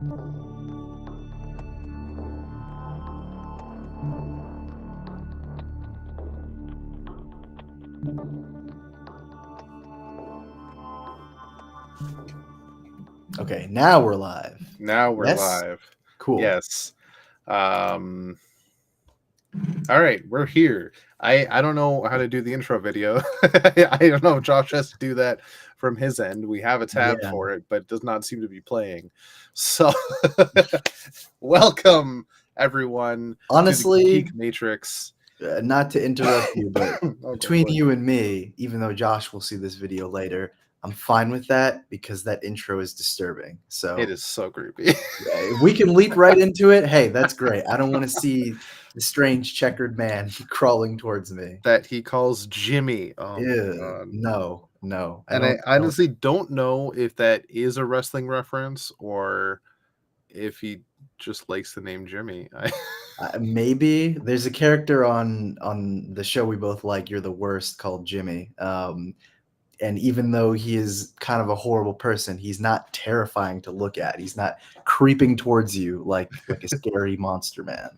Okay, now we're live. Now we're Yes? live. Cool. Yes. All right, we're here. I don't know how to do the intro video. I don't know if Josh has to do that from his end. We have a tab Yeah. for it, but it does not seem to be playing. So welcome everyone Honestly, to the Geek Matrix. not to interrupt you, but Okay, between go ahead. you and me, even though Josh will see this video later, I'm fine with that because that intro is disturbing. So It is so creepy. yeah, if we can leap right into it, hey, that's great. I don't want to see the strange checkered man crawling towards me. That he calls Jimmy. Oh my Ew, god. no. And I honestly don't know if that is a wrestling reference or if he just likes the name Jimmy. Maybe there's a character on the show we both like, You're the Worst, called Jimmy. And even though he is kind of a horrible person, he's not terrifying to look at. He's not creeping towards you like a scary monster man.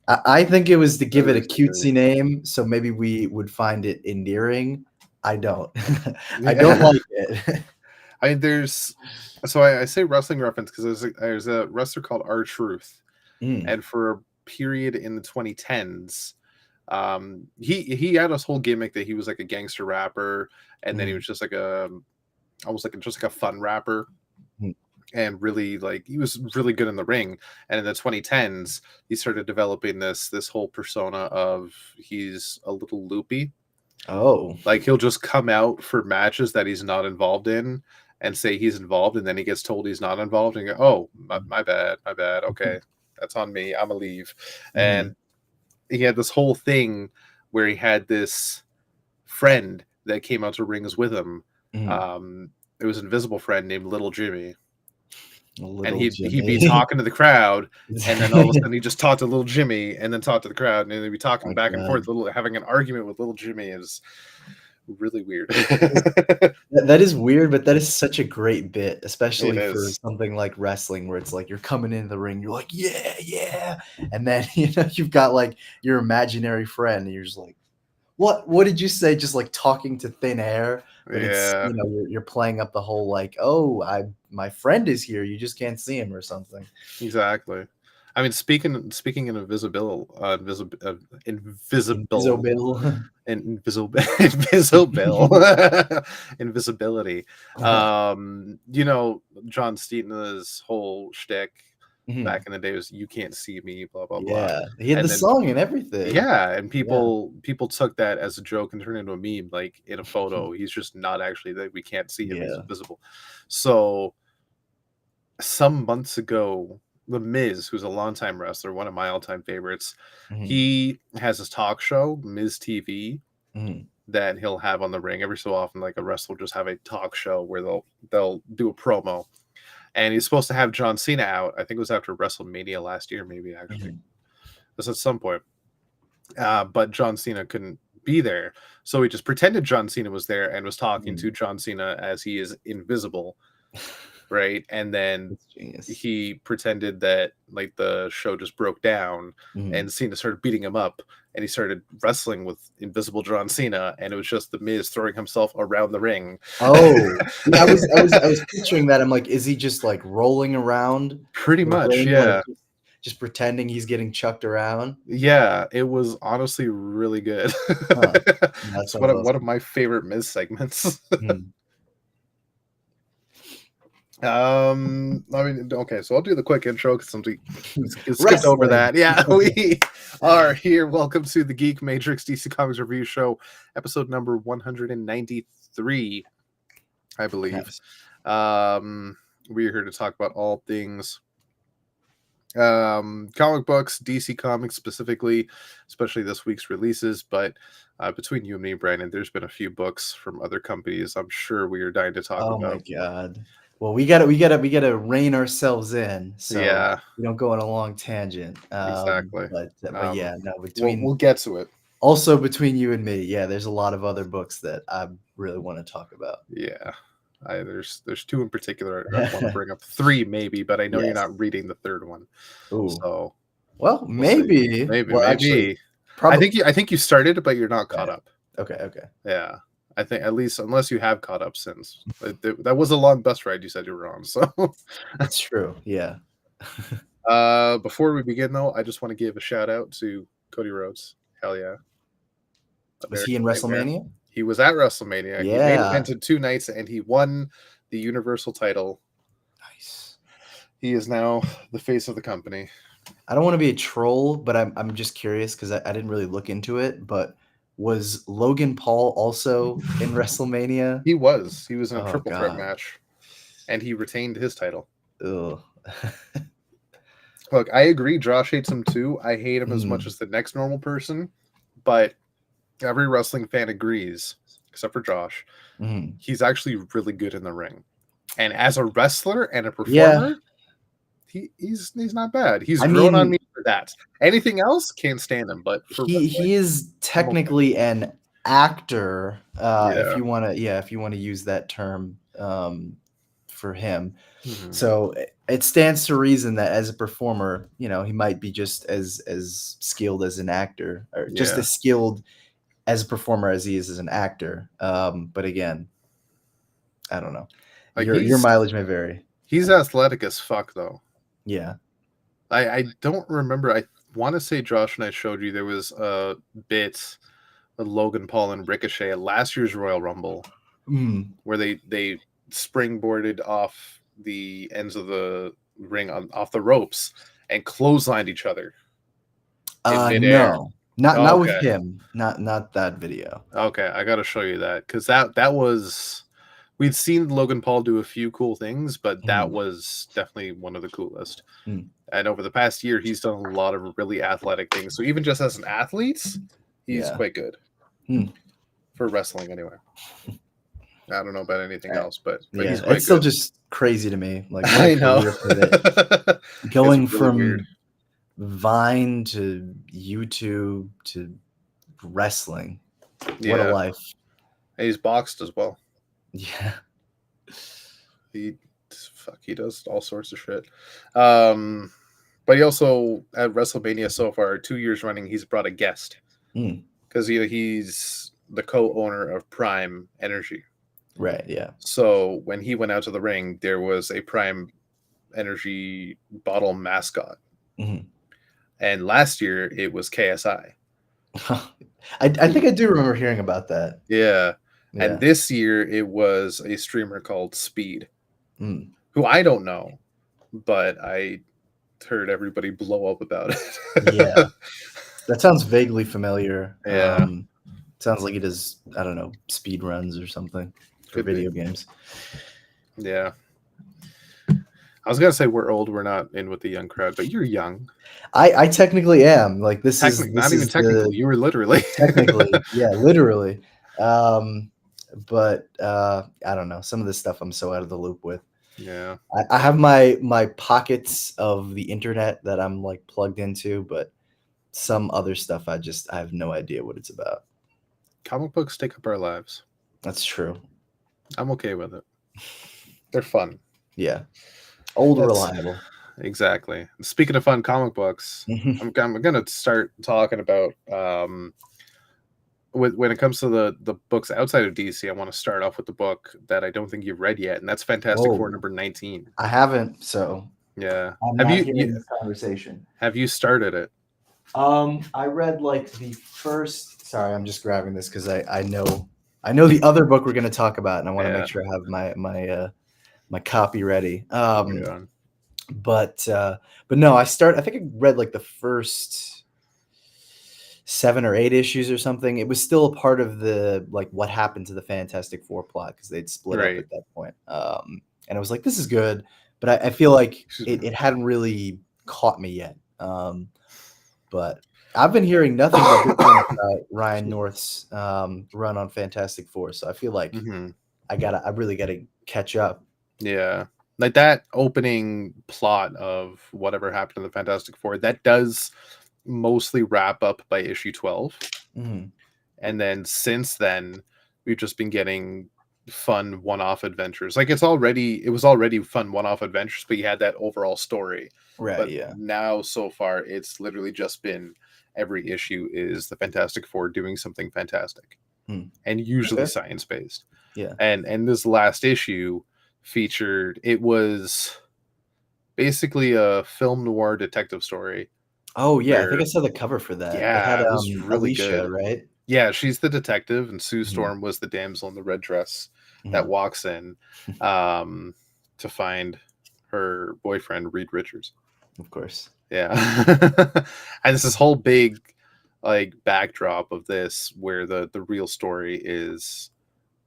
I think it was to give it a cutesy name, so maybe we would find it endearing. I don't. I don't like it. I say wrestling reference because there's a wrestler called R-Truth, and for a period in the 2010s, he had this whole gimmick that he was like a gangster rapper, and then he was just like almost like just like a fun rapper. And really, like, he was really good in the ring. And in the 2010s, he started developing this whole persona of he's a little loopy. Oh, Like, he'll just come out for matches that he's not involved in and say he's involved, and then he gets told he's not involved and go, oh, my bad. Okay, that's on me. I'm gonna leave. And he had this whole thing where he had this friend that came out to rings with him. It was an invisible friend named Little Jimmy. And he'd be talking to the crowd, and then all of a sudden he just talked to little Jimmy, and then talked to the crowd, and then he'd be talking back and forth. Having an argument with little Jimmy is really weird. That is weird, but that is such a great bit, especially for is. something like wrestling, where it's like you're coming into the ring, you're like, yeah, and then you've got like your imaginary friend, and you're just like, what did you say? Just like talking to thin air, but it's you're playing up the whole like, oh, my friend is here, you just can't see him or something. Exactly. I mean, speaking in invisibility. John Cena's whole shtick back in the day was "You can't see me," blah blah blah. Yeah, he had the song and everything. Yeah, and people took that as a joke and turned it into a meme. Like, in a photo, he's just not actually that we can't see him; he's invisible. So, some months ago, The Miz, who's a longtime wrestler, one of my all-time favorites, he has his talk show, Miz TV, that he'll have on the ring every so often. Like, a wrestler will just have a talk show where they'll do a promo, and he's supposed to have John Cena out. I think it was after WrestleMania last year, maybe actually. This at some point, but John Cena couldn't be there, so he just pretended John Cena was there and was talking to John Cena as he is invisible. Right, and then he pretended that like the show just broke down, and Cena started beating him up, and he started wrestling with invisible John Cena, and it was just the Miz throwing himself around the ring. Oh, yeah, I was picturing that. I'm like, is he just like rolling around? Pretty much, yeah. Like, just pretending he's getting chucked around. Yeah, it was honestly really good. That's one of my favorite Miz segments. I mean, okay, so I'll do the quick intro because somebody skipped over that. Yeah, we are here. Welcome to the Geek Matrix DC Comics Review Show, episode number 193, I believe. Yes. We're here to talk about all things comic books, DC Comics specifically, especially this week's releases. But between you and me, Brandon, there's been a few books from other companies I'm sure we are dying to talk about. Oh my god. Well, we gotta rein ourselves in, so we don't go on a long tangent. Exactly. But yeah, no. We'll get to it. Also, between you and me, yeah, there's a lot of other books that I really want to talk about. Yeah. There's two in particular I want to bring up. Three maybe, but I know you're Yes. not reading the third one. Ooh. So Well, we'll see. maybe. Well, actually, Maybe. probably. I think you started, but you're not caught up. Okay. Yeah. I think at least unless you have caught up since. That was a long bus ride you said you were on. So It's true. Yeah. before we begin though, I just want to give a shout out to Cody Rhodes. Hell yeah. Was he in American Nightmare. WrestleMania? He was at WrestleMania. He main Yeah. evented 2 nights and he won the Universal title. Nice. He is now the face of the company. I don't want to be a troll, but I'm just curious because I didn't really look into it. But was Logan Paul also in WrestleMania? He was. He was in a Oh, triple threat God. match, and he retained his title. Ugh. Look, I agree. Josh hates him too. I hate him as much Mm. as the next normal person, but every wrestling fan agrees, except for Josh. Mhm. He's actually really good in the ring, and as a wrestler and a Yeah. performer, he's not bad. He's I grown on mean, me for that. Anything else, can't stand him. But for he wrestling, is technically an actor, if yeah. you wanna if you wanna use that term, for him. Mhm. So it stands to reason that as a performer, you know, he might be just as skilled as an actor, or just Yeah. as skilled as a performer as he is as an actor. But again, I don't know. Like Your mileage may vary. he's athletic as fuck though. Yeah. I don't remember. I want to say Josh and I showed you there was a bit with Logan Paul and Ricochet at last year's Royal Rumble Mm. where they springboarded off the ends of the ring off the ropes and clotheslined each other in midair. No. Not Oh, with okay. him. Not that video. Okay, I got to show you that because that was we'd seen Logan Paul do a few cool things, but that Mm. was definitely one of the coolest. Mm. And over the past year, he's done a lot of really athletic things. So even just as an athlete, he's Yeah. quite good for wrestling, anyway. I don't know about anything else, but Yeah, he's quite it's still good. just crazy to me. Like, what I a know. career pivot. Going It's really from weird. Vine to YouTube to wrestling. What a Yeah. life. And he's boxed as well. Yeah. He does all sorts of shit. But he also at WrestleMania so far, 2 years running, he's brought a guest because he's the co-owner of Prime Energy. Right. Yeah. So when he went out to the ring, there was a Prime Energy bottle mascot, and last year it was KSI. I think I do remember hearing about that. Yeah. Yeah. And this year it was a streamer called Speed, who I don't know, but I heard everybody blow up about it. Yeah. That sounds vaguely familiar. Yeah. Sounds like he does, I don't know, speed runs or something for Could be. video games. Yeah. I was gonna say we're old, we're not in with the young crowd, but you're young. I technically am. Like this is Not even technically, you were literally. Technically, yeah, literally. But I don't know. Some of this stuff I'm so out of the loop with. Yeah. I have my pockets of the internet that I'm like plugged into, but some other stuff I have no idea what it's about. Comic books take up our lives. That's true. I'm okay with it. They're fun. Yeah. Reliable. Exactly. Speaking of fun comic books, I'm gonna start talking about when it comes to the books outside of DC. I want to start off with the book that I don't think you've read yet, and that's Fantastic Four number 19. I haven't, so yeah. Have you this conversation? Have you started it? I read like the first. Sorry, I'm just grabbing this because I know the other book we're going to talk about, and I want to make sure I have my copy ready. But no, I think I read like the first 7 or 8 issues or something. It was still a part of the like what happened to the Fantastic Four plot because they'd split up at that point. And I was like, this is good, but I feel like it hadn't really caught me yet. But I've been hearing nothing but good things about Ryan North's run on Fantastic Four, so I feel like I really gotta catch up. Yeah. Like that opening plot of whatever happened to the Fantastic Four, that does mostly wrap up by issue 12. And then since then, we've just been getting fun one-off adventures. Like, it was already fun one-off adventures, but you had that overall story. Right, But yeah. now so far, it's literally just been every issue is the Fantastic Four doing something fantastic, Hmm. and usually Okay. science-based. Yeah. And this last issue featured, it was basically a film noir detective story Oh, yeah, I think where, I saw the cover for that. It had, yeah, it was really Alicia, good. right? Yeah, she's the detective, and Sue Mhm, Storm was the damsel in the red dress that mhm. walks in um, to find her boyfriend, Reed Richards. Of course. Yeah. And it's this whole big like backdrop of this where the real story is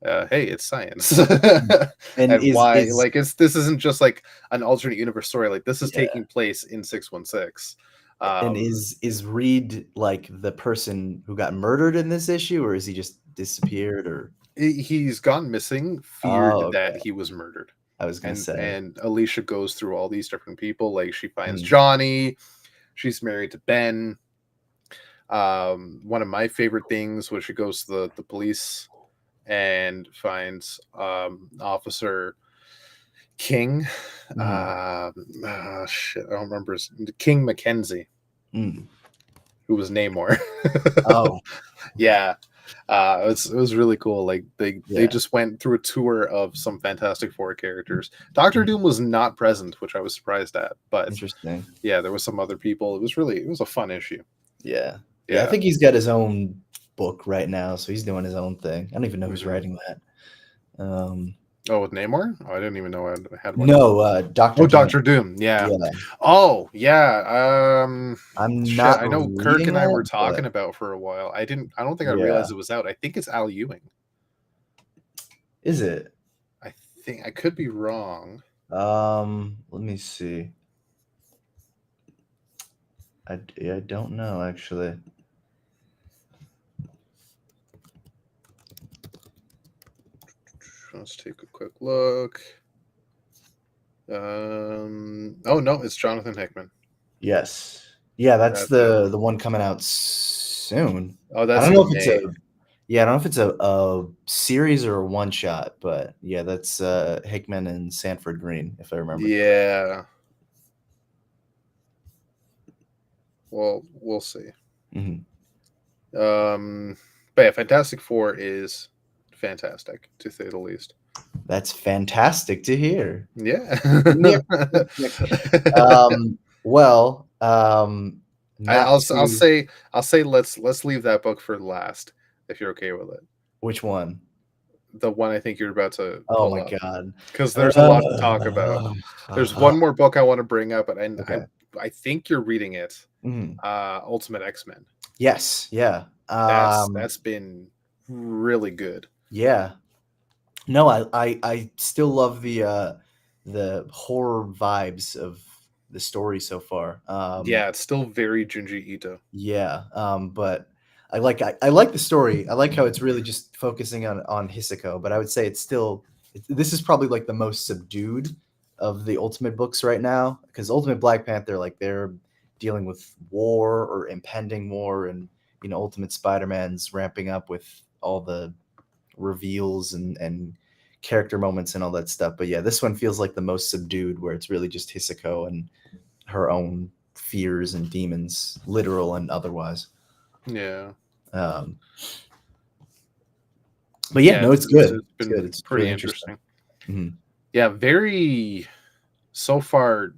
hey, it's science. Mm. And And why, is like, this isn't just like an alternate universe story. Like, this is yeah, taking place in 616. and Um is Reed, like, the person who got murdered in this issue, or is he just disappeared, or he's gone missing, feared Oh, that okay. he was murdered. I was gonna say. And Alicia goes through all these different people. Like, she finds Mm, Johnny, she's married to Ben. One of my favorite things was she goes to the police and finds Officer King. mhm, Shit, I don't remember King Mackenzie, mm. who was Namor. Oh, Yeah, it was really cool. Like, they yeah. just went through a tour of some Fantastic Four characters. Doctor Mhm. Doom was not present, which I was surprised at, but Interesting. yeah, there was some other people. It was a fun issue. Yeah. Yeah, I Yeah. think he's got his own book right now, so he's doing his own thing. I don't even know who's Hmm. writing that. Um, Oh, with Namor? Oh, I didn't even know I had one. no, Doctor Oh, Doom. Doctor Doom. Yeah. Yeah. Oh, yeah. I'm Shit. not I know Kirk reading and I were it, but talking about for a while. I didn't. I don't think I yeah. realized it was out. I think it's Al Ewing. Is it? I think I could be wrong. Let me see. Yeah, I don't know actually. Let's take a quick look. Oh no, it's Jonathan Hickman. Yes. Yeah, that's That's it. the one coming out soon. Oh, I that's don't know if in it's a May. yeah, I don't know if it's a series or a one shot, but yeah, that's Hickman and Sanford Green, if I remember correctly. Yeah. Well, we'll see. Mhm. Um, but yeah, Fantastic Four is fantastic to say the least. That's fantastic to hear. Yeah. Nick, Nick, Nick. Well, I, not I'll I'll to say I'll say let's leave that book for last if you're okay with it. which one? The one I think you're about to Oh pull my up, god. because there's a lot to talk about. Uh, There's one more book I want to bring up, and okay. I think you're reading it. Mhm. Ultimate X-Men. Yes, yeah. That's been really good. Yeah. No, I still love the horror vibes of the story so far. Yeah, it's still very Junji Ito. Yeah, but I like the story. I like how it's really just focusing on Hisako, but I would say it's still this is probably like the most subdued of the Ultimate books right now because Ultimate Black Panther, like, they're dealing with war or impending war, and Ultimate Spider-Man's ramping up with all the reveals and character moments and all that stuff. But yeah, this one feels like the most subdued, where it's really just Hisako and her own fears and demons, literal and otherwise. Yeah. Um, but yeah, Yeah, no, it's good. it's It's good. been It's pretty really interesting. interesting. Mhm. Yeah, very so far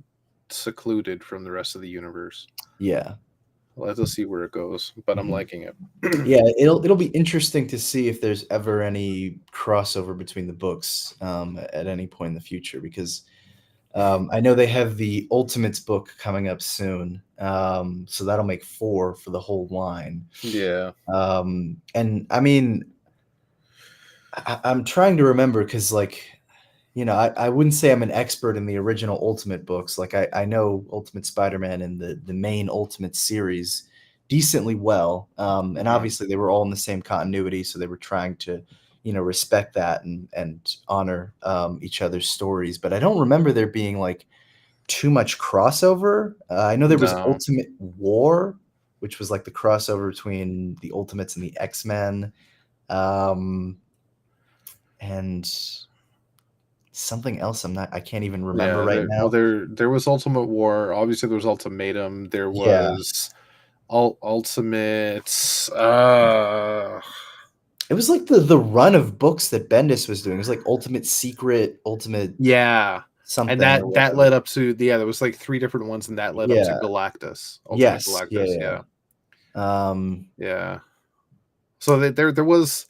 secluded from the rest of the universe. Yeah. Let's see where it goes, but I'm Mhm. liking it. Yeah, it'll be interesting to see if there's ever any crossover between the books at any point in the future because I know they have the Ultimates book coming up soon, so that'll make 4 for the whole line. Yeah. And I mean, I'm trying to remember because, like, I wouldn't say I'm an expert in the original Ultimate books. Like, I know Ultimate Spider-Man and the main Ultimate series decently well, and Mhm. obviously they were all in the same continuity, so they were trying to, respect that and honor each other's stories. But I don't remember there being like too much crossover. I know there was No. Ultimate War, which was like the crossover between the Ultimates and the X-Men. Um, and something else I can't even remember Yeah, right now. there was Ultimate War, obviously there was Ultimatum, there Yeah. was Ultimates, It was like the run of books that Bendis was doing. It was like Ultimate Secret, Ultimate yeah, and something or that led whatever. up to there was, like, 3 different ones, and that led up to Yeah. Galactus, Ultimate Yes. Yeah, Galactus, yeah. yeah, Um, yeah. So there was,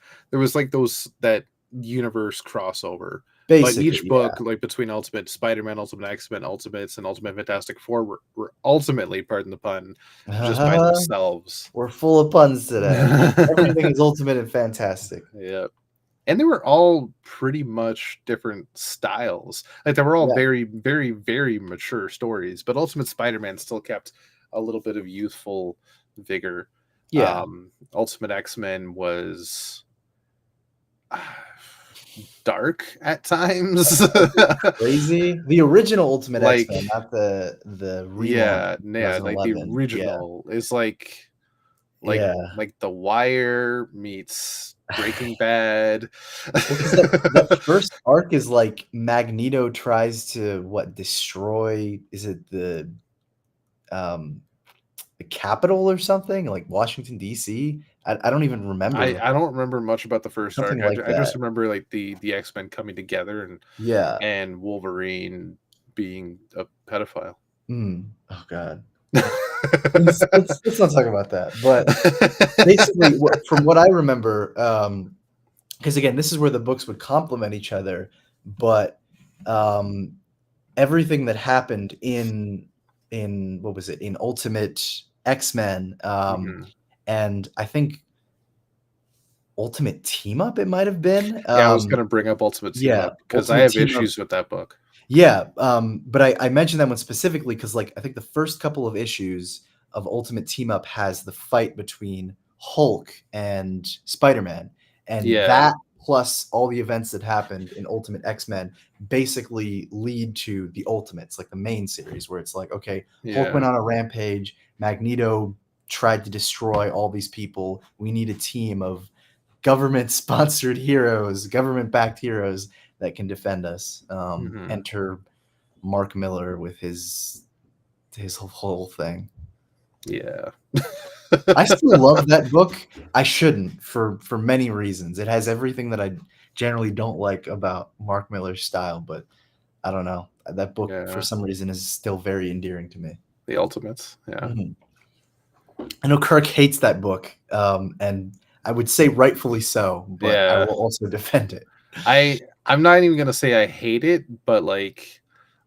like, those that universe crossover, but basically, each yeah. book, like, between Ultimate Spider-Man, Ultimate X-Men, Ultimates, and Ultimate Fantastic Four were ultimately, pardon the pun, just by themselves. We're full of puns today. Everything is ultimate and fantastic. Yeah. And they were all pretty much different styles. Like, they were all Yeah. very, very, very mature stories, but Ultimate Spider-Man still kept a little bit of youthful vigor. Yeah. Ultimate X-Men was dark at times. A bit crazy. The original Ultimate Like, X-Men, not the relaunch yeah, in yeah, like the 2011. Yeah. original is like Yeah. like The Wire meets Breaking Bad. Well, because that first arc is like Magneto tries to what, destroy is it um, the Capitol or something? Like Washington, DC? I don't even remember. I don't remember much about the first arc. Something like I just that. remember like the X-Men coming together Yeah. and Wolverine being a pedophile. Oh god. Let's not talk about that, but basically, from what I remember, because again, this is where the books would complement each other, but um, everything that happened in what was it in Ultimate X-Men, Mhm. and I think Ultimate Team Up, it might have been. Yeah, I was gonna bring up Ultimate Team Yeah, Up because I Ultimate have Team Up. issues with that book. Yeah, but I mentioned that one specifically because, like, I think the first couple of issues of Ultimate Team Up has the fight between Hulk and Spider-Man, and Yeah, that plus all the events that happened in Ultimate X-Men basically lead to the Ultimates, like the main series, where it's like, okay, Hulk yeah. went on a rampage, Magneto tried to destroy all these people. We need a team of government-sponsored heroes, government-backed heroes that can defend us. Mhm. Enter Mark Miller with his whole thing. Yeah. I still love that book. I shouldn't for many reasons. It has everything that I generally don't like about Mark Miller's style, but I don't know. That book for Yeah. some reason is still very endearing to me. The Ultimates, yeah. Mhm. I know Kirk hates that book, and I would say rightfully so, but I Yeah. will also defend it. I'm not even gonna say I hate it, but, like,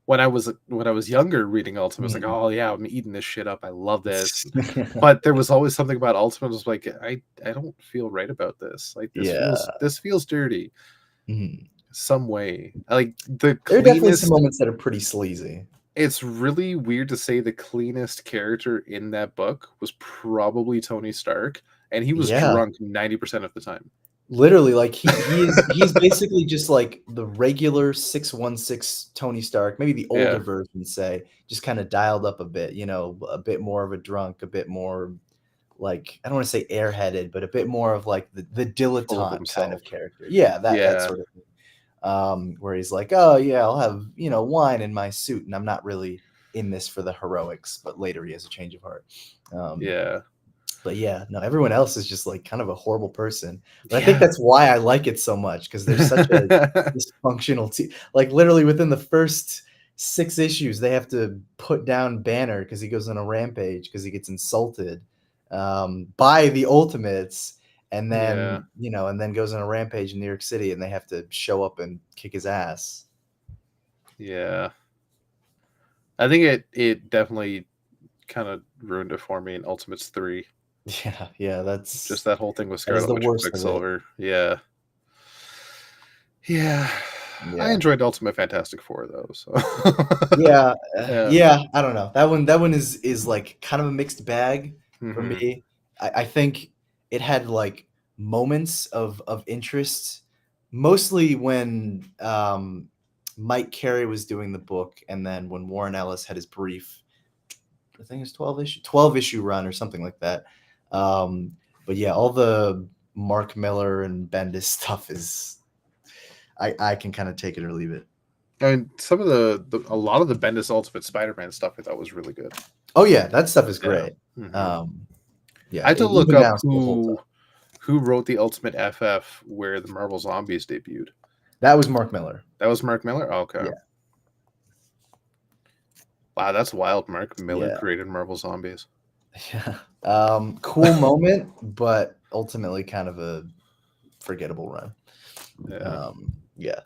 when I was younger reading Ultimate, I was like, Mhm. "Oh, yeah, I'm eating this shit up, I love this." But there was always something about Ultimate, I was like, I don't feel right about this, like, Yeah. this feels dirty Mhm. some way. Like, the There are definitely some cleanest moments that are pretty sleazy. it's really weird to say the cleanest character in that book was probably Tony Stark, and he was Yeah. drunk 90% of the time. Literally, like, he's basically just, like, the regular 616 Tony Stark, maybe the older Yeah, version, say, just kinda dialed up a bit, a bit more of a drunk, a bit more, like, I don't wanna say airheaded, but a bit more of, like, the full of dilettante kind of himself. character. Yeah, that Yeah, sort of thing. Where he's like, "Oh, yeah, I'll have, wine in my suit, and I'm not really in this for the heroics," but later he has a change of heart. Um yeah. But yeah, no, everyone else is just, like, kind of a horrible person, but I think Yeah. that's why I like it so much because 'cause they're such a dysfunctional like, literally within the first 6 issues, they have to put down Banner because he goes on a rampage because he gets insulted, by the Ultimates, and Yeah, then goes on a rampage in New York City, and they have to show up and kick his ass. yeah. I think it definitely kinda ruined it for me in Ultimates 3. Yeah, yeah, Just that whole thing with that is Scarlet the Witch and worst of it. Quicksilver. Yeah. Yeah. I Yeah. enjoyed Ultimate Fantastic Four though, so Yeah, yeah. yeah, I don't know. That one is, like, kind of a mixed bag for Mhm. me. I think it had, like, moments of interest, mostly when, Mike Carey was doing the book, and then when Warren Ellis had his brief, I think it's 12-issue run or something like that. Um, but yeah, all the Mark Miller and Bendis stuff is I can kind of take it or leave it. I mean, some of a lot of the Bendis Ultimate Spider-Man stuff I thought was really good. Oh yeah, that stuff is Yeah. great. Mm-hmm. Yeah, I had to look even up now still holds up. who wrote the Ultimate FF where the Marvel Zombies debuted. That was Mark Miller. That was Mark Miller? Oh, okay. Yeah. Wow, that's wild. Mark Miller Yeah. created Marvel Zombies. Yeah. Cool moment, but ultimately kind of a forgettable run. Yeah. Yeah.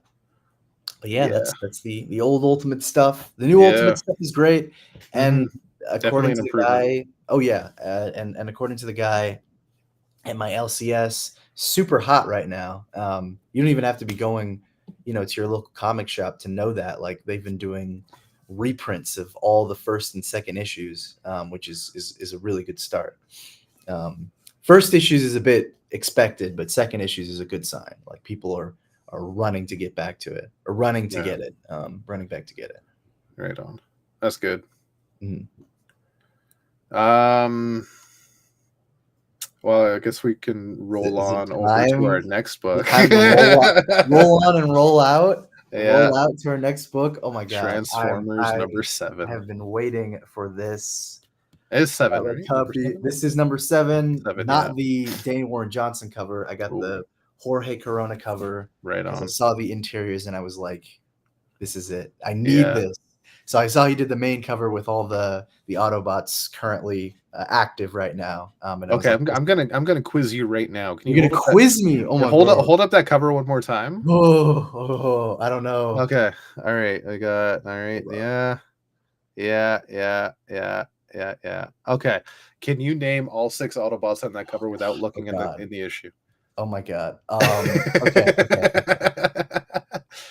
But yeah, Yeah. that's the old Ultimate stuff. The new Yeah. Ultimate stuff is great. Mm-hmm. And Definitely according an to the improvement. guy, oh yeah, and according to the guy at my LCS, super hot right now. You don't even have to be going, to your local comic shop to know that. Like they've been doing reprints of all the first and second issues, which is a really good start. First issues is a bit expected, but second issues is a good sign. Like people are running to get back to it, or running to get it, running back to get it. Right on. That's good. Mhm. Well, I guess we can roll Is it on over to our time? next Is it book. time to roll on and roll out? Yeah. Roll out to our next book. Oh my god. Transformers number 7. have been waiting for this. It's 7, Like right? Number copy. 7? This is number 7, 7, yeah. not the Danny Warren Johnson cover. I got the Ooh, Jorge Corona cover right because I on. saw the interiors and I was like, this is it. I need Yeah. this. So I saw he did the main cover with all the Autobots currently active right now. And I was Okay, like, I'm gonna quiz you right now. Can you're you gonna quiz me? Oh my god. hold up that cover one more time? I don't know. Okay. All right. I got all right. Hold up. Yeah. Yeah. Okay. Can you name all 6 Autobots on that cover without Oh looking in god. the issue? Oh my god. Okay.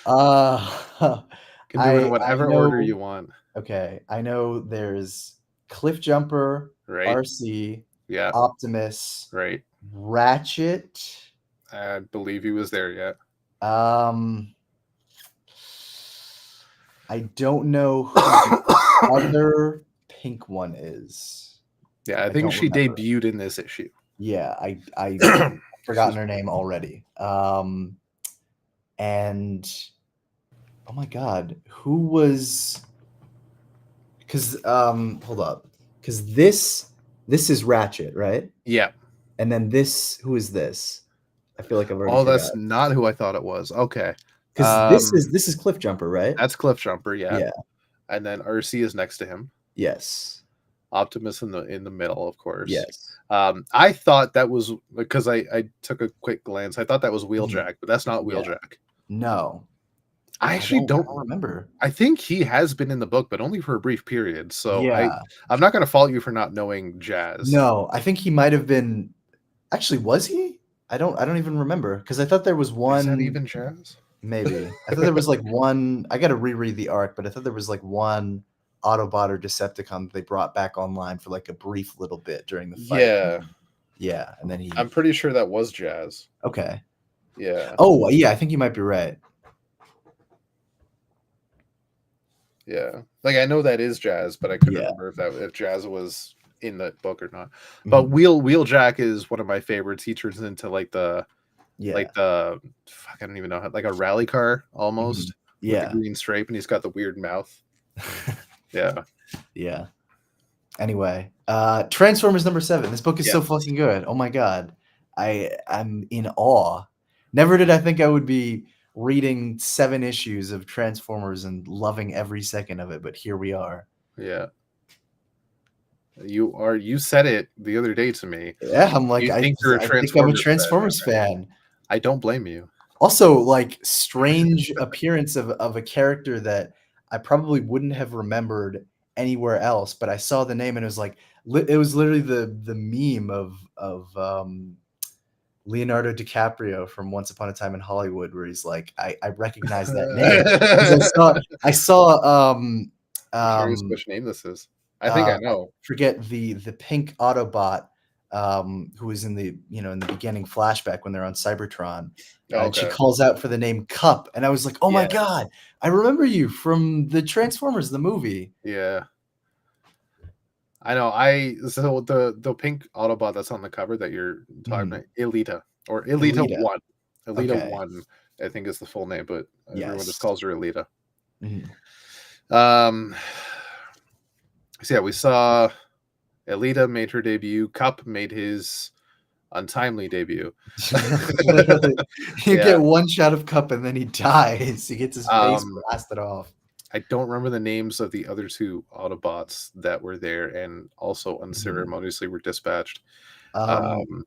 Uh, Can do it in I whatever order know. you want. Okay, I know there's Cliff Jumper, Right? RC, Yeah. Optimus, Right. Ratchet. I believe he was there yet. I don't know who the other pink one is. Yeah, I think don't she remember. debuted in this issue. Yeah, I forgotten her name already. And oh my god, who was? Because hold up, because this is Ratchet, right? Yeah. And then this, who is this? I feel like I've already Oh, forgot. that's not who I thought it was. Okay. Because this is Cliff Jumper, right? That's Cliff Jumper, yeah. Yeah. And then RC is next to him. Yes. Optimus in the middle, of course. Yes. I thought that was because I took a quick glance. I thought that was Wheeljack, but that's not Yeah. Wheeljack. No. I actually don't remember. I think he has been in the book, but only for a brief period. So Yeah. I'm not going to fault you for not knowing Jazz. No, I think he might have been. Actually, was he? I don't even remember because I thought there was one. Is that even Jazz? Maybe I thought there was like one. I got to reread the arc, but I thought there was like one Autobot or Decepticon that they brought back online for like a brief little bit during the fight. Yeah. Yeah, and then I'm pretty sure that was Jazz. Okay. Yeah. Oh, yeah, I think you might be right. Yeah. Like I know that is Jazz, but I couldn't remember if Jazz was in the book or not. But Wheeljack is one of my favorites. He turns into like the fuck, I don't even know, like a rally car almost. With the green stripe, and he's got the weird mouth. Yeah. Yeah. Anyway, Transformers number 7. This book is so fucking good. Oh my god. I'm in awe. Never did I think I would be reading 7 issues of Transformers and loving every second of it, but here we are. Yeah. You said it the other day to me. Yeah, I'm like, I think I'm a Transformers fan. I don't blame you. Also, like, strange appearance of a character that I probably wouldn't have remembered anywhere else, but I saw the name and it was like, it was literally the meme of Leonardo DiCaprio from Once Upon a Time in Hollywood, where he's like, I recognize that name. I saw I'm curious which name this is. I think I know. Forget the pink Autobot who was in the in the beginning flashback when they're on Cybertron. And she calls out for the name Cup, and I was like, oh my god, I remember you from the Transformers the movie. Yeah. I know. So the pink Autobot that's on the cover that you're talking about, Elita or Elita 1. Elita 1 I think is the full name, but everyone just Yes. calls her Alita. Mhm. So yeah, we saw Alita made her debut. Cup made his untimely debut. Literally, you Yeah. get one shot of Cup and then he dies. He gets his face Um, blasted off. I don't remember the names of the other two Autobots that were there and also Mhm. unceremoniously were dispatched. Um, Um,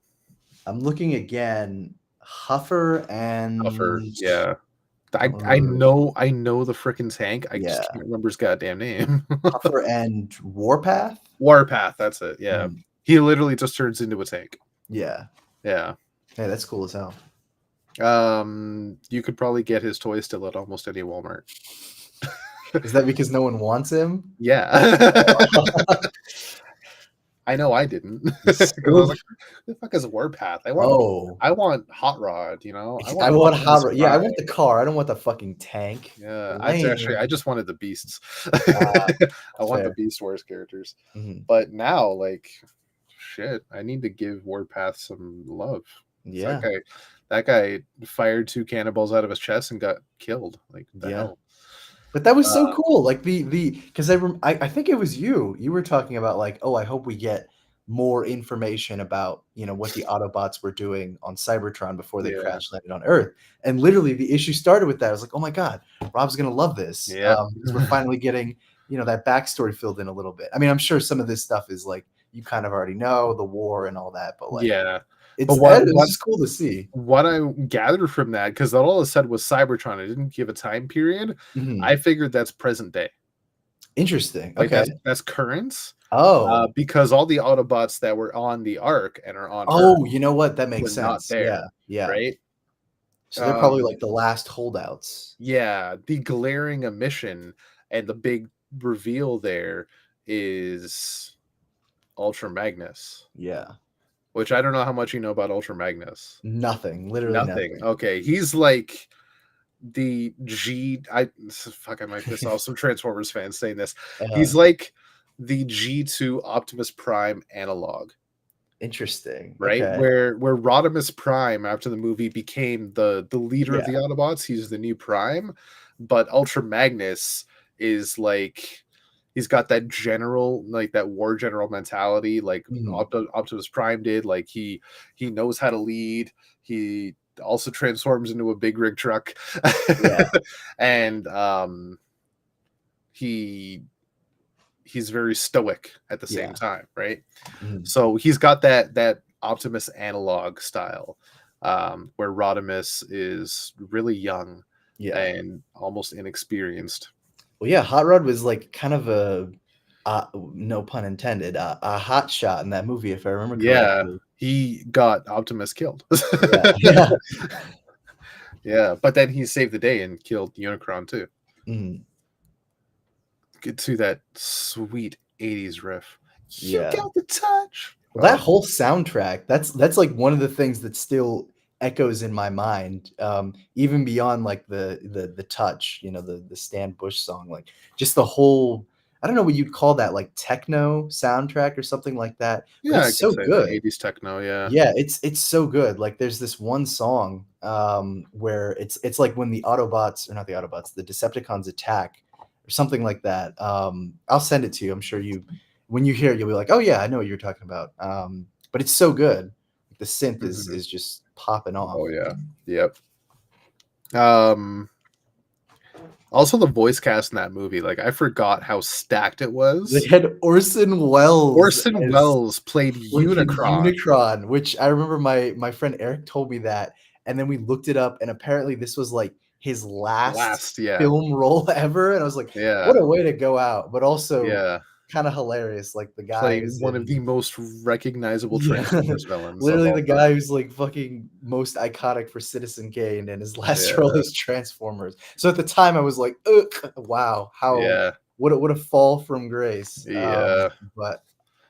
I'm looking again. Huffer Tougher, and yeah. uh, I know the frickin' tank. I just yeah, can't remember his goddamn name. Huffer and Warpath. Warpath, that's it. Yeah. Mhm. He literally just turns into a tank. Yeah, Yeah. hey, that's cool as hell. You could probably get his toy still at almost any Walmart. Is that because no one wants him? Yeah. I know I didn't because I was like, "Who the fuck is Warpath? Oh, I want Hot Rod, you know. I I want want Optimus hot. Yeah, I Prime." want the car. I don't want the fucking tank. Yeah, I Lame. just wanted the beasts. Uh, I want the fair. Beast Wars characters. Mhm. But now, like, shit, I need to give Warpath some love. It's Yeah, that guy fired two cannonballs out of his chest and got killed. Like, what the yeah. hell? But that was so Uh, cool. Like the because I think it was you. You were talking about like, oh, I hope we get more information about what the Autobots were doing on Cybertron before they yeah, crash landed on Earth. And literally, the issue started with that. I was like, oh my god, Rob's gonna love this yeah, because we're finally getting that backstory filled in a little bit. I mean, I'm sure some of this stuff is like you kind of already know the war and all that, but like yeah. But it was just cool to see. what I gathered from that, because all it said was Cybertron, it didn't give a time period. Mhm. I figured that's present day. Interesting. Like Okay. that's current. Oh. Because all the Autobots that were on the Ark and are on Earth Oh, you know what? That were makes not sense. Yeah, there, yeah. right? So they're probably Um, like the last holdouts. yeah, the glaring omission and the big reveal there is Ultra Magnus, Yeah. which I don't know how much you know about Ultra Magnus. Nothing, literally Nothing. nothing. Okay, he's like the fuck, I might piss off some Transformers fans saying this. He's Uh, like the G2 Optimus Prime analog. Interesting. Right? Okay. Where Rodimus Prime after the movie became the leader of Yeah. the Autobots, he's the new Prime, but Ultra Magnus is like he's got that general, like that war general mentality like Mhm. Optimus Prime did. Like he knows how to lead. He also transforms into a big rig truck. Yeah. And he he's very stoic at the same Yeah. time, right? Mhm. So he's got that Optimus analog style, where Rodimus is really young Yeah. and almost inexperienced. Well, yeah, Hot Rod was like kind of no pun intended, a hot shot in that movie, if I remember Yeah, correctly. he got Optimus killed. Yeah. Yeah. Yeah, but then he saved the day and killed Unicron too. Mhm. Get to that sweet 80s riff. You Yeah. got the touch. Well, that Oh, whole soundtrack, that's like one of the things that still echoes in my mind, even beyond like the touch, the Stan Bush song, like just the whole I don't know what you'd call that, like techno soundtrack or something like that, but yeah, I it's could so say that good. 80s techno, yeah. Yeah, it's so good. Like there's this one song where it's like when the Autobots or not the Autobots, the Decepticons attack or something like that. I'll send it to you. I'm sure you when you hear it, you'll be like, "Oh yeah, I know what you're talking about." But it's so good. The synth is Mhm. is just popping off. Oh yeah. Yep. Um Also, the voice cast in that movie, like, I forgot how stacked it They was. had Orson Welles Orson as Welles played freaking Unicron Unicron, which I remember my friend Eric told me that, and then we looked it up, and apparently this was, like, his last last, yeah, film role ever, and I was like, "What yeah, a way to go out," but also yeah, kinda hilarious, like, the guy playing who's one of the in most recognizable yeah, Transformers villains of literally all the time. guy who's, like, fucking most iconic for Citizen Kane, and his last role Yeah, is Transformers. So at the time, I was like, "Ugh, wow, how yeah, what a fall from grace." yeah, But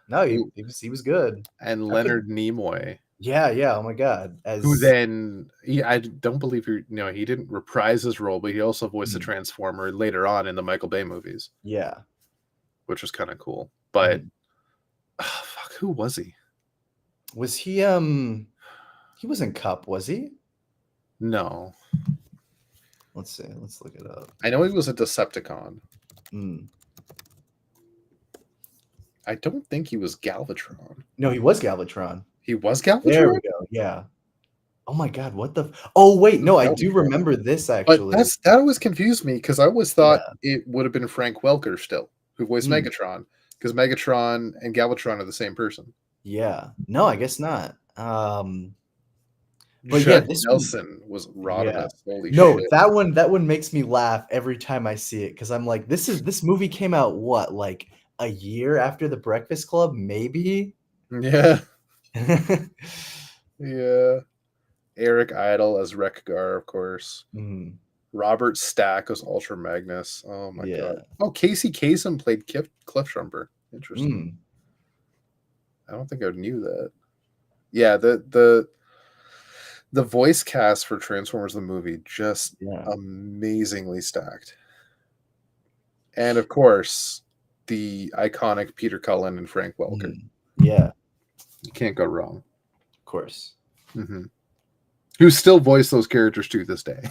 no, he ooh, he was he was good. and I think Leonard Nimoy, yeah, yeah, oh my god, who as then I don't believe he didn't reprise his role, but he also voiced the mhm, Transformer later on in the Michael Bay movies, yeah, which was kinda cool, but, mhm. fuck, who was he? Was he wasn't Cup, was he? No. Let's see. Let's look it up. I know he was a Decepticon. Mm. I don't think he was Galvatron. No, he was Galvatron. He was There Galvatron? we go. Yeah. Oh my God, what the? Oh wait, no, I do Galvatron. remember this But actually. that always confused me because I always thought Yeah. it would have been Frank Welker still, who voiced Mm. Megatron, because Megatron and Galvatron are the same person. Yeah. No, I guess not. But yeah, Judd this one. Nelson was Yeah. Rodimus. Holy No, shit. that one makes me laugh every time I see it because I'm like, this movie came out what, like a year after The Breakfast Club, maybe? Yeah. Yeah. Eric Idle as Wreck-Gar, of course. Mhm. Robert Stack as Ultra Magnus. Oh my Yeah. god. Oh, Casey Kasem played Cliffjumper. Interesting. Mm. I don't think I knew that. Yeah, the voice cast for Transformers the movie just Yeah. amazingly stacked. And of course, the iconic Peter Cullen and Frank Welker. Mhm. Yeah, You can't go wrong. of course. Mm-hmm. Who still voice those characters to this day.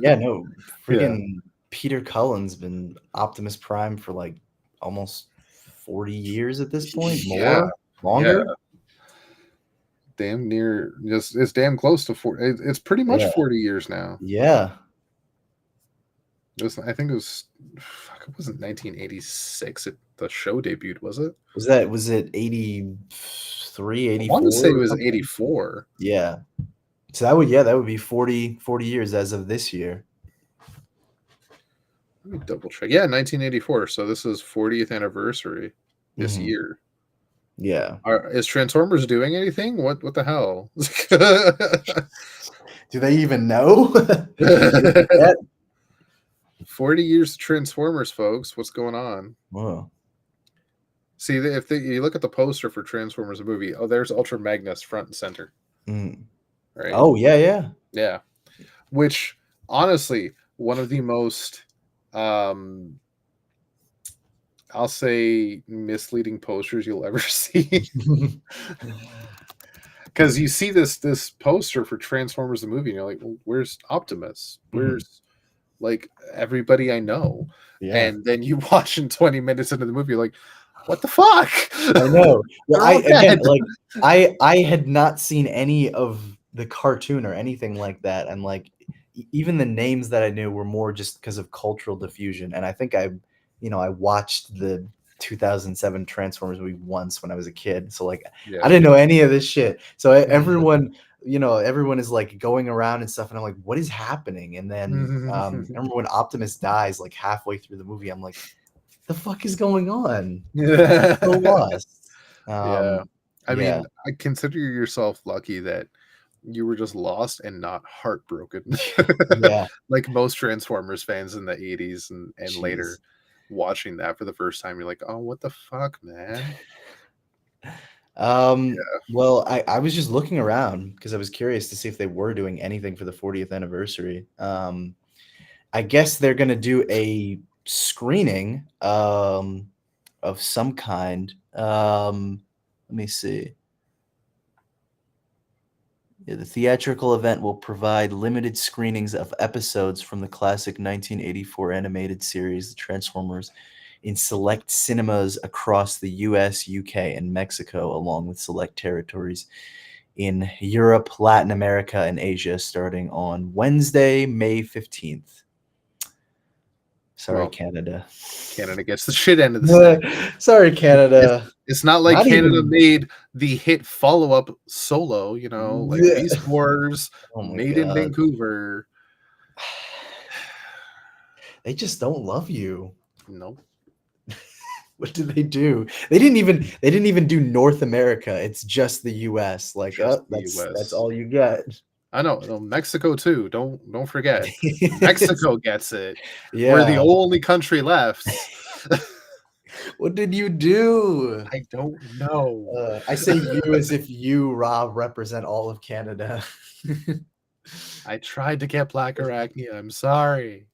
Yeah, no, Yeah. freaking Peter Cullen's been Optimus Prime for like almost 40 years at this point. Yeah. More? Longer? Damn near, just it's damn close to 40. It's pretty much Yeah. 40 years now. Yeah. I think it was, fuck, it wasn't 1986 the show debuted, was it? Was it 83, 84? I want to say it was something? 84. Yeah. So that would be 40 years as of this year. Let me double check. Yeah, 1984. So this is 40th anniversary this Mhm. year. Yeah. Is Transformers doing anything? What the hell? Do they even know? 40 years of Transformers, folks. What's going on? Whoa. See, if you look at the poster for Transformers the movie, oh, there's Ultra Magnus front and center. Mm. Right? Oh, yeah. Yeah. Which, honestly, one of the most, I'll say, misleading posters you'll ever see. Because you see this poster for Transformers the movie, and you're like, well, where's Optimus? Where's like everybody I know? Yeah. And then you watch in 20 minutes into the movie, you're like, what the fuck? I know. Well, They're all dead. I had not seen any of the cartoon or anything like that, and like even the names that I knew were more just because of cultural diffusion. And I think I watched the 2007 Transformers movie once when I was a kid, so like I didn't know any of this shit. So everyone is like going around and stuff, and I'm like, what is happening? And then I remember when Optimus dies like halfway through the movie, I'm like, the fuck is going on? I'm so lost. I mean, I consider yourself lucky that you were just lost and not heartbroken. Yeah. Like most Transformers fans in the 80s and later, watching that for the first time, you're like, oh, what the fuck, man? Well, I was just looking around because I was curious to see if they were doing anything for the 40th anniversary. I guess they're gonna do a screening of some kind. Let me see. Yeah, the theatrical event will provide limited screenings of episodes from the classic 1984 animated series, The Transformers, in select cinemas across the US, UK, and Mexico, along with select territories in Europe, Latin America, and Asia, starting on Wednesday, May 15th. Sorry, Canada. Canada gets the shit end of the stick. Sorry, Canada. It's not like Canada made the hit follow-up Solo, like Beast Wars, made in Vancouver. They just don't love you. No. What did they do? They didn't even do North America. It's just the US. Like, that's all you get. I know. Mexico too. Don't forget. Mexico gets it. Yeah. We're the only country left. What did you do? I don't know. I say you as if you, Rob, represent all of Canada. I tried to get Black Arachnia. I'm sorry.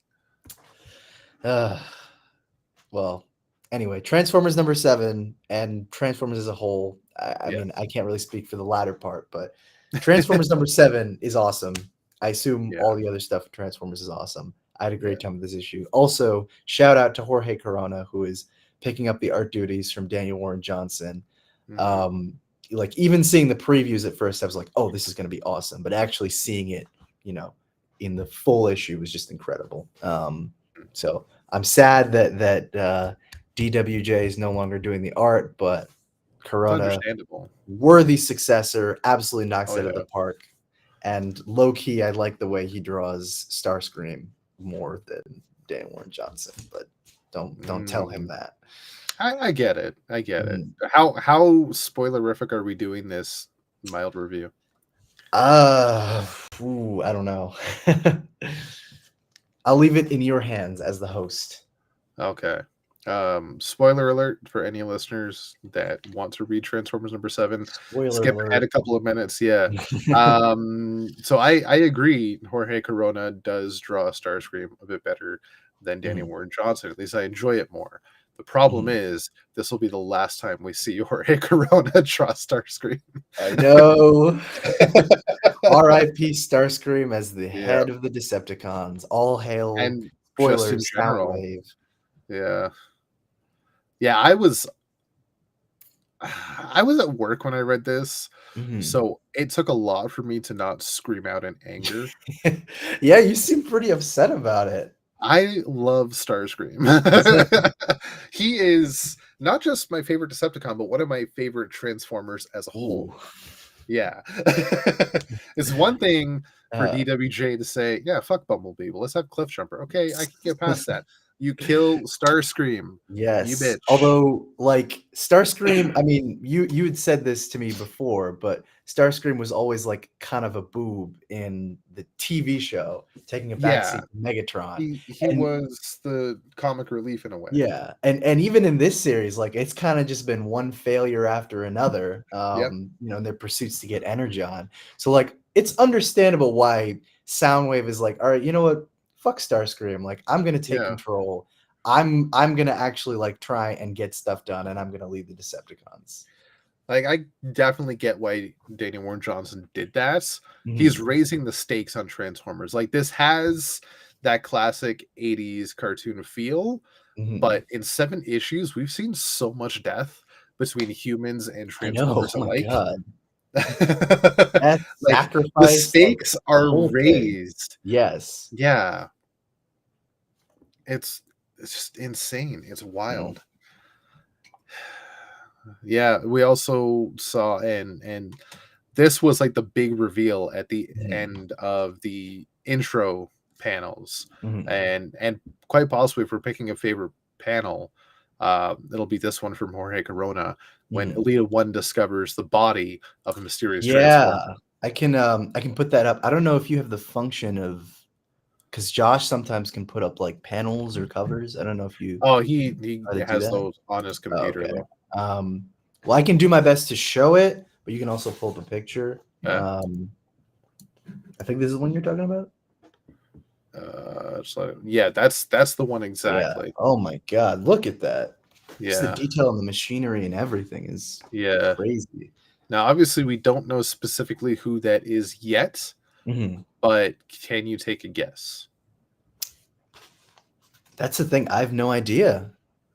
Well, anyway, Transformers number 7 and Transformers as a whole. I mean, I can't really speak for the latter part, but Transformers number 7 is awesome. I assume Yeah. all the other stuff Transformers is awesome. I had a Yeah. great time with this issue. Also, shout out to Jorge Corona, who is picking up the art duties from Daniel Warren Johnson. Mhm. Um, like even seeing the previews at first, I was like, "Oh, this is going to be awesome," but actually seeing it, you know, in the full issue was just incredible. So I'm sad that DWJ is no longer doing the art, but It's Corona, understandable. worthy successor, absolutely knocks Oh, it out of yeah. the park. And low key, I like the way he draws Starscream more than Dan Warren Johnson, but don't tell him Mm. that. I get it. I get it. Mm. How spoilerific are we doing this mild review? Uh, I don't know. I'll leave it in your hands as the host. Okay. Spoiler alert for any listeners that want to read Transformers number 7. Spoiler Skip ahead alert. a couple of minutes. Yeah. So I agree. Jorge Corona does draw Starscream a bit better than Danny Mhm, Warren Johnson. At least I enjoy it more. The problem mhm. is this will be the last time we see Jorge Corona draw Starscream. I know. R.I.P. Starscream as the Yeah. head of the Decepticons. All hail, And just in spoilers, general. Soundwave. Yeah. Yeah, I was at work when I read this, Mhm. so it took a lot for me to not scream out in anger. Yeah, you seem pretty upset about it. I love Starscream. He is not just my favorite Decepticon, but one of my favorite Transformers as a whole. Ooh. Yeah. It's one thing for Uh, DWJ to say, "Yeah, fuck Bumblebee, but let's have Cliffjumper." Okay, I can get past that. You kill Starscream, you yes. bitch. Although, like, Starscream, I mean, you had said this to me before, but Starscream was always like kind of a boob in the TV show, taking a Yeah, backseat to Megatron. he And was the comic relief in a way. yeah, and even in this series, like, it's kinda just been one failure after another, Yep, in their pursuits to get Energon. So, like, it's understandable why Soundwave is like, "Alright, you know what? Fuck Starscream, like, I'm gonna take yeah. control. I'm gonna actually, like, try and get stuff done, and I'm gonna lead the Decepticons." Like, I definitely get why Danny Warren Johnson did that. He's Mhm, raising the stakes on Transformers. Like, this has that classic 80s cartoon feel, mhm. but in 7 issues, we've seen so much death between humans and I know, Transformers oh my alike. god. Death, Like, the sacrifice, like, stakes the are whole thing. raised. Yes. Yeah, it's it's just insane. It's Mm, wild. Yeah, we also saw and this was like the big reveal at the mhm, end of the intro panels, mhm, and quite possibly if we're picking a favorite panel, it'll be this one from Jorge Corona when mhm. Elita One discovers the body of a mysterious Yeah, transformer. I can put that up. I don't know if you have the function of because Josh sometimes can put up like panels or covers. I don't know if you know Oh, he how to do has that. those on his Oh, computer okay. though. Um, well, I can do my best to show it, but you can also pull up a picture. Yeah. I think this is one you're talking about. Yeah, that's the one Yeah. exactly. Oh my God, look at that. Just the Yeah, detail on the machinery and everything is yeah. crazy. Now, obviously, we don't know specifically who that is yet, Mhm. but can you take a guess? That's the thing. I have no idea.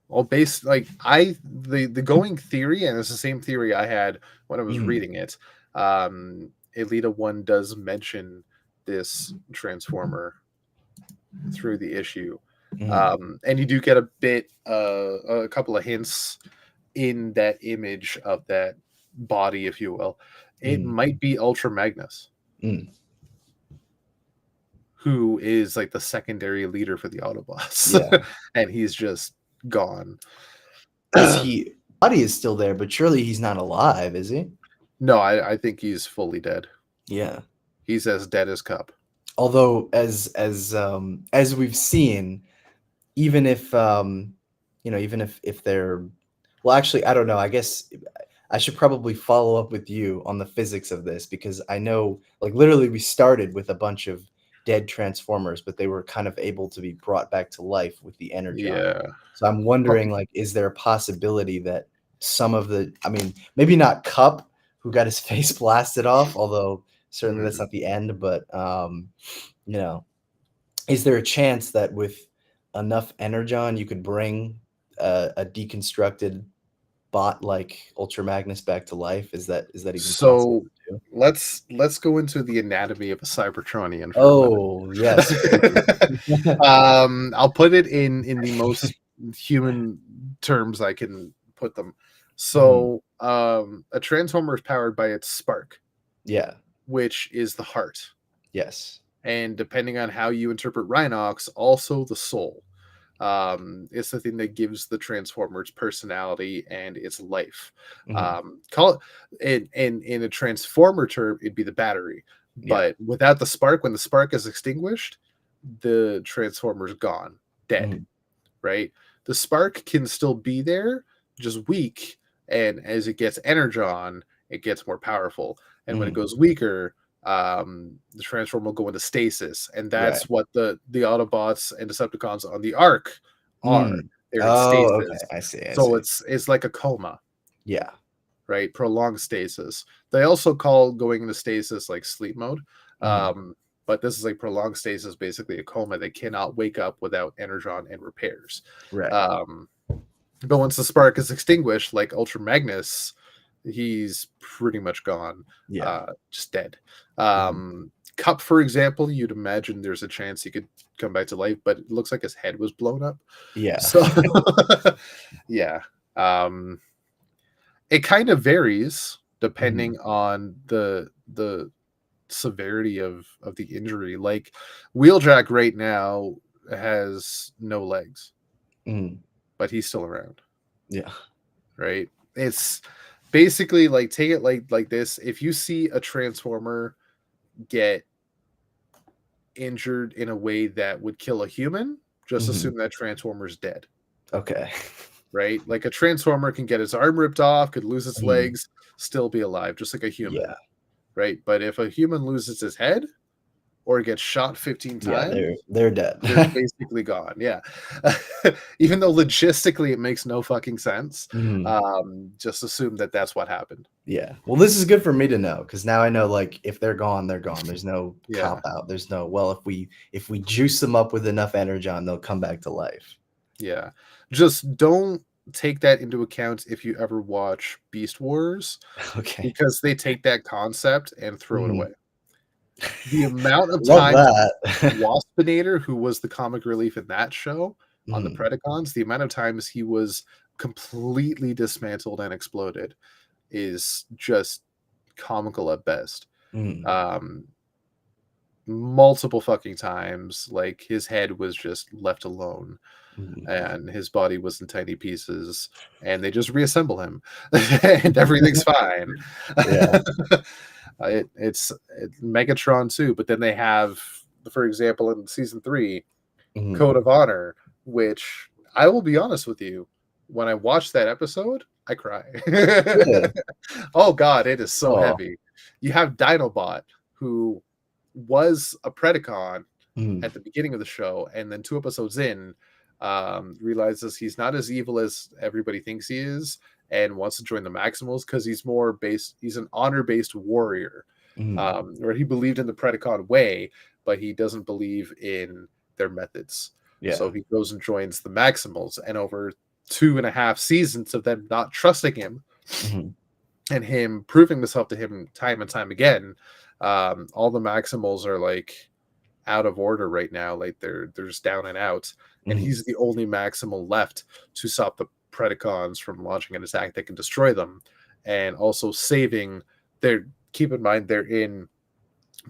Well, based like the going theory, and it's the same theory I had when I was Mhm, reading it. Elita One does mention this transformer through the issue, mhm, and you do get a couple of hints in that image of that body, if you will. It mhm, might be Ultra Magnus, mm. who is like the secondary leader for the Autobots, Yeah. and he's just gone. Is he body is still there, but surely he's not alive, is he? No, I think he's fully dead. Yeah. He's as dead as Cup. Although as we've seen, even if even if they're well, actually, I don't know. I guess I should probably follow up with you on the physics of this because I know like literally we started with a bunch of dead transformers, but they were kind of able to be brought back to life with the energon. Yeah. So I'm Oh, wondering like is there a possibility that some of the I mean, maybe not Cup who got his face blasted off, although Certainly, that's not the end, but you know, is there a chance that with enough energon you could bring a deconstructed bot like Ultra Magnus back to life? Is that even possible So to do? let's go into the anatomy of a Cybertronian for a minute. Oh yes, please. I'll put it in the most human terms I can put them. Mhm. So a transformer is powered by its spark, Yeah. which is the heart. Yes. And depending on how you interpret Rhinox, also the soul. It's the thing that gives the transformer its personality and its life. Mhm. Call it in a transformer term, it'd be the battery. Yeah. But without the spark, when the spark is extinguished, the transformer's gone, dead. Mhm. Right? The spark can still be there, just weak, and as it gets energon, it gets more powerful. And when it Mhm. goes weaker, the transformer will go into stasis, and Right. that's what the Autobots and Decepticons on the Ark are. Mm. They're in Oh, okay. stasis, I see. I so see. it's like a coma, Yeah. right? Prolonged stasis. They also call going into stasis like sleep mode. Mhm. But this is like prolonged stasis, basically a coma. They cannot wake up without energon and repairs. Right. Um, but once the spark is extinguished, like Ultra Magnus, he's pretty much gone, Yeah. just dead. Mhm. Cup, for example, you'd imagine there's a chance he could come back to life, but it looks like his head was blown up. Yeah. So, yeah. Um, it kind of varies Mhm. depending on the severity of the injury. Like Wheeljack right now has no legs, Mhm. but he's still around, Yeah. right? It's basically like take it like this. If you see a transformer get injured in a way that would kill a human, just Mhm. assume that transformer's dead, Okay. right? Like a transformer can get his arm ripped off, could lose its Mhm. legs, still be alive, just like a Yeah. human, right? But if a human loses his head or gets shot 15 Yeah, times, they're dead. they're basically gone. Yeah. Even though logistically it makes no fucking sense, Mhm. just assume that that's what happened. Yeah. Well, this is good for me to know because now I know, like, if they're gone, they're gone. There's no Yeah. cop out. There's no, well, if we juice them up with enough energon, they'll come back to life. Yeah. Just don't take that into account if you ever watch Beast Wars, Okay. because they take that concept and throw it Mhm. away. The amount of Love times that. Waspinator, who was the comic relief in that show on the Mhm. Predacons, the amount of times he was completely dismantled and exploded is just comical at best. Mhm. Um, multiple fucking times, like his head was just left alone Mhm. and his body was in tiny pieces, and they just reassemble him, and everything's fine. Yeah. It's Megatron too, but then they have, for example, in season 3, Mhm. Code of Honor, which I will be honest with you, when I watched that episode, I cry. Really? Oh god, it is so Oh. heavy. You have Dinobot, who was a Predacon Mhm. at the beginning of the show, and then 2 episodes in, realizes he's not as evil as everybody thinks he is, and wants to join the Maximals because he's an honor-based warrior, Mhm. where he believed in the Predacon way, but he doesn't believe in their methods. So Yeah. he goes and joins the Maximals, and over 2.5 seasons of them not trusting him Mhm. and him proving himself to him time and time again, all the Maximals are like out of order right now. Like they're just down and out, and Mhm. he's the only Maximal left to stop the Predacons from launching an attack that can destroy them, and also saving their. Keep in mind they're in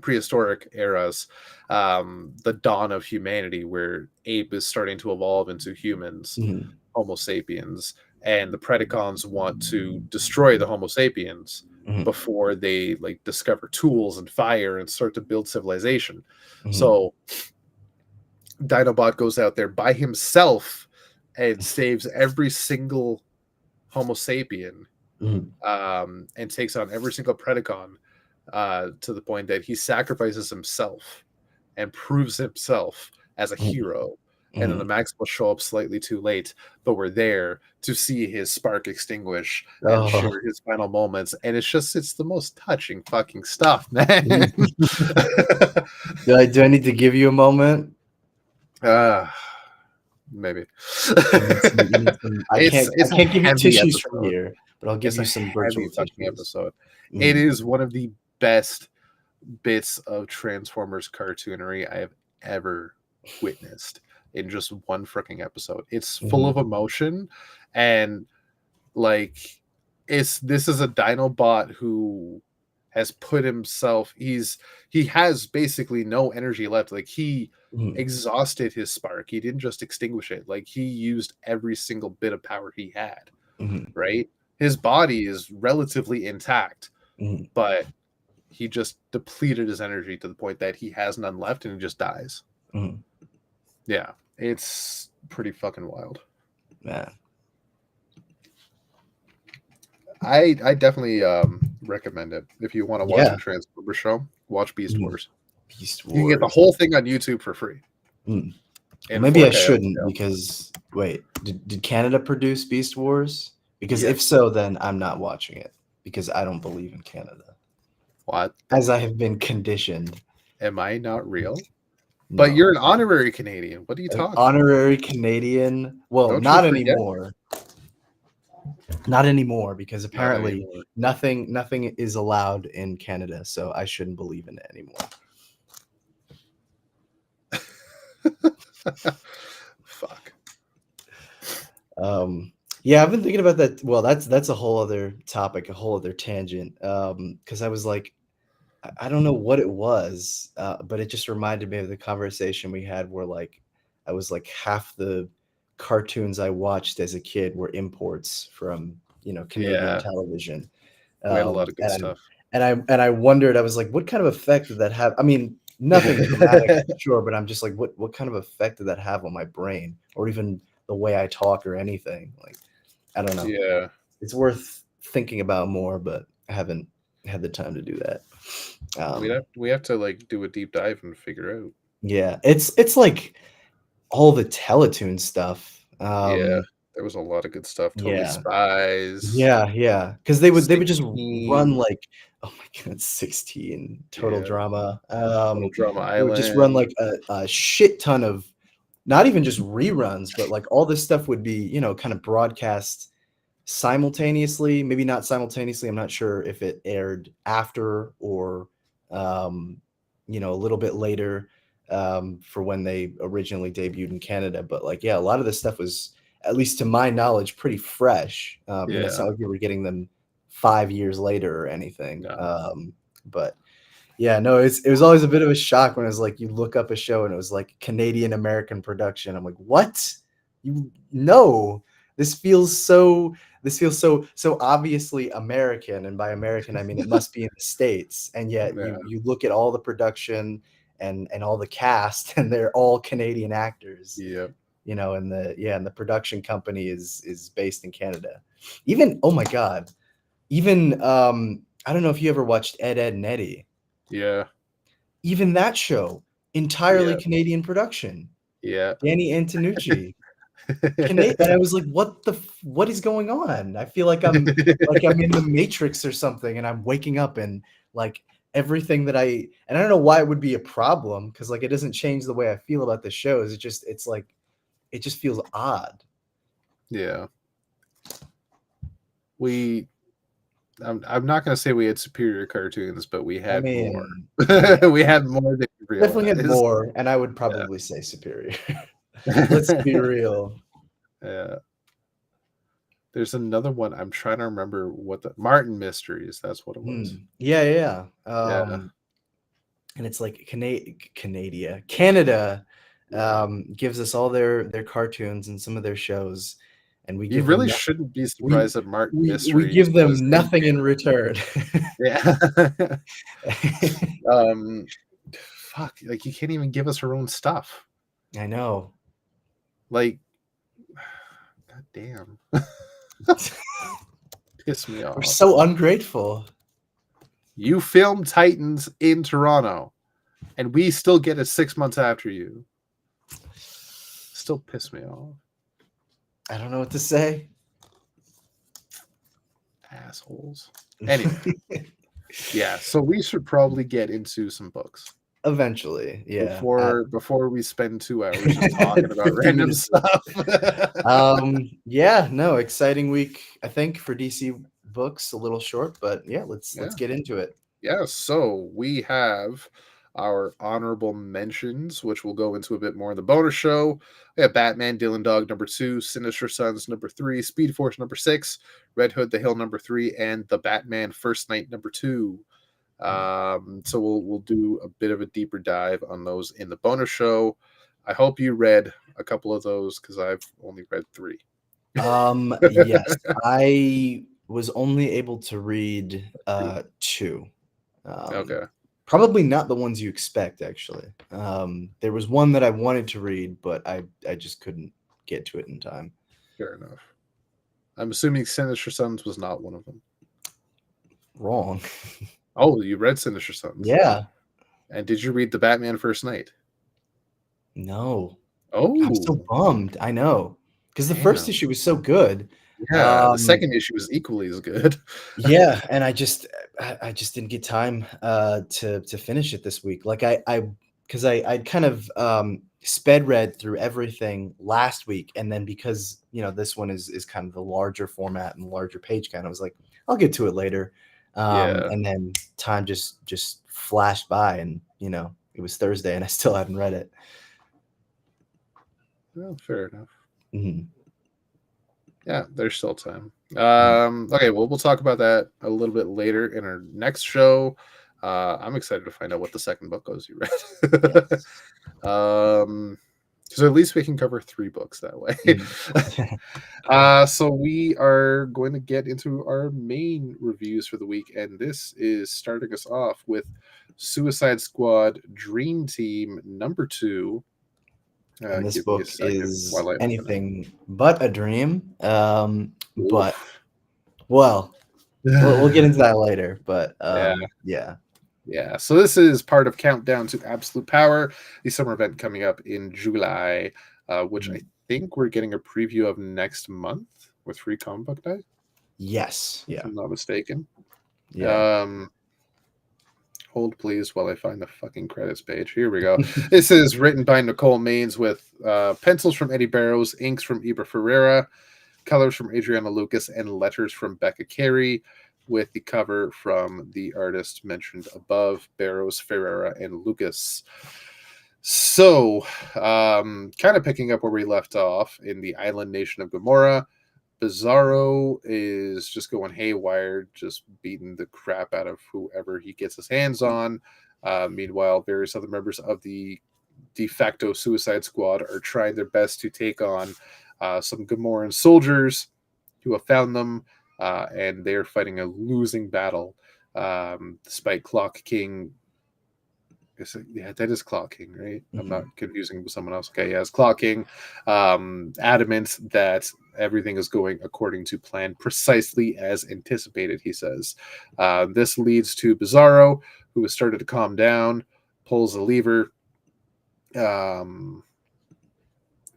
prehistoric eras, the dawn of humanity, where ape is starting to evolve into humans, Mhm. Homo sapiens, and the Predacons want to destroy the Homo sapiens Mhm. before they like discover tools and fire and start to build civilization. Mhm. So Dinobot goes out there by himself and saves every single Homo sapien, Mhm. and takes on every single Predacon, to the point that he sacrifices himself and proves himself as a Mhm. hero and then the Max will show up slightly too late, but we're there to see his spark extinguish and Oh. share his final moments, and it's the most touching fucking stuff, man. Do I need to give you a moment? Maybe. You need some, It's I a can't give you heavy tissues from episode. here, but I'll give It's you a some heavy virtual fucking tissues. episode. It is one of the best bits of Transformers cartoonery I have ever witnessed in just one freaking episode. It's full of emotion, and like this is a Dinobot who has put himself he has basically no energy left. Like he exhausted his spark. He didn't just extinguish it. Like he used every single bit of power he had. Right? His body is relatively intact, but he just depleted his energy to the point that he has none left and he just dies. Yeah, it's pretty fucking wild. Yeah. I definitely recommend it. If you want to watch a Transformer show, watch Beast Wars. Beast Wars. You can get the whole thing on YouTube for free. Maybe I shouldn't because wait, did Canada produce Beast Wars? Because if so, then I'm not watching it because I don't believe in Canada. What? As I have been conditioned. Am I not real? No. But you're an honorary Canadian. What are you talking? Honorary Canadian? Well, not anymore. Not anymore because apparently nothing is allowed in Canada, so I shouldn't believe in it anymore. Fuck. Yeah, I've been thinking about that. Well, that's a whole other topic, a whole other tangent. Because I was like, I don't know what it was, but it just reminded me of the conversation we had where like I was like half the cartoons I watched as a kid were imports from Canadian television. We had a lot of good stuff. And I wondered, I was like, what kind of effect did that have? I mean, nothing dramatic, sure, but I'm just like, what kind of effect did that have on my brain, or even the way I talk or anything? Like, I don't know. Yeah, it's worth thinking about more, but I haven't had the time to do that. We have to like do a deep dive and figure out. Yeah, it's like all the Teletoon stuff. Yeah, there was a lot of good stuff. Totally Spies. Yeah, because they would just run like, oh my god, 16 Total Drama. Total Drama Island. They would just run like a shit ton of, not even just reruns, but like all this stuff would be kind of broadcast simultaneously. Maybe not simultaneously. I'm not sure if it aired after or a little bit later for when they originally debuted in Canada. But like, yeah, a lot of this stuff was, at least to my knowledge, pretty fresh. It's not like we were getting them 5 years later or anything. No. But yeah, no, it was always a bit of a shock when it was like you look up a show and it was like Canadian American production. I'm like, what? This feels so obviously American, and by American I mean it must be in the States, and yet you look at all the production and all the cast and they're all Canadian actors. And the production company is based in Canada. Even, oh my god, even I don't know if you ever watched Ed, Edd and Eddy. Yeah. Even that show, entirely Canadian production. Yeah. Danny Antonucci. And I was like, what is going on? I feel like I'm in the Matrix or something, and I'm waking up and like everything that and I don't know why it would be a problem, because like it doesn't change the way I feel about the shows. It's like it just feels odd. Yeah. I'm not going to say we had superior cartoons, but we had more. We had more than you realize. Definitely had more, and I would probably say superior. Let's be real. Yeah. There's another one. I'm trying to remember what the Martin Mysteries. That's what it was. Yeah. And it's like Canada gives us all their cartoons and some of their shows, and we give really shouldn't be surprised at Martin Mysteries. We give them nothing in return. Yeah. Fuck, like you can't even give us her own stuff. I know. Like, god damn. Piss me off. We're so ungrateful. You filmed Titans in Toronto, and we still get it 6 months after you. still piss me off. I don't know what to say. Assholes. Anyway. Yeah, so we should probably get into some books. Eventually, yeah. Before we spend 2 hours just talking about random stuff. Yeah, no, exciting week, I think, for DC books. A little short, but yeah, let's get into it. Yeah, so we have our honorable mentions, which we'll go into a bit more in the bonus show. We have Batman, Dylan Dog number 2, Sinister Sons number 3, Speed Force number 6, Red Hood the Hill number 3, and The Batman First Night number 2. So we'll do a bit of a deeper dive on those in the bonus show. I hope you read a couple of those because I've only read 3. Yes, I was only able to read 2. Okay. Probably not the ones you expect, actually. There was one that I wanted to read, but I just couldn't get to it in time. Fair enough. I'm assuming Sinister Sons was not one of them. Wrong. Oh, you read Sinister Sons? Yeah. And did you read The Batman First Night? No. Oh. I'm so bummed. I know. Because the first issue was so good. Yeah, the second issue was equally as good. Yeah, and I just didn't get time to finish it this week. Like because I'd kind of sped read through everything last week, and then because this one is kind of the larger format and larger page count, I was like, I'll get to it later. And then time just flashed by, and it was Thursday, and I still hadn't read it. Well, fair enough. Mm-hmm. Yeah, there's still time. Okay, well, we'll talk about that a little bit later in our next show. I'm excited to find out what the second book was you read. Yes. So at least we can cover 3 books that way. So we are going to get into our main reviews for the week, and this is starting us off with Suicide Squad Dream Team number 2. And this book is anything but a dream. But we'll get into that later. But yeah. So this is part of Countdown to Absolute Power, the summer event coming up in July, which I think we're getting a preview of next month with Free Comic Book Day. Yes. Yeah. If I'm not mistaken. Yeah. Hold, please, while I find the fucking credits page. Here we go. This is written by Nicole Maines with pencils from Eddie Barrows, inks from Iber Ferreira, colors from Adriana Lucas, and letters from Becca Carey, with the cover from the artist mentioned above, Barrows, Ferreira, and Lucas. So, kind of picking up where we left off in the island nation of Gamora, Bizarro is just going haywire, just beating the crap out of whoever he gets his hands on. Meanwhile, various other members of the de facto Suicide Squad are trying their best to take on some Gamoran soldiers who have found them, and they're fighting a losing battle, despite Clock King. Yeah, that is Clock King, right? Mm-hmm. I'm not confusing with someone else. Okay, yeah, it's Clock King. Adamant that everything is going according to plan, precisely as anticipated, he says. This leads to Bizarro, who has started to calm down, pulls a lever,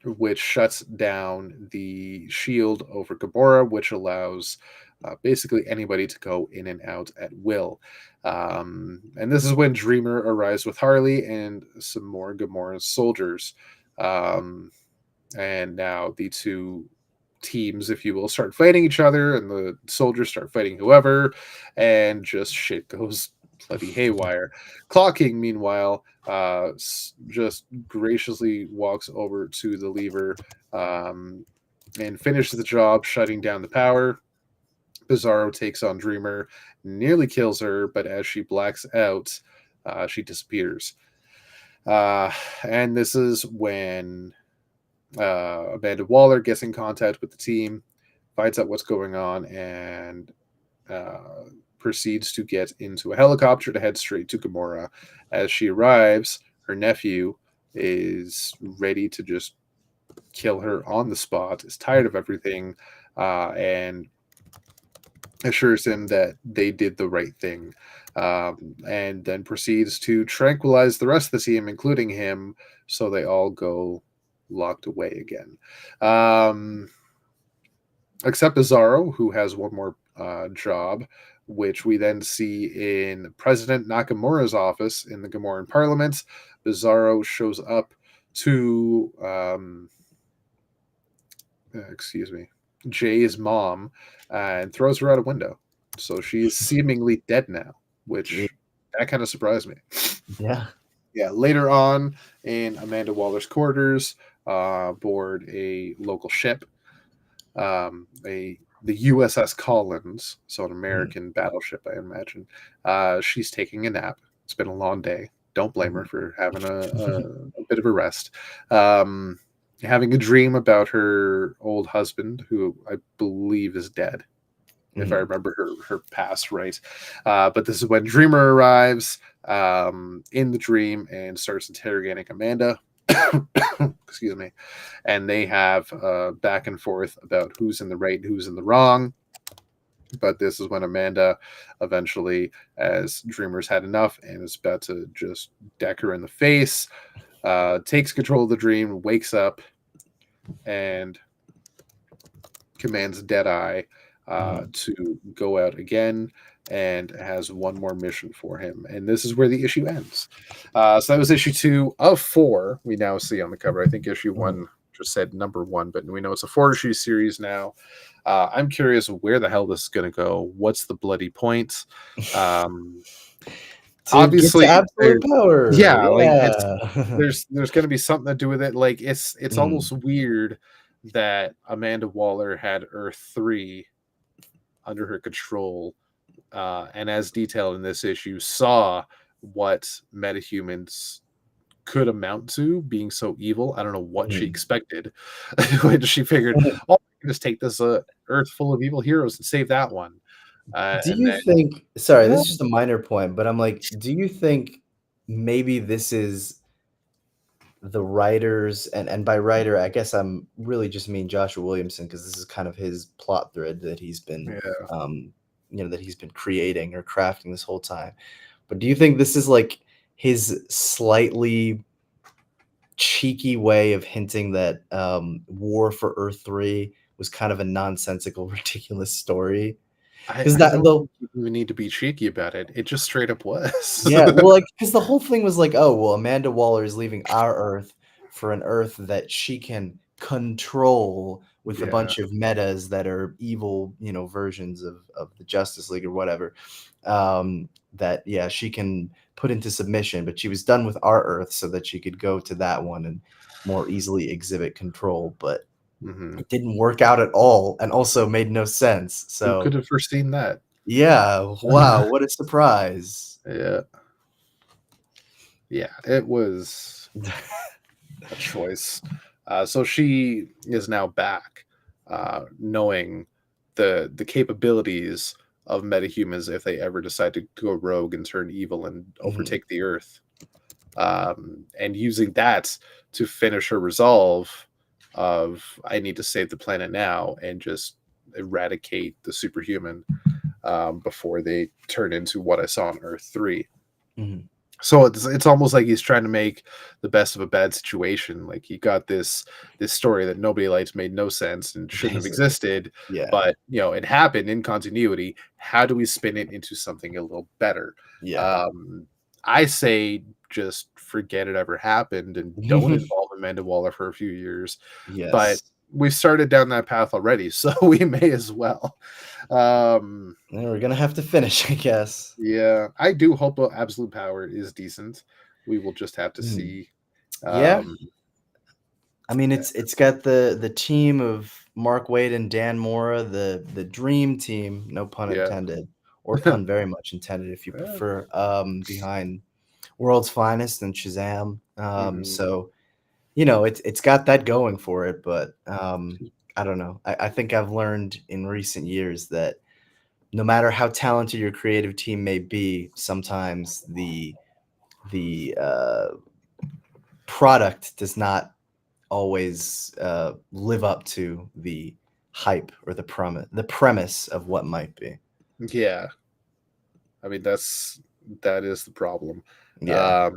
which shuts down the shield over Gamora, which allows basically anybody to go in and out at will. And this is when Dreamer arrives with Harley and some more Gamoran soldiers. And now the 2 teams, if you will, start fighting each other, and the soldiers start fighting whoever, and just shit goes bloody haywire. Clocking, meanwhile, just graciously walks over to the lever and finishes the job, shutting down the power. Bizarro takes on Dreamer, nearly kills her, but as she blacks out, she disappears. And this is when Amanda Waller gets in contact with the team, finds out what's going on, and proceeds to get into a helicopter to head straight to Gamora. As she arrives, her nephew is ready to just kill her on the spot, is tired of everything, and assures him that they did the right thing, and then proceeds to tranquilize the rest of the team, including him, so they all go locked away again. Um, except Bizarro, who has one more job, which we then see in President Nakamura's office in the Gamoran Parliament. Bizarro shows up to, excuse me, Jay's mom and throws her out a window. So she is seemingly dead now, Yeah. which that kind of surprised me. Yeah. Yeah, later on in Amanda Waller's quarters, aboard a local ship, the USS Collins, so an Mhm. American battleship, I imagine. She's taking a nap. It's been a long day. Don't blame her Mhm. for having a bit of a rest. Um, having a dream about her old husband, who I believe is dead, if I Mhm. remember her past right. But this is when Dreamer arrives in the dream and starts interrogating Amanda. Excuse me. And they have back and forth about who's in the right, who's in the wrong. But this is when Amanda eventually, as Dreamer's had enough and is about to just deck her in the face, takes control of the dream, wakes up, and commands Deadeye Mhm. to go out again and has one more mission for him. And this is where the issue ends. So that was issue 2 of 4 we now see on the cover. I think issue Mhm. 1 just said number 1, but we know it's a 4 issue series now. I'm curious where the hell this is going to go. What's the bloody point? Um, To get to obviously, absolute power. yeah, like it's Yeah. there's going to be something to do with it. Like it's Mhm. almost weird that Amanda Waller had Earth 3 under her control, and as detailed in this issue, saw what metahumans could amount to being so evil. I don't know what she Mhm. expected when she figured, oh, I can just take this Earth full of evil heroes and save that one. Do And you then, think, sorry, this well, is just a minor point, but I'm like, do you think maybe this is the writers, and by writer, I guess I'm really just mean Joshua Williamson, because this is kind of his plot thread that he's been, yeah, um, that he's been creating or crafting this whole time. But do you think this is like his slightly cheeky way of hinting that War for Earth 3 was kind of a nonsensical, ridiculous story? Because I that don't the think you even need to be cheeky about it. It just straight up was. Yeah, well, like, because the whole thing was like, "Oh, well, Amanda Waller is leaving our Earth for an Earth that she can control with a Yeah. bunch of metas that are evil, versions of the Justice League or whatever, that, yeah, she can put into submission, but she was done with our Earth so that she could go to that one and more easily exhibit control, but Hmm. it didn't work out at all and also made no sense, Who could so have foreseen that? yeah, wow, what a surprise. Yeah. Yeah. It was a choice. So she is now back, knowing the capabilities of metahumans if they ever decide to go rogue and turn evil and Mhm, overtake the Earth, and using that to finish her resolve of I need to save the planet now and just eradicate the superhuman before they turn into what I saw on Earth 3. mhm. So it's almost like he's trying to make the best of a bad situation. Like he got this story that nobody likes, made no sense and shouldn't have Basically, existed, yeah. but it happened in continuity. How do we spin it into something a little better? Yeah. Um, I say just forget it ever happened and don't involve Amanda Waller for a few years. But Yes. we've started down that path already, so we may as well. Um, And we're gonna have to finish, I guess. yeah, I do hope Absolute Power is decent. We will just have to Mhm. see. Yeah. Um, I mean, it's got the team of Mark Waid and Dan Mora, the dream team, no pun yeah. intended, or pun very much intended if you Yeah. prefer, behind World's Finest and Shazam. Mhm. So, it's got that going for it, but, I don't know. I think I've learned in recent years that no matter how talented your creative team may be, sometimes the product does not always live up to the hype or the premise of what might be. Yeah. I mean that is the problem. Yeah.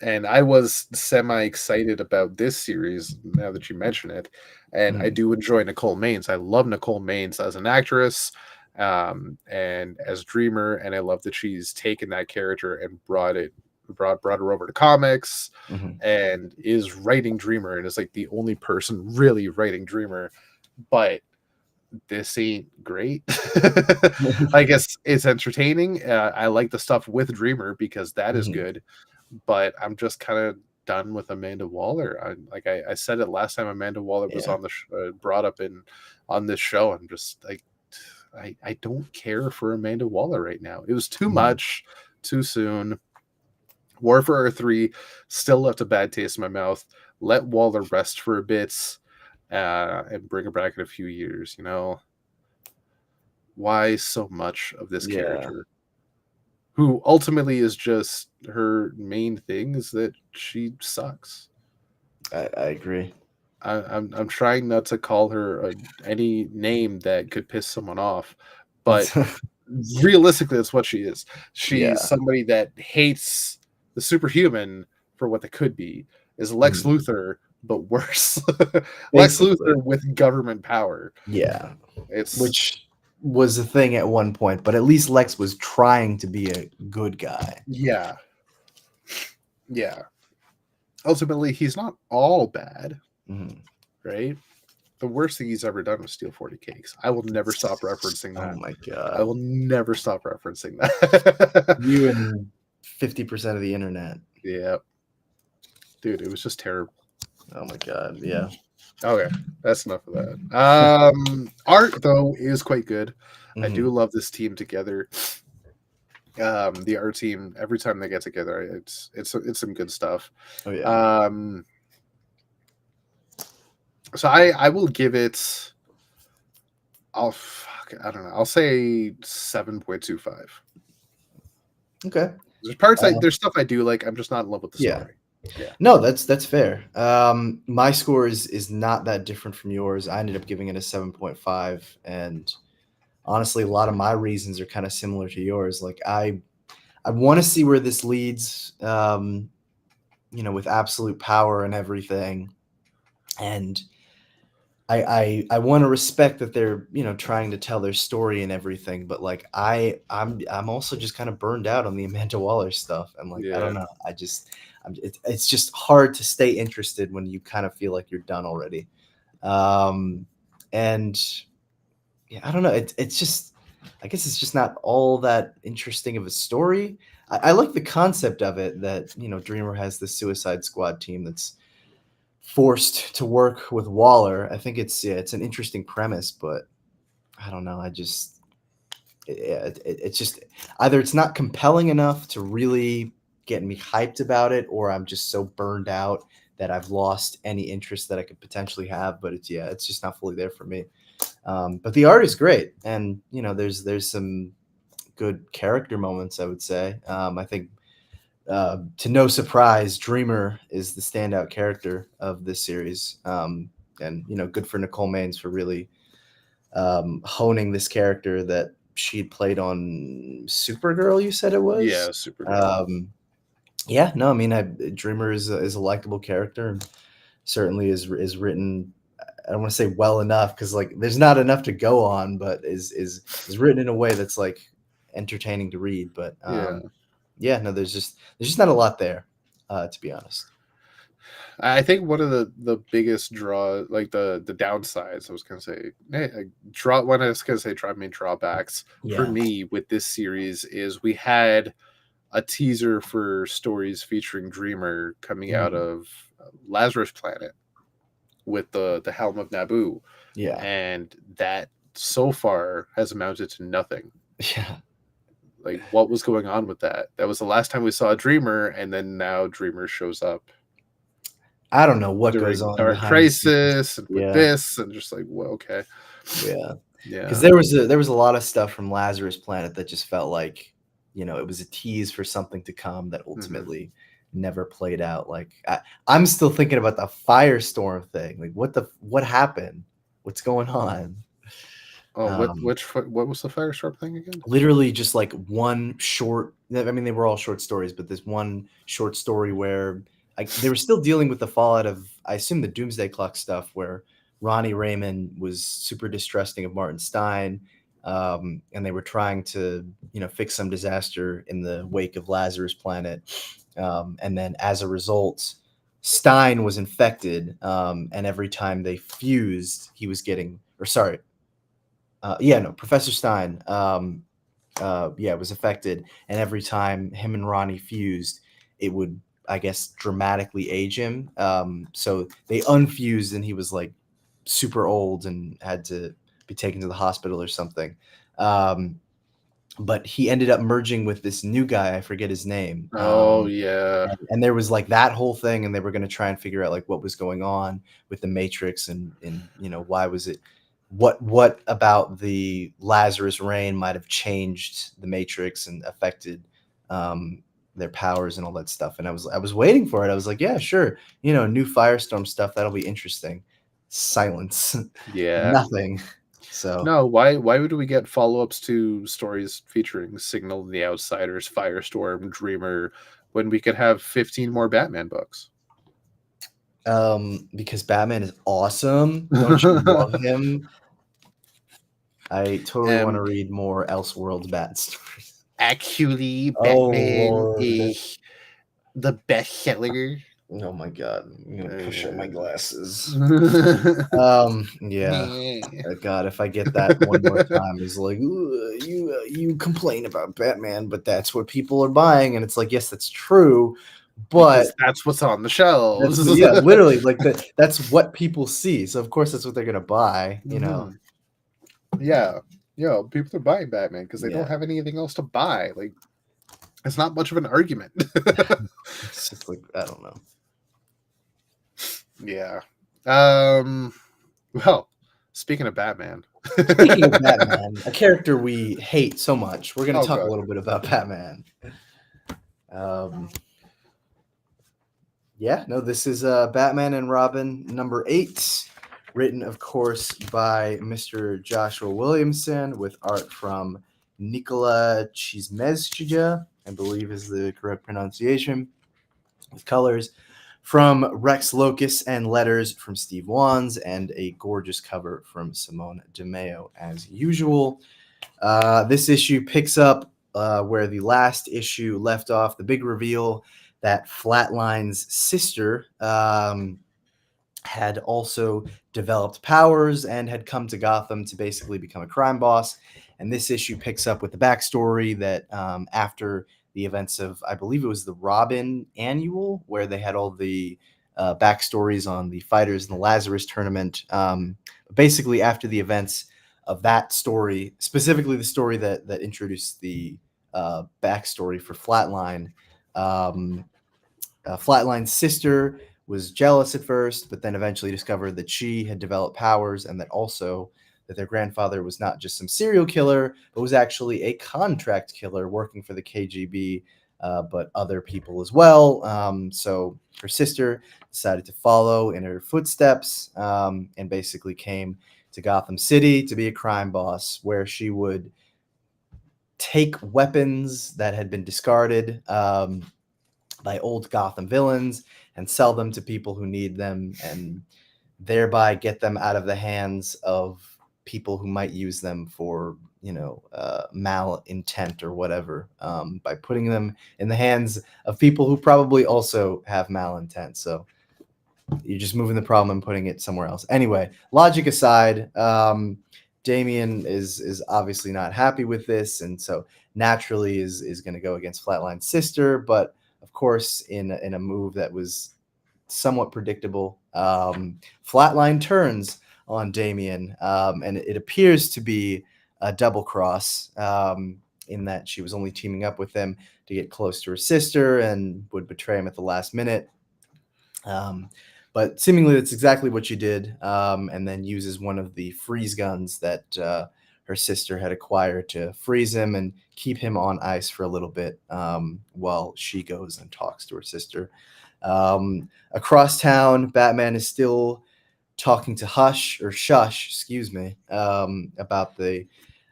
And I was semi excited about this series now that you mention it. And I Mhm. do enjoy Nicole Maines. I love Nicole Maines as an actress, and as Dreamer, and I love that she's taken that character and brought her over to comics, Mhm. and is writing Dreamer, and is like the only person really writing Dreamer. But this ain't great. I guess it's entertaining. I like the stuff with Dreamer because that is Mhm. good, but I'm just kind of done with Amanda Waller. I said it last time Amanda Waller was Yeah. on the brought up in on this show. I'm just like, I don't care for Amanda Waller right now. It was too Mhm. much, too soon. War for Earth 3 still left a bad taste in my mouth. Let Waller rest for a bit, and bring her back in a few years. Why so much of this Yeah. character, who ultimately is just her main thing is that she sucks. I agree. I'm trying not to call her any name that could piss someone off, but realistically, that's what she is. She's Yeah. somebody that hates the superhuman for what they could be. Is Lex Mhm. Luthor, but worse. Lex Basically. Luthor with government power. Yeah. It's Which was a thing at one point, but at least Lex was trying to be a good guy. yeah, yeah. Ultimately, he's not all bad, Mhm. right? The worst thing he's ever done was steal 40 cakes. I will never stop referencing Oh that. my I god. will never stop referencing that. You and 50% of the internet. Yeah, dude, it was just terrible. Oh my god. Yeah. Okay, that's enough of that. Art though is quite good. I do Mhm. love this team together. The art team, every time they get together, it's some good stuff. Oh yeah. Um, so I will give it. I don't know. I'll say 7.25. Okay. There's stuff I do like. I'm just not in love with the Yeah. story. Yeah. No, that's fair. My score is not that different from yours. I ended up giving it a 7.5, and honestly, a lot of my reasons are kind of similar to yours. Like I want to see where this leads. With absolute power and everything, and I want to respect that they're trying to tell their story and everything, but like I'm also just kind of burned out on the Amanda Waller stuff, and like I don't Yeah. know, it's just hard to stay interested when you kind of feel like you're done already, um, and yeah, I don't know, it's just I guess it's just not all that interesting of a story. I like the concept of it that Dreamer has the Suicide Squad team that's forced to work with Waller. I think it's an interesting premise, but I don't know. It's just either it's not compelling enough to really get me hyped about it, or I'm just so burned out that I've lost any interest that I could potentially have. But it's just not fully there for me. But the art is great, and there's some good character moments. I would say. I think to no surprise, Dreamer is the standout character of this series. And good for Nicole Maines for really honing this character that she had played on Supergirl. You said it Yeah, was. Supergirl. Yeah, no, I mean, Dreamer is a likable character, and certainly is written. I don't want to say well enough because like there's not enough to go on, but is written in a way that's like entertaining to read. But Yeah. yeah, no, there's just not a lot there, to be honest. I think one of the biggest draw, like the downsides, I was gonna say, draw. When I was gonna say main drawbacks for Yeah. me with this series is we had a teaser for stories featuring Dreamer coming out Mhm. of Lazarus Planet with the Helm of Naboo, Yeah. and that so far has amounted to nothing. Yeah. Like, what was going on with that? That was the last time we saw Dreamer, and then now Dreamer shows up I don't know what goes during on Dark behind the scenes. Crisis and with Yeah. this, and just like, well, okay, Yeah. Because yeah, there was a lot of stuff from Lazarus Planet that just felt like, it was a tease for something to come that hmm ultimately never played out. Like I'm still thinking about the Firestorm thing. Like what happened? What's going on? Oh, what was the Firestorm thing again? Literally just like one short, I mean, they were all short stories, but this one short story where they were still dealing with the fallout of, I assume, the Doomsday Clock stuff, where Ronnie Raymond was super distrusting of Martin Stein, and they were trying to, fix some disaster in the wake of Lazarus Planet, and then as a result, Stein was infected, and every time they fused, he was getting, or sorry, Professor Stein, was affected, and every time him and Ronnie fused, it would, I guess, dramatically age him. So they unfused, and he was like super old and had to be taken to the hospital or something. But he ended up merging with this new guy. I forget his name. Oh yeah. And there was like that whole thing, and they were going to try and figure out like what was going on with the Matrix, and why was it, what about the Lazarus Rain might have changed the Matrix and affected their powers and all that stuff. And I was waiting for it. I was like, yeah, sure, new Firestorm stuff, that'll be interesting. Silence. Yeah. Nothing. So no, why would we get follow-ups to stories featuring Signal and the Outsiders, Firestorm, Dreamer, when we could have 15 more Batman books? Because Batman is awesome. Don't you love him? I totally want to read more Elseworlds Bat stories. Actually, Oh, Batman Lord. is the bestseller. Oh my god, I'm gonna push up my glasses. Yeah. God, if I get that one more time, it's like, you complain about Batman, but that's what people are buying, and it's like, yes, that's true, but because that's what's on the shelves. yeah, literally, like that's what people see, so of course that's what they're gonna buy, Yeah, people are buying Batman because they don't have anything else to buy. Like, it's not much of an argument. It's just like, I don't know. Yeah. Well, speaking of Batman, a character we hate so much, we're going to talk a little bit about Batman. This is Batman and Robin number 8, written, of course, by Mr. Joshua Williamson, with art from Nikola Chismezchija, I believe is the correct pronunciation, with colors from Rex Locus and letters from Steve Wands, and a gorgeous cover from Simone DeMeo, as usual. This issue picks up where the last issue left off, the big reveal that Flatline's sister had also developed powers and had come to Gotham to basically become a crime boss. And this issue picks up with the backstory that after the events of, I believe it was the Robin Annual, where they had all the backstories on the fighters in the Lazarus tournament. Basically, after the events of that story, specifically the story that introduced the backstory for Flatline, Flatline's sister was jealous at first, but then eventually discovered that she had developed powers, and that also that their grandfather was not just some serial killer, but was actually a contract killer working for the KGB, but other people as well. So her sister decided to follow in her footsteps, and basically came to Gotham City to be a crime boss, where she would take weapons that had been discarded by old Gotham villains and sell them to people who need them, and thereby get them out of the hands of people who might use them for, malintent or whatever, by putting them in the hands of people who probably also have malintent. So you're just moving the problem and putting it somewhere else. Anyway, logic aside, Damian is obviously not happy with this, and so naturally is going to go against Flatline's sister. But of course, in a move that was somewhat predictable, Flatline turns on Damian, and it appears to be a double cross, in that she was only teaming up with him to get close to her sister and would betray him at the last minute. But seemingly that's exactly what she did, and then uses one of the freeze guns that her sister had acquired to freeze him and keep him on ice for a little bit, while she goes and talks to her sister. Across town, Batman is still talking to Hush or Shush, excuse me, about the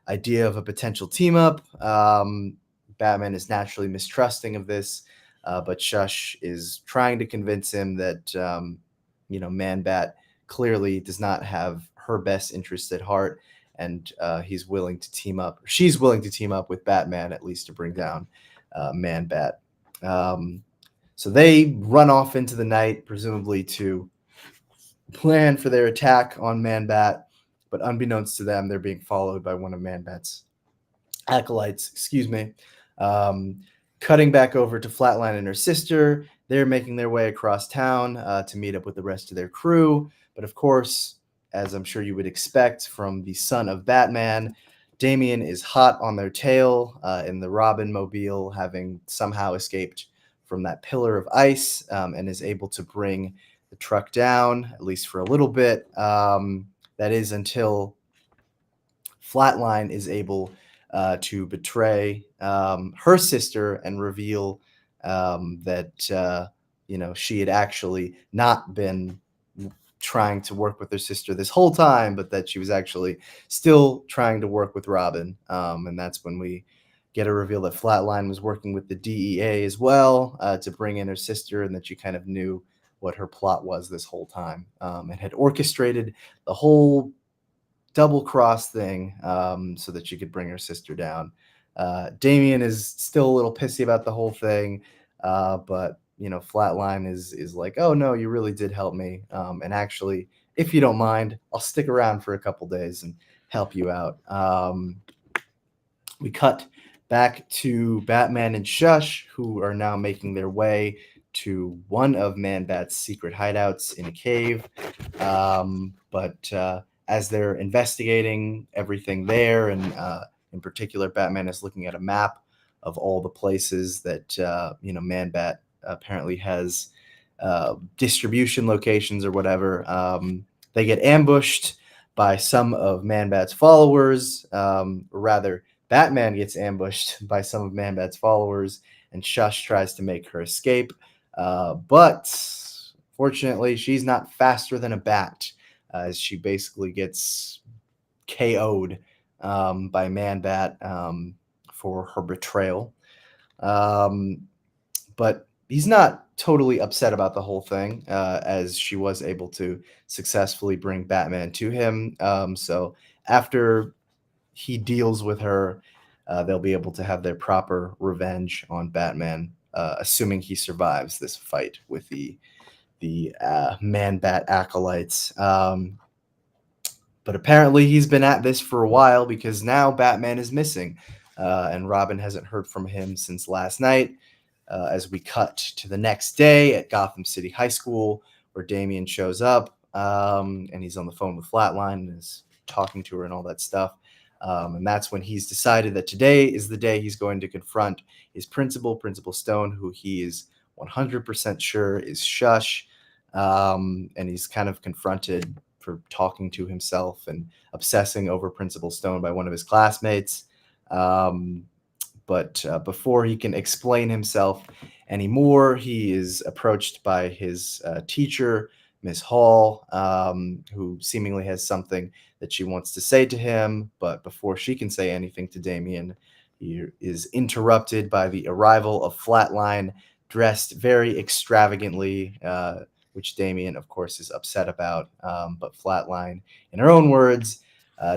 idea of a potential team up. Batman is naturally mistrusting of this, but Shush is trying to convince him that, Man Bat clearly does not have her best interests at heart, and he's willing to team up. She's willing to team up with Batman at least to bring down Man Bat. So they run off into the night, presumably to plan for their attack on Man Bat. But unbeknownst to them, they're being followed by one of Man Bat's acolytes. Excuse me. Um, Cutting back over to Flatline and her sister, they're making their way across town to meet up with the rest of their crew. But of course, as I'm sure you would expect from the son of Batman, Damian is hot on their tail in the Robin mobile, having somehow escaped from that pillar of ice, and is able to bring the truck down, at least for a little bit. That is until Flatline is able to betray her sister and reveal that she had actually not been trying to work with her sister this whole time, but that she was actually still trying to work with Robin. And that's when we get a reveal that Flatline was working with the DEA as well to bring in her sister, and that she kind of knew what her plot was this whole time, and had orchestrated the whole double cross thing so that she could bring her sister down. Damian is still a little pissy about the whole thing, but Flatline is like, oh no, you really did help me, and actually, if you don't mind, I'll stick around for a couple days and help you out. We cut back to Batman and Shush, who are now making their way to one of Man Bat's secret hideouts in a cave. But as they're investigating everything there, and in particular, Batman is looking at a map of all the places that Man Bat apparently has distribution locations or whatever. They get ambushed by some of Man Bat's followers, or rather, Batman gets ambushed by some of Man Bat's followers, and Shush tries to make her escape. But fortunately, she's not faster than a bat, as she basically gets KO'd by Man Bat for her betrayal. But he's not totally upset about the whole thing, as she was able to successfully bring Batman to him. So after he deals with her, they'll be able to have their proper revenge on Batman, assuming he survives this fight with the Man Bat acolytes. But apparently he's been at this for a while, because now Batman is missing, and Robin hasn't heard from him since last night. As we cut to the next day at Gotham City High School, where Damian shows up, and he's on the phone with Flatline and is talking to her and all that stuff. And that's when he's decided that today is the day he's going to confront his Principal Stone, who he is 100% sure is Shush. And he's kind of confronted for talking to himself and obsessing over Principal Stone by one of his classmates. But before he can explain himself anymore, he is approached by his teacher, Miss Hall, who seemingly has something that she wants to say to him. But before she can say anything to Damian, he is interrupted by the arrival of Flatline, dressed very extravagantly, which Damian, of course, is upset about. But Flatline, in her own words,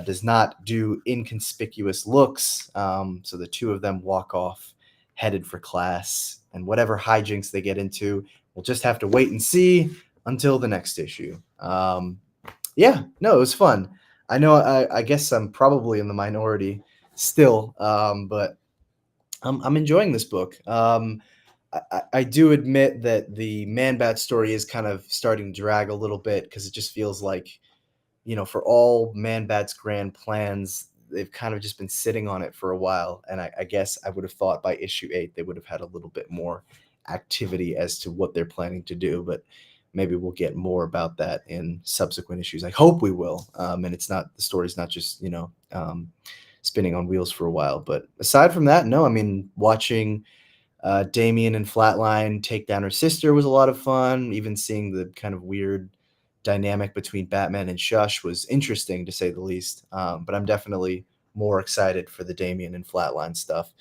does not do inconspicuous looks. So the two of them walk off, headed for class. And whatever hijinks they get into, we'll just have to wait and see until the next issue. Yeah, no, it was fun. I know I guess I'm probably in the minority still, but I'm enjoying this book. I do admit that the Man Bat story is kind of starting to drag a little bit, because it just feels like, for all Man Bat's grand plans, they've kind of just been sitting on it for a while. And I guess I would have thought by issue 8 they would have had a little bit more activity as to what they're planning to do. But maybe we'll get more about that in subsequent issues. I hope we will. And the story's not just, spinning on wheels for a while. But aside from that, no, I mean, watching Damian and Flatline take down her sister was a lot of fun. Even seeing the kind of weird dynamic between Batman and Shush was interesting to say the least. But I'm definitely more excited for the Damian and Flatline stuff,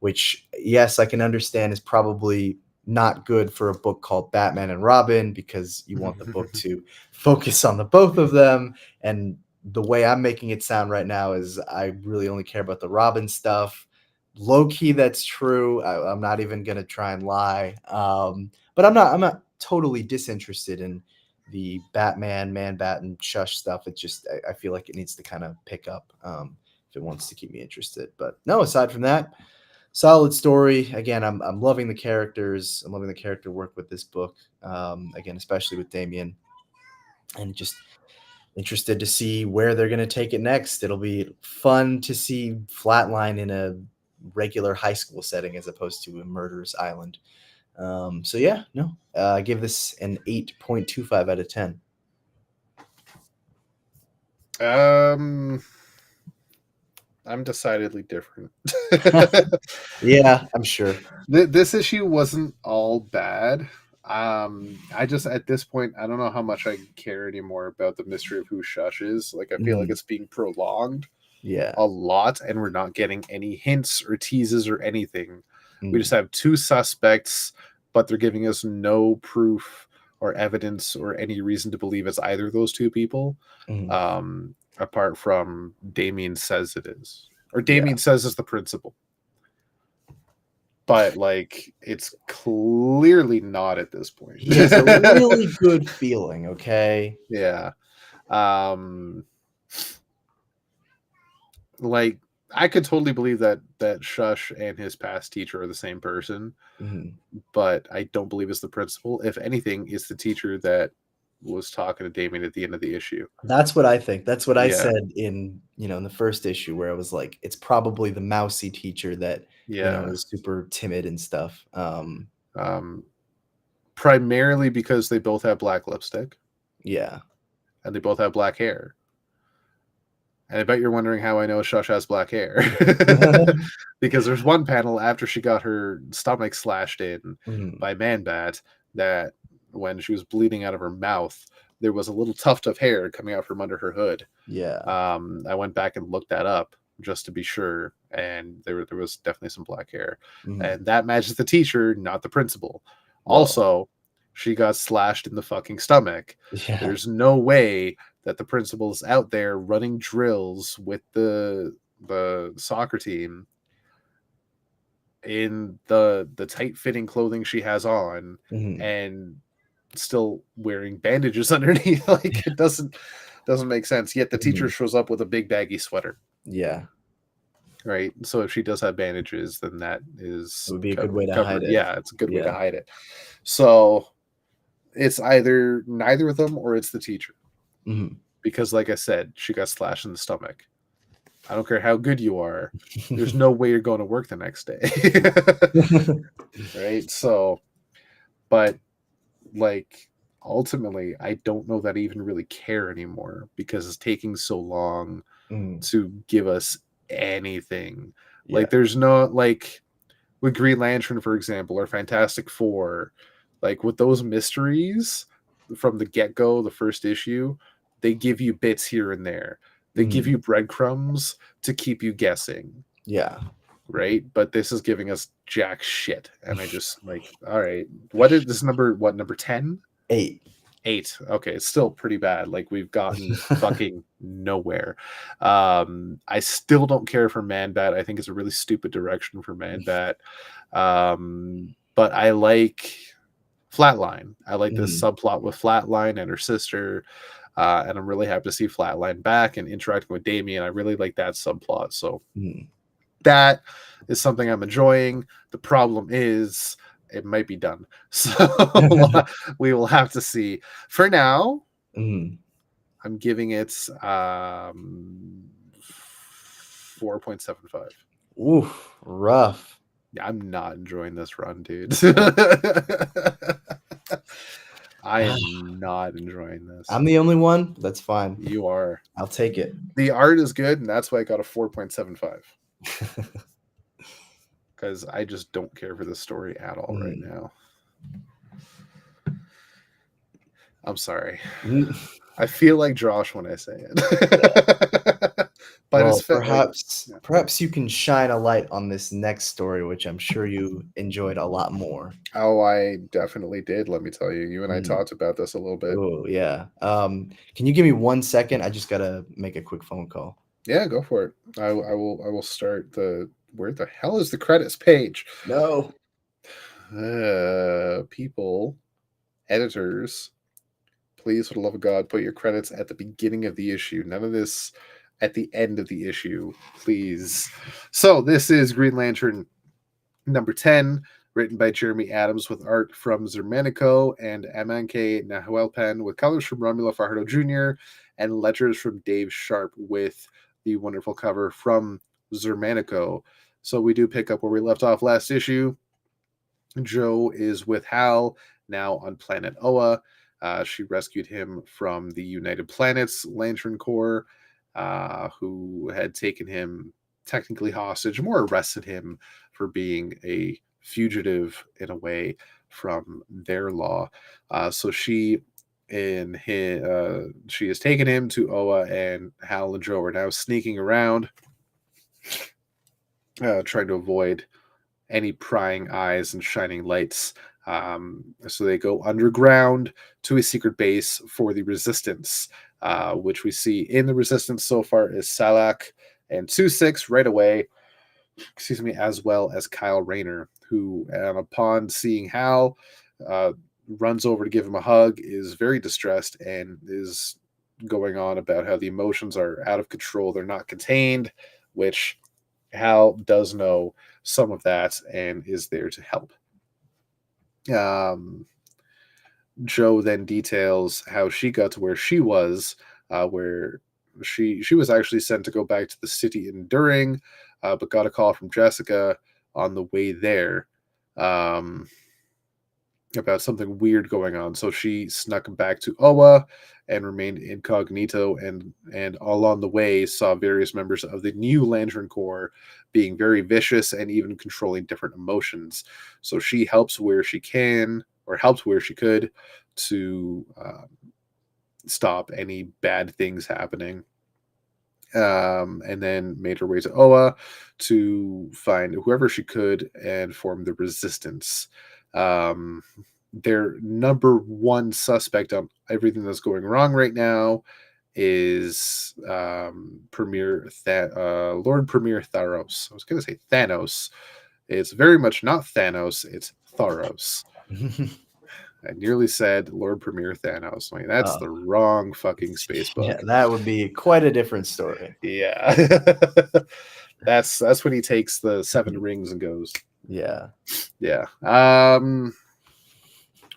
which, yes, I can understand is probably not good for a book called Batman and Robin because you want the book to focus on the both of them. And the way I'm making it sound right now is I really only care about the Robin stuff. Low key, that's true. I'm not even gonna try and lie. But I'm not totally disinterested in the Batman, Man Bat, and Shush stuff. It just I feel like it needs to kind of pick up if it wants to keep me interested. But no, aside from that, solid story. Again, I'm loving the characters. I'm loving the character work with this book. Again, especially with Damien, and just interested to see where they're going to take it next. It'll be fun to see Flatline in a regular high school setting as opposed to a murderous island. So yeah, no, I give this an 8.25 out of 10. I'm decidedly different. Yeah, I'm sure. This issue wasn't all bad. I just at this point I don't know how much I care anymore about the mystery of who Shush is. Like I feel like it's being prolonged a lot, and we're not getting any hints or teases or anything. We just have two suspects, but they're giving us no proof or evidence or any reason to believe it's either of those two people. Apart from Damien says it is, or Damien says it's the principal. But like it's clearly not at this point. He has a really good feeling, okay? Yeah. Like I could totally believe that Shush and his past teacher are the same person, but I don't believe it's the principal. If anything, it's the teacher that was talking to Damien at the end of the issue. That's what I think. That's what I said in the first issue, where I was like, it's probably the mousy teacher that is super timid and stuff. Primarily because they both have black lipstick. Yeah. And they both have black hair. And I bet you're wondering how I know Shush has black hair. Because there's one panel after she got her stomach slashed in by Man Bat that when she was bleeding out of her mouth, there was a little tuft of hair coming out from under her hood. Yeah. I went back and looked that up just to be sure, and there was definitely some black hair. And that matches the teacher, not the principal. Whoa. Also, she got slashed in the fucking stomach. Yeah. There's no way that the principal is out there running drills with the soccer team in the tight-fitting clothing she has on and still wearing bandages underneath. Like it doesn't make sense. Yet the teacher shows up with a big baggy sweater. Yeah. Right. So if she does have bandages, then it would be a good way to hide it. Yeah, it's a good way to hide it. So it's either neither of them or it's the teacher. Because like I said, she got slashed in the stomach. I don't care how good you are. There's no way you're going to work the next day. Right. So, but like ultimately, I don't know that I even really care anymore because it's taking so long to give us anything. Like there's no, like with Green Lantern, for example, or Fantastic Four, like with those mysteries from the get-go, the first issue, they give you bits here and there. They give you breadcrumbs to keep you guessing. Yeah. Right? But this is giving us jack shit. And I just like, all right, what is this number? What, number 10? 8. Okay, it's still pretty bad. Like we've gotten fucking nowhere. I still don't care for Man Bat. I think it's a really stupid direction for Man Bat. But I like Flatline. I like this subplot with Flatline and her sister. And I'm really happy to see Flatline back and interacting with Damien. I really like that subplot. So that is something I'm enjoying. The problem is it might be done. So we will have to see. For now, I'm giving it 4.75. Oof, rough. Yeah, I'm not enjoying this run, dude. I am not enjoying this. I'm the only one? That's fine. You are. I'll take it. The art is good, and that's why I got a 4.75. Because I just don't care for the story at all right now. I'm sorry. Mm, I feel like Josh when I say yeah. it. But it's Well, like, yeah. perhaps you can shine a light on this next story, which I'm sure you enjoyed a lot more. Oh, I definitely did, let me tell you. You and I Mm. talked about this a little bit. Oh, yeah. Can you give me 1 second? I just gotta make a quick phone call. Yeah, go for it. I will start the where the hell is the credits page? No. People, editors, please, for the love of God, put your credits at the beginning of the issue. None of this at the end of the issue, please. So this is Green Lantern number 10, written by Jeremy Adams with art from Zermanico and Amanke Nahuelpan, with colors from Romulo Fajardo Jr. and letters from Dave Sharp with the wonderful cover from Zermanico. So we do pick up where we left off last issue. Joe is with Hal, now on planet Oa. She rescued him from the United Planets Lantern Corps, who had taken him technically hostage, more arrested him for being a fugitive in a way from their law. So she has taken him to Oa, and Hal and Joe are now sneaking around, trying to avoid any prying eyes and shining lights. So they go underground to a secret base for the Resistance, which we see in the Resistance so far is Salak and 2-6 right away, excuse me, as well as Kyle Rayner, who, upon seeing Hal, uh, runs over to give him a hug, is very distressed, and is going on about how the emotions are out of control, they're not contained, which Hal does know some of that and is there to help. Um, Joe then details how she got to where she was, where she was actually sent to go back to the city enduring, but got a call from Jessica on the way there. Um, about something weird going on. So she snuck back to Oa and remained incognito, and along the way saw various members of the new Lantern Corps being very vicious and even controlling different emotions. So she helps where she can, or helped where she could, to stop any bad things happening. And then made her way to Oa to find whoever she could and form the Resistance. Their number one suspect on everything that's going wrong right now is Lord Premier Tharos. I was going to say Thanos. It's very much not Thanos, it's Tharos. I nearly said Lord Premier Thanos. I mean, that's Oh, the wrong fucking space yeah, book. that would be quite a different story. Yeah. That's when he takes the 7 Mhm. rings and goes. Yeah. Yeah.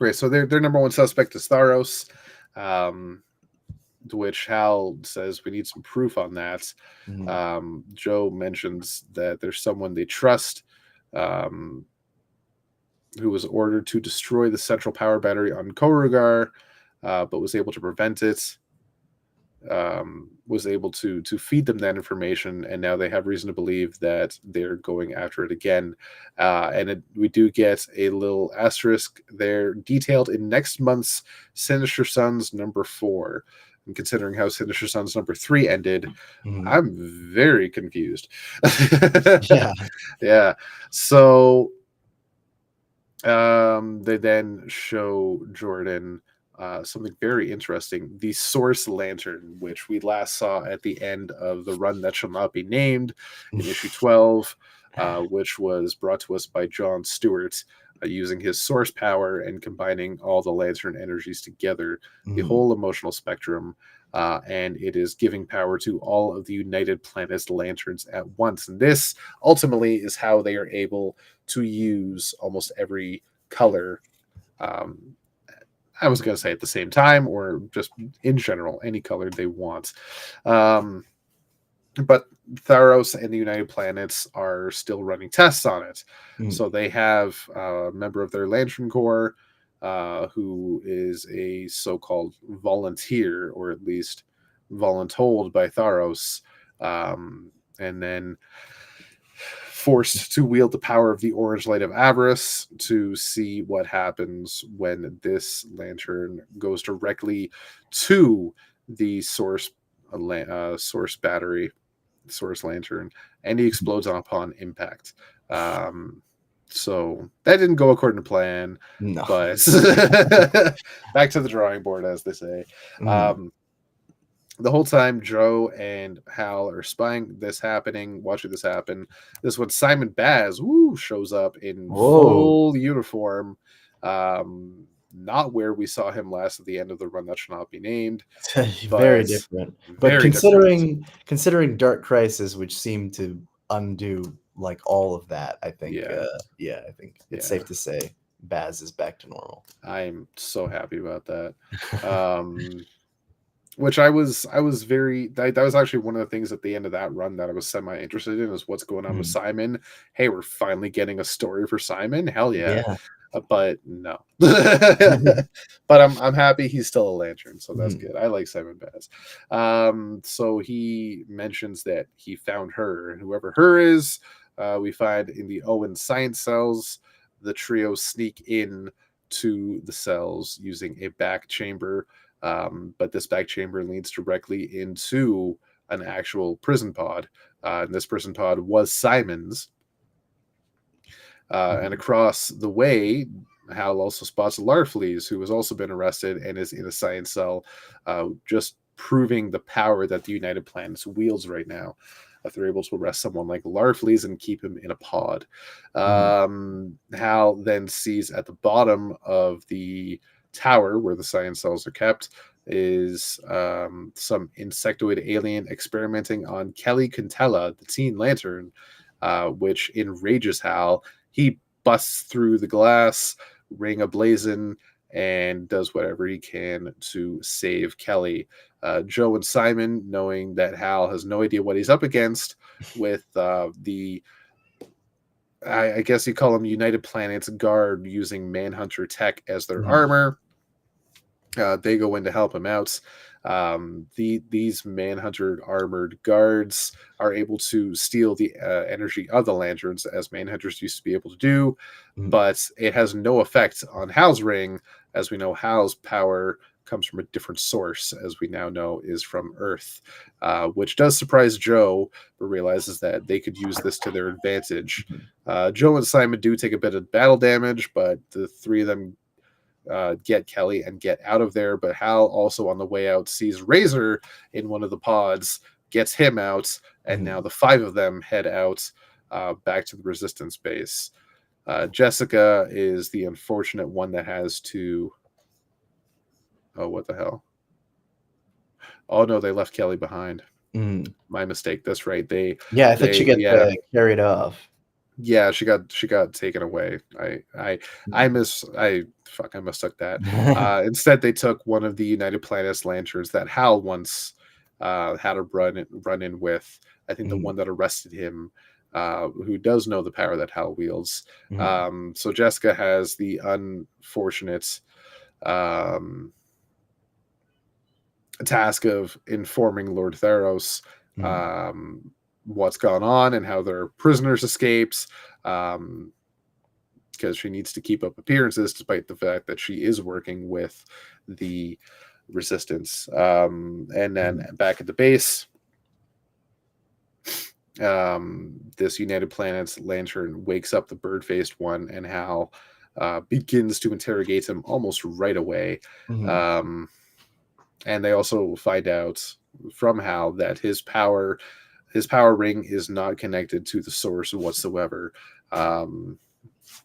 Right. So their number one suspect is Tharos, to which Hal says we need some proof on that. Mhm. Joe mentions that there's someone they trust, um, who was ordered to destroy the central power battery on Korugar, but was able to prevent it. Was able to feed them that information, and now they have reason to believe that they're going after it again. We do get a little asterisk there, detailed in next month's Sinister Sons number 4. And considering how Sinister Sons number 3 ended, Mhm. I'm very confused. Yeah. Yeah. So they then show Jordan something very interesting, the Source Lantern, which we last saw at the end of the run that shall not be named in issue 12, which was brought to us by John Stewart, using his source power and combining all the lantern energies together, the Mhm. whole emotional spectrum. And it is giving power to all of the United Planets lanterns at once. And this ultimately is how they are able to use almost every color. Um, I was going to say at the same time, or just in general, any color they want. Um, but Tharos and the United Planets are still running tests on it. Mhm. So they have a member of their Lantern Corps, who is a so-called volunteer, or at least voluntold by Tharos. And then forced to wield the power of the orange light of avarice to see what happens when this lantern goes directly to the source battery, source lantern, and he explodes upon impact. So that didn't go according to plan, No. but back to the drawing board, as they say. The whole time, Joe and Hal are spying watching this happen. This is when Simon Baz shows up in full uniform. Not where we saw him last at the end of the run that shall not be named. Very different. But considering Dark Crisis, which seemed to undo like all of that, I think I think it's safe to say Baz is back to normal. I'm so happy about that. Which I was very that was actually one of the things at the end of that run that I was semi interested in, is what's going on with Simon. Hey, we're finally getting a story for Simon. Hell yeah. But no. But I'm happy he's still a lantern, so that's good. I like Simon Baz. So he mentions that he found her, and whoever her is, we find in the Owen science cells. The trio sneak in to the cells using a back chamber. But this back chamber leads directly into an actual prison pod. And this prison pod was Simon's. And across the way, Hal also spots Larfleeze, who has also been arrested and is in a science cell, just proving the power that the United Planets wields right now. If they're able to arrest someone like Larfleeze and keep him in a pod. Hal then sees at the bottom of the tower where the science cells are kept is some insectoid alien experimenting on Kelly Quintella, the teen lantern, which enrages Hal. He busts through the glass, ring ablazing, and does whatever he can to save Kelly. Joe and Simon, knowing that Hal has no idea what he's up against with the I guess you call them United Planets guard using Manhunter tech as their armor. They go in to help him out. These Manhunter armored guards are able to steal the energy of the lanterns, as Manhunters used to be able to do, but it has no effect on Hal's ring. As we know, Hal's power comes from a different source, as we now know is from Earth, which does surprise Joe, but realizes that they could use this to their advantage. Joe and Simon do take a bit of battle damage, but the three of them get Kelly and get out of there. But Hal also on the way out sees Razor in one of the pods, gets him out, and now the five of them head out back to the Resistance base. Jessica is the unfortunate one that has to... Oh, what the hell? Oh no, they left Kelly behind. My mistake. That's right. I thought she got carried off. Yeah, she got taken away. I must took that. Instead, they took one of the United Planets lanterns that Hal once had a run in with. I think the one that arrested him, who does know the power that Hal wields. So Jessica has the unfortunate task of informing Lord Theros what's gone on and how their prisoners escaped, because she needs to keep up appearances despite the fact that she is working with the Resistance. And then back at the base, this United Planets lantern wakes up the bird-faced one, and Hal begins to interrogate him almost right away. And they also find out from Hal that his power ring is not connected to the source whatsoever.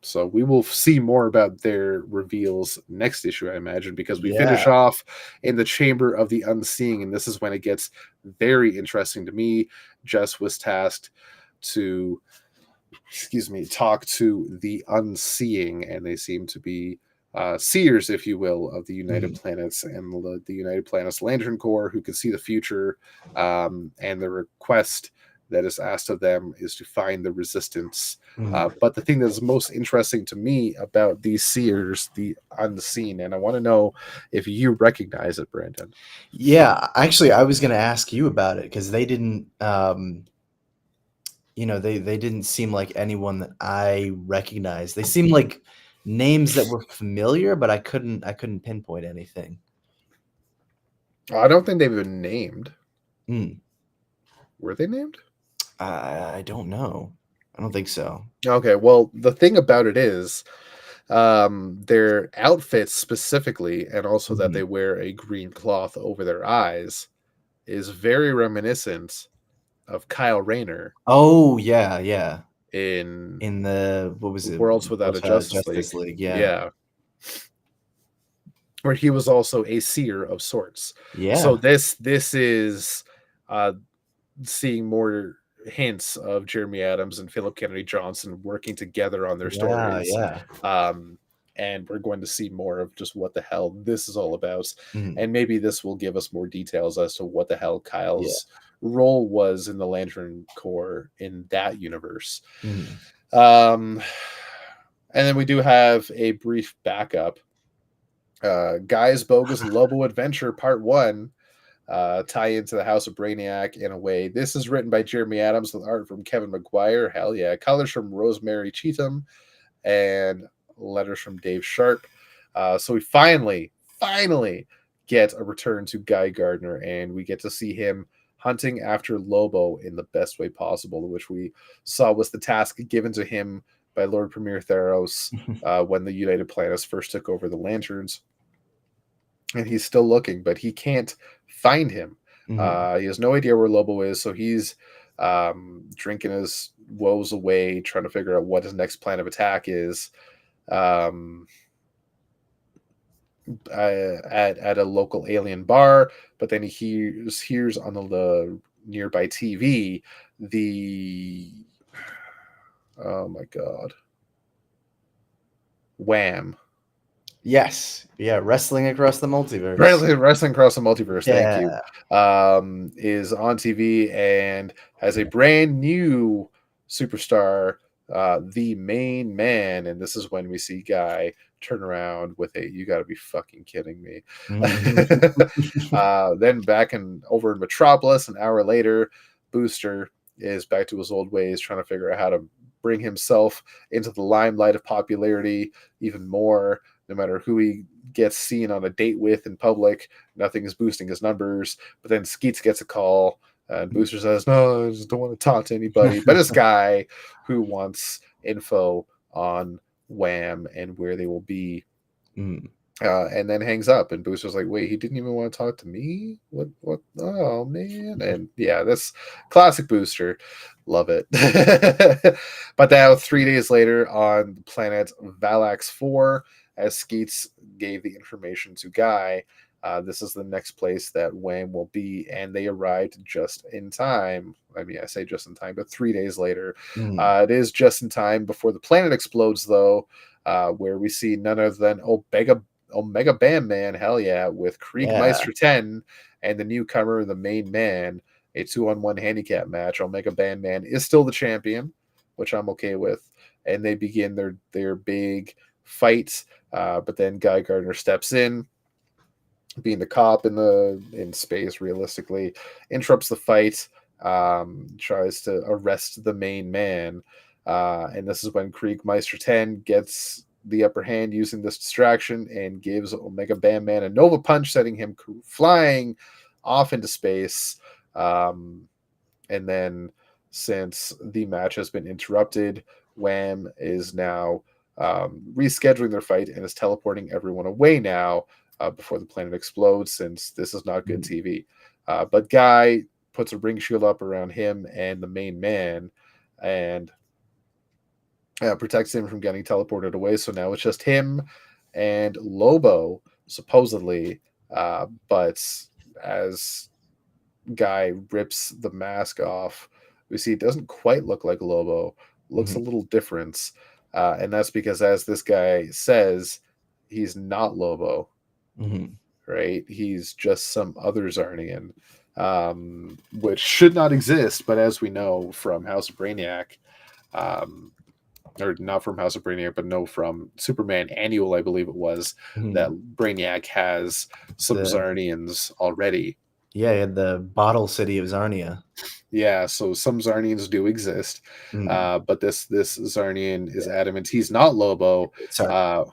So we will see more about their reveals next issue, I imagine, because we finish off in the Chamber of the Unseeing, and this is when it gets very interesting to me. Jess was tasked to, talk to the Unseeing, and they seem to be seers, if you will, of the United Planets and the United Planets Lantern Corps, who can see the future. And the request that is asked of them is to find the Resistance. But the thing that is most interesting to me about these seers, the Unseen, and I want to know if you recognize it, Brandon. Yeah, actually, I was going to ask you about it because they didn't. you know, they didn't seem like anyone that I recognized. They seemed like names that were familiar, but I couldn't pinpoint anything. I don't think they've been named. Mm. Were they named? I don't know. I don't think so. Okay, well, the thing about it is, their outfits specifically, and also that they Mhm. wear a green cloth over their eyes, is very reminiscent of Kyle Rayner Oh, yeah, yeah. in In the what was it? Worlds Without a Justice League. Justice League, yeah. Yeah, where he was also a seer of sorts. So Yeah. this is uh, seeing more hints of Jeremy Adams and Philip Kennedy Johnson working together on their Yeah, stories. yeah. Um, and we're going to see more of just what the hell this is all about. Mhm. And maybe this will give us more details as to what the hell Yeah. Kyle's role was in the Lantern Corps in that universe. Mhm. Um, and then we do have a brief backup. Guy's Bogus Lobo Adventure Part 1 tie into the House of Brainiac in a way. This is written by Jeremy Adams with art from Kevin McGuire. Hell yeah. Colors from Rosemary Cheatham and letters from Dave Sharp. So we finally get a return to Guy Gardner, and we get to see him hunting after Lobo in the best way possible, which we saw was the task given to him by Lord Premier Theros when the United Planets first took over the Lanterns. And he's still looking, but he can't find him. Mhm. He has no idea where Lobo is, so he's drinking his woes away, trying to figure out what his next plan of attack is. Um, at a local alien bar, but then he hears on the nearby TV the oh my god, Wham. Yes. Yeah, wrestling across the multiverse. Wrestling Across the Multiverse, thank you, Yeah. is on TV and has a brand new superstar, the main man. And this is when we see Guy turn around with a, you gotta be fucking kidding me. Mhm. Then over in Metropolis, an hour later, Booster is back to his old ways, trying to figure out how to bring himself into the limelight of popularity even more. No matter who he gets seen on a date with in public, nothing is boosting his numbers. But then Skeets gets a call, and Booster says, "No, I just don't want to talk to anybody." But it's Guy who wants info on Wham and where they will be, Mm. and then hangs up. And Booster's like, "Wait, he didn't even want to talk to me? What? What? Oh man!" And yeah, that's classic Booster. Love it. But now, 3 days later, on the planet Valax 4, as Skeets gave the information to Guy, this is the next place that Wham will be, and they arrived just in time. I mean, I say just in time, but 3 days later. Mhm. It is just in time before the planet explodes, though, where we see none other than Omega Bam Man, hell yeah, with Yeah. Kriegmeister 10 and the newcomer, the main man, a 2-on-1 handicap match. Omega Bam Man is still the champion, which I'm okay with. And they begin their big fight. But then Guy Gardner steps in, being the cop in space, realistically, interrupts the fight, tries to arrest the main man. And this is when Kriegmeister 10 gets the upper hand using this distraction and gives Omega Bam Man a Nova Punch, setting him flying off into space. And then, since the match has been interrupted, Wham is now rescheduling their fight and is teleporting everyone away now before the planet explodes, since this is not good Mhm. TV. But Guy puts a ring shield up around him and the main man and protects him from getting teleported away. So now it's just him and Lobo, supposedly. But as Guy rips the mask off, we see it doesn't quite look like Lobo, looks a Mhm. little different. And that's because, as this guy says, he's not Lobo, Mhm. right? He's just some other Zarnian, which should not exist. But as we know from House of Brainiac, um, or not from House of Brainiac, but no, from Superman Annual, I believe it was, that Mhm. Brainiac has some The Zarnians already. Yeah, he had the bottle city of Zarnia. Yeah, so some Zarnians do exist, Mm, but this Zarnian is yeah. adamant he's not Lobo. Sorry. Uh,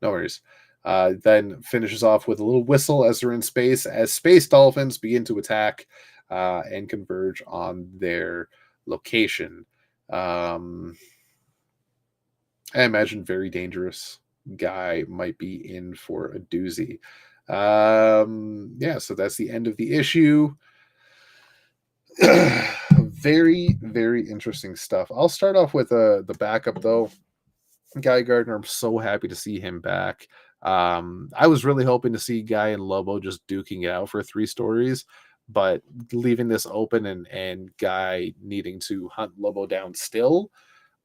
no worries. Then finishes off with a little whistle as they're in space, as space dolphins begin to attack and converge on their location. Um, I imagine very dangerous guy might be in for a doozy. Yeah, so that's the end of the issue. Very, very interesting stuff. I'll start off with the backup though. Guy Gardner, I'm so happy to see him back. I was really hoping to see Guy and Lobo just duking it out for 3 stories, but leaving this open and Guy needing to hunt Lobo down still,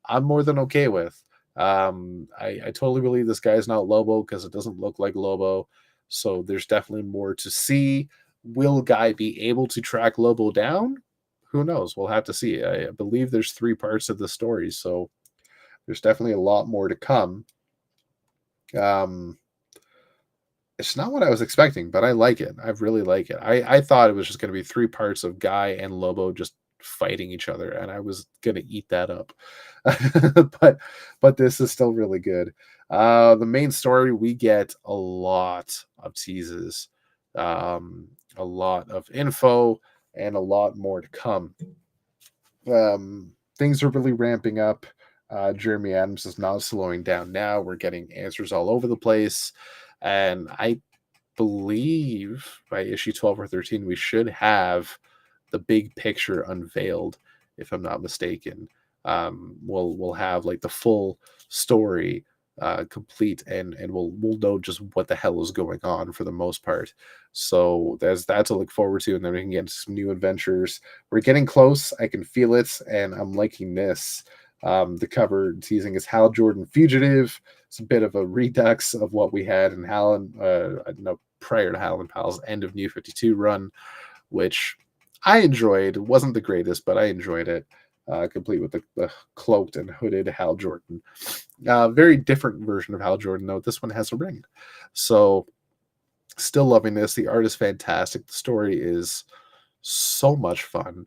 I'm more than okay with. I totally believe this guy's not Lobo because it doesn't look like Lobo. So there's definitely more to see. Will Guy be able to track Lobo down? Who knows? We'll have to see. I believe there's 3 parts of the story, so there's definitely a lot more to come. Um, it's not what I was expecting, but I like it. I really like it. I thought it was just going to be 3 parts of Guy and Lobo just fighting each other, and I was going to eat that up. but this is still really good. The main story, we get a lot of teases, a lot of info, and a lot more to come. Things are really ramping up. Jeremy Adams is not slowing down now. We're getting answers all over the place. And I believe by issue 12 or 13, we should have the big picture unveiled, if I'm not mistaken. We'll have like the full story complete, and we'll know just what the hell is going on for the most part. So there's that to look forward to, and then we can get into some new adventures. We're getting close. I can feel it, and I'm liking this. The cover teasing is Hal Jordan Fugitive. It's a bit of a redux of what we had in Hal and no, prior to Hal and Pal's end of New 52 run, which I enjoyed. It wasn't the greatest, but I enjoyed it. Complete with the cloaked and hooded Hal Jordan. Very different version of Hal Jordan, though. This one has a ring. So, still loving this. The art is fantastic. The story is so much fun.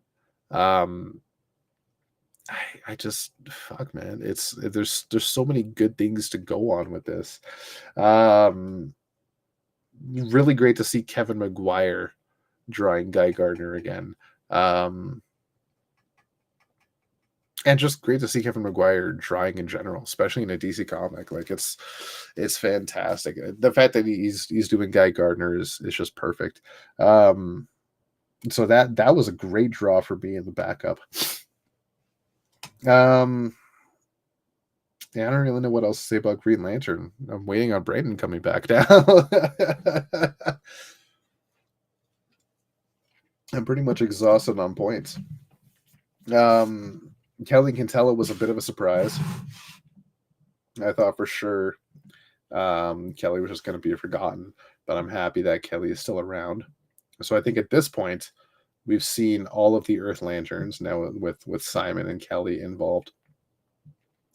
I just fuck, man. There's so many good things to go on with this. Really great to see Kevin Maguire drawing Guy Gardner again. And just great to see Kevin Maguire drawing in general, especially in a DC comic. Like it's fantastic. The fact that he's doing Guy Gardner is just perfect. So that was a great draw for me in the backup. Yeah, I don't really know what else to say about Green Lantern. I'm waiting on Brayden coming back down. I'm pretty much exhausted on points. Kelly Quintella was a bit of a surprise. I thought for sure Kelly was just going to be forgotten, but I'm happy that Kelly is still around. So I think at this point, we've seen all of the Earth Lanterns now with Simon and Kelly involved.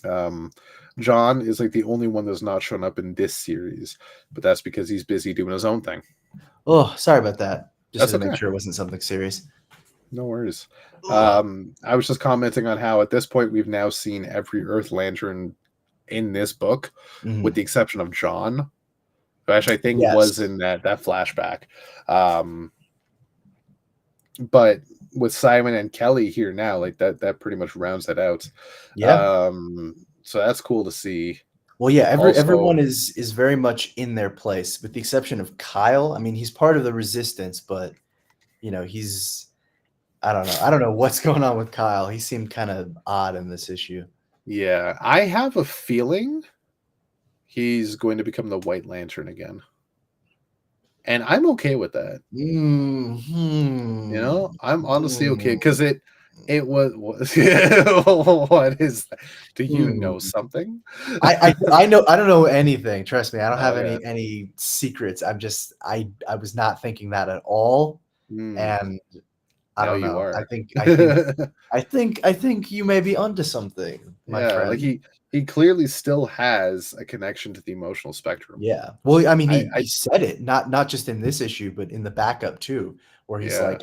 John is like the only one that's not shown up in this series, but that's because he's busy doing his own thing. Oh, sorry about that. Just That's to make okay. sure it wasn't something serious. No worries. I was just commenting on how at this point we've now seen every Earth Lantern in this book, with the exception of John, who actually I think was in that flashback. But with Simon and Kelly here now, like that pretty much rounds that out. Yeah. So that's cool to see. Well, yeah, everyone is very much in their place, with the exception of Kyle. I mean, he's part of the Resistance, but you know, I don't know what's going on with Kyle. He seemed kind of odd in this issue. Yeah, I have a feeling he's going to become the White Lantern again. And I'm okay with that. Mm-hmm. You know, I'm honestly okay because it was what is that? Do you know something? I know I don't know anything. Trust me, I don't have Okay. any secrets. I was not thinking that at all, and I Now don't you know. are. I think you may be onto something, my Yeah, like friend. he clearly still has a connection to the emotional spectrum. Yeah. Well, I mean, I he said it not just in this issue, but in the backup too, where he's Yeah. like,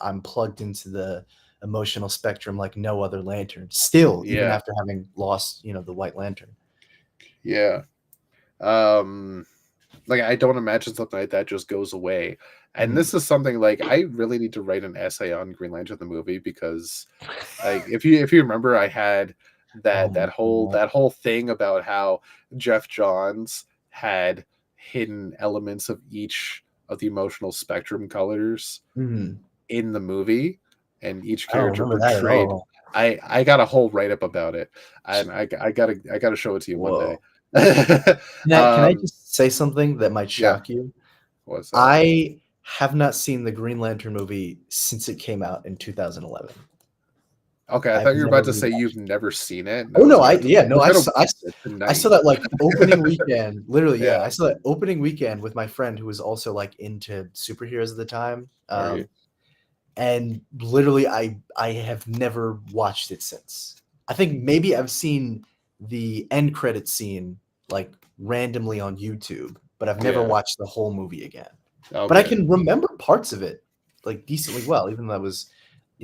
I'm plugged into the emotional spectrum like no other Lantern. Still, even Yeah. after having lost, the White Lantern. Yeah. Like, I don't imagine something like that just goes away. And this is something, like, I really need to write an essay on Green Lantern the movie, because, like, if you remember, I had Oh my God. that whole thing about how Jeff Johns had hidden elements of each of the emotional spectrum colors Mhm. in the movie, and each I don't character remember that at portrayed. all. I got a whole write up about it, and I gotta show it to you one day. Whoa. Can I um, just say something that might yeah, shock you? what's that? I have not seen the Green Lantern movie since it came out in 2011. Okay, I I've thought you were never about to say rewatched you've it. never seen it, and Oh, I was no, gonna we're gonna watch it I saw tonight. that, like, opening weekend. Literally, yeah, Yeah, I saw that opening weekend with my friend who was also, like, into superheroes at the time, right. and literally, I have never watched it since. I think maybe I've seen the end credit scene, like, randomly on YouTube, but I've never Yeah, watched the whole movie again. But I okay. can remember parts of it, like, decently well, even though that was,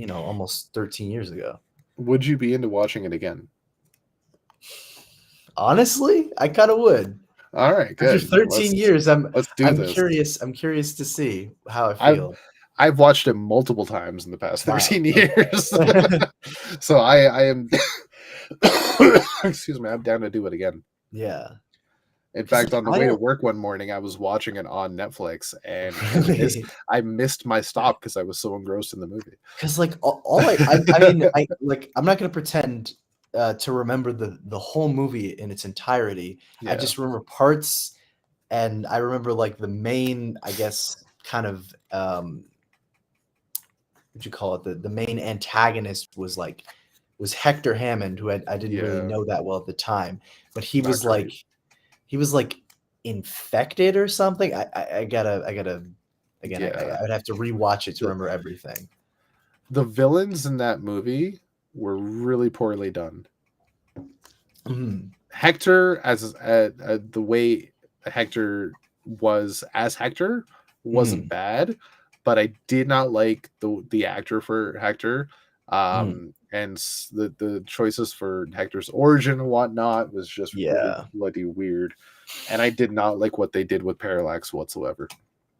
almost 13 years ago. Would you be into watching it again? Honestly, I kinda would. Alright, After good. 13 years, Let's do I'm this. curious to see how I I've feel. I've watched it multiple times in the past Wow, 13 okay. years. So I am excuse me, I'm down to do it again. Yeah, In 'cause, fact, like, on the I way to don't work one morning, I was watching it on Netflix, and really. I missed my stop because I was so engrossed in the movie. 'Cause, like, all I mean, I'm not gonna pretend, to remember the whole movie in its entirety. I Yeah, just remember parts, and I remember, like, the main, I guess, kind of, what you call it, the main antagonist was Hector Hammond, who I didn't really yeah, know that well at the time, but he not was great. like infected or something. I gotta again. Yeah. I would have to rewatch it to remember everything. The villains in that movie were really poorly done. Mhm, Hector, as the way Hector was as Hector, wasn't mhm, bad, but I did not like the actor for Hector. mhm. And the choices for Hector's origin and whatnot was just really Yeah. bloody weird, and I did not like what they did with Parallax whatsoever.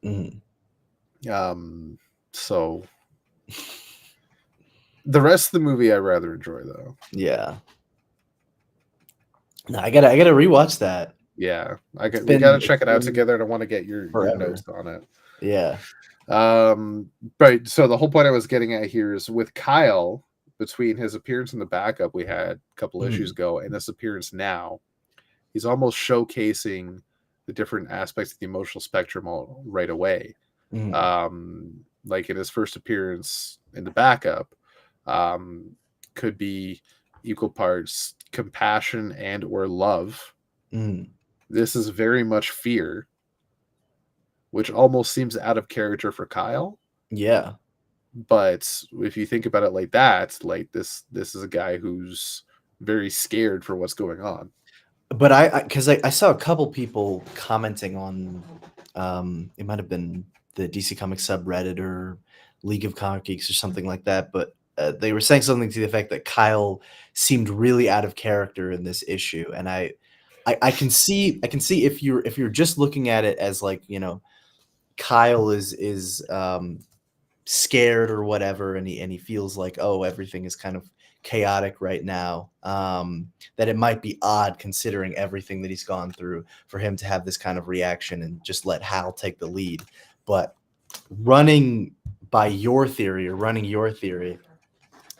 Mhm. Um, so the rest of the movie I rather enjoy, though. Yeah. No, I gotta rewatch that. Yeah, It's we got to it's check it out been together, and I want to get your notes forever. on it. Yeah. But so the whole point I was getting at here is with Kyle, between his appearance in the backup we had a couple issues Mhm, ago and this appearance now, he's almost showcasing the different aspects of the emotional spectrum all right away. mhm. Like in his first appearance in the backup, um, could be equal parts compassion and or love. Mhm. This is very much fear, which almost seems out of character for Kyle. Yeah. But if you think about it like that, like this is a guy who's very scared for what's going on. But I saw a couple people commenting on, it might have been the DC Comics subreddit or League of Comic Geeks or something like that, but, they were saying something to the effect that Kyle seemed really out of character in this issue, and I can see if you're just looking at it as, like, Kyle is scared or whatever, and he feels like, oh, everything is kind of chaotic right now, that it might be odd considering everything that he's gone through for him to have this kind of reaction and just let Hal take the lead. But running running your theory,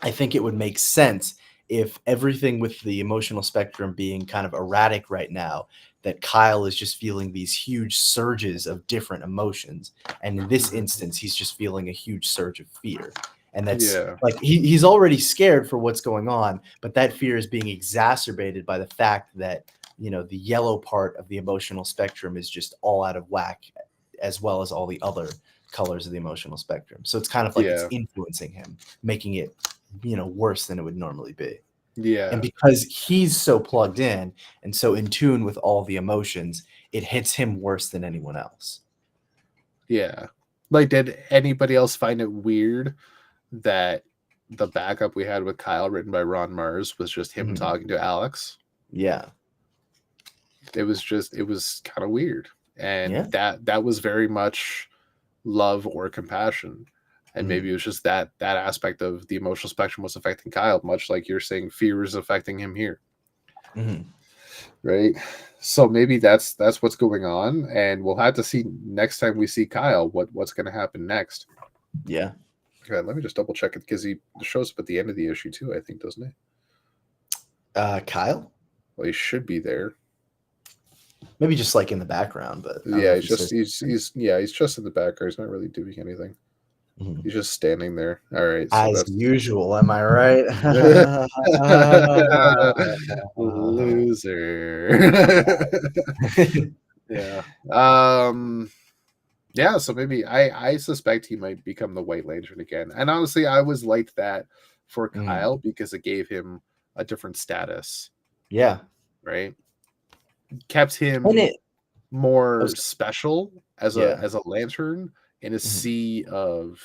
I think it would make sense if everything with the emotional spectrum being kind of erratic right now, that Kyle is just feeling these huge surges of different emotions. And in this Mhm. instance, he's just feeling a huge surge of fear. And that's Yeah, like he's already scared for what's going on, but that fear is being exacerbated by the fact that, the yellow part of the emotional spectrum is just all out of whack, as well as all the other colors of the emotional spectrum. So it's kind of like it's yeah, influencing him, making it worse than it would normally be. And yeah, because he's so plugged in and so in tune with all the emotions, it hits him worse than anyone else. yeah. Like, did anybody else find it weird that the backup we had with Kyle, written by Ron Mars, was just him Mhm. talking to Alex? Yeah. It was kind of weird, and Yeah. that was very much love or compassion, and maybe Mhm. it was just that aspect of the emotional spectrum was affecting Kyle, much like you're saying fear is affecting him here, Mhm. right? So maybe that's what's going on, and we'll have to see next time we see Kyle what's going to happen next. Yeah. Okay, let me just double check it because he shows up at the end of the issue too, I think, doesn't he? Kyle? Well, he should be there. Maybe just like in the background, but I don't know Yeah, if he says anything. he's just in the background. He's not really doing anything. Mhm. He's just standing there. All right, so As that's usual, am I right? loser. Yeah. Um. Yeah. So maybe I suspect he might become the White Lantern again. And honestly, I was liked that for Mm. Kyle because it gave him a different status, Yeah. right? Kept And him it I more was special as yeah. a lantern in a Mhm. sea of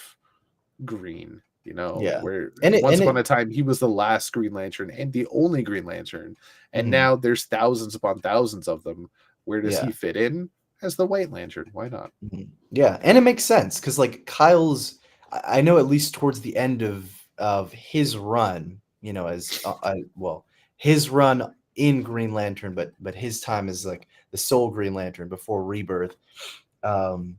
green, Yeah. where And it once and upon it a time he was the last Green Lantern and the only Green Lantern, and mhm. now there's thousands upon thousands of them. Where does he Yeah. fit in? As the White Lantern? Why not? Mhm. Yeah, and it makes sense because like Kyle's I know at least towards the end of his run, as well, his run in Green Lantern, but his time as like the sole Green Lantern before Rebirth, um,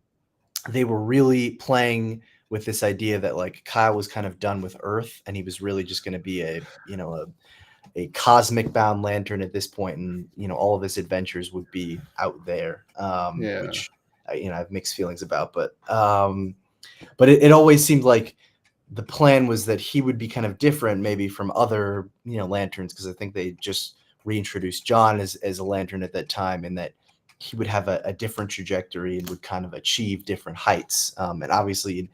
they were really playing with this idea that like Kyle was kind of done with Earth and he was really just going to be a cosmic bound lantern at this point, and all of his adventures would be out there, Yeah, which I have mixed feelings about, but it always seemed like the plan was that he would be kind of different maybe from other lanterns, because I think they just reintroduced John as a lantern at that time, and that he would have a different trajectory and would kind of achieve different heights, and obviously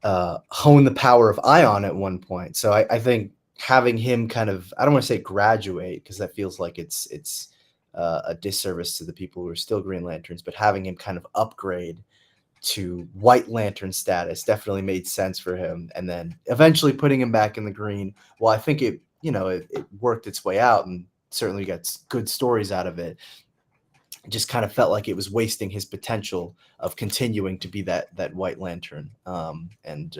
hone the power of Ion at one point. So I think having him kind of, I don't want to say graduate because that feels like it's a disservice to the people who are still Green Lanterns, but having him kind of upgrade to White Lantern status definitely made sense for him. And then eventually putting him back in the green, well, I think it worked its way out and certainly got good stories out of it. It just kind of felt like it was wasting his potential of continuing to be that White Lantern. And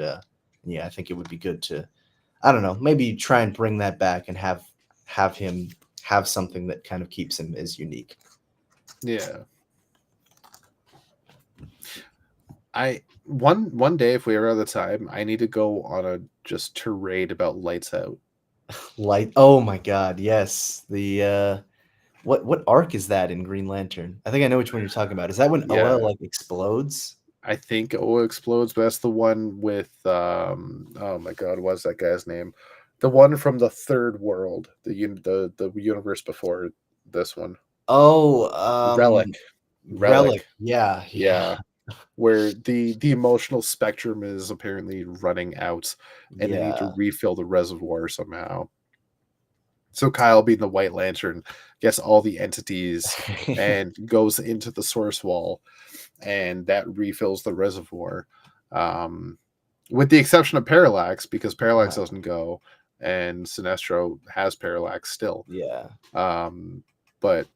yeah, I think it would be good to, I don't know, maybe try and bring that back and have him have something that kind of keeps him as unique. yeah. One day, if we ever have the time, I need to go on a just tirade about Lights Out. Light. Oh my God, yes. The what arc is that in Green Lantern? I think I know which one you're talking about. Is that when Oa Yeah, like explodes? I think O explodes, but that's the one with oh my god, what's that guy's name? The one from the third world, the universe before this one. Oh, Relic. Relic. Relic. Yeah, yeah, Yeah. Where the emotional spectrum is apparently running out and they need to yeah. refill the reservoir somehow. So Kyle, being the White Lantern, gets all the entities and goes into the source wall, and that refills the reservoir. Um, with the exception of Parallax, because Parallax doesn't go, and Sinestro has Parallax still. Yeah. Um, but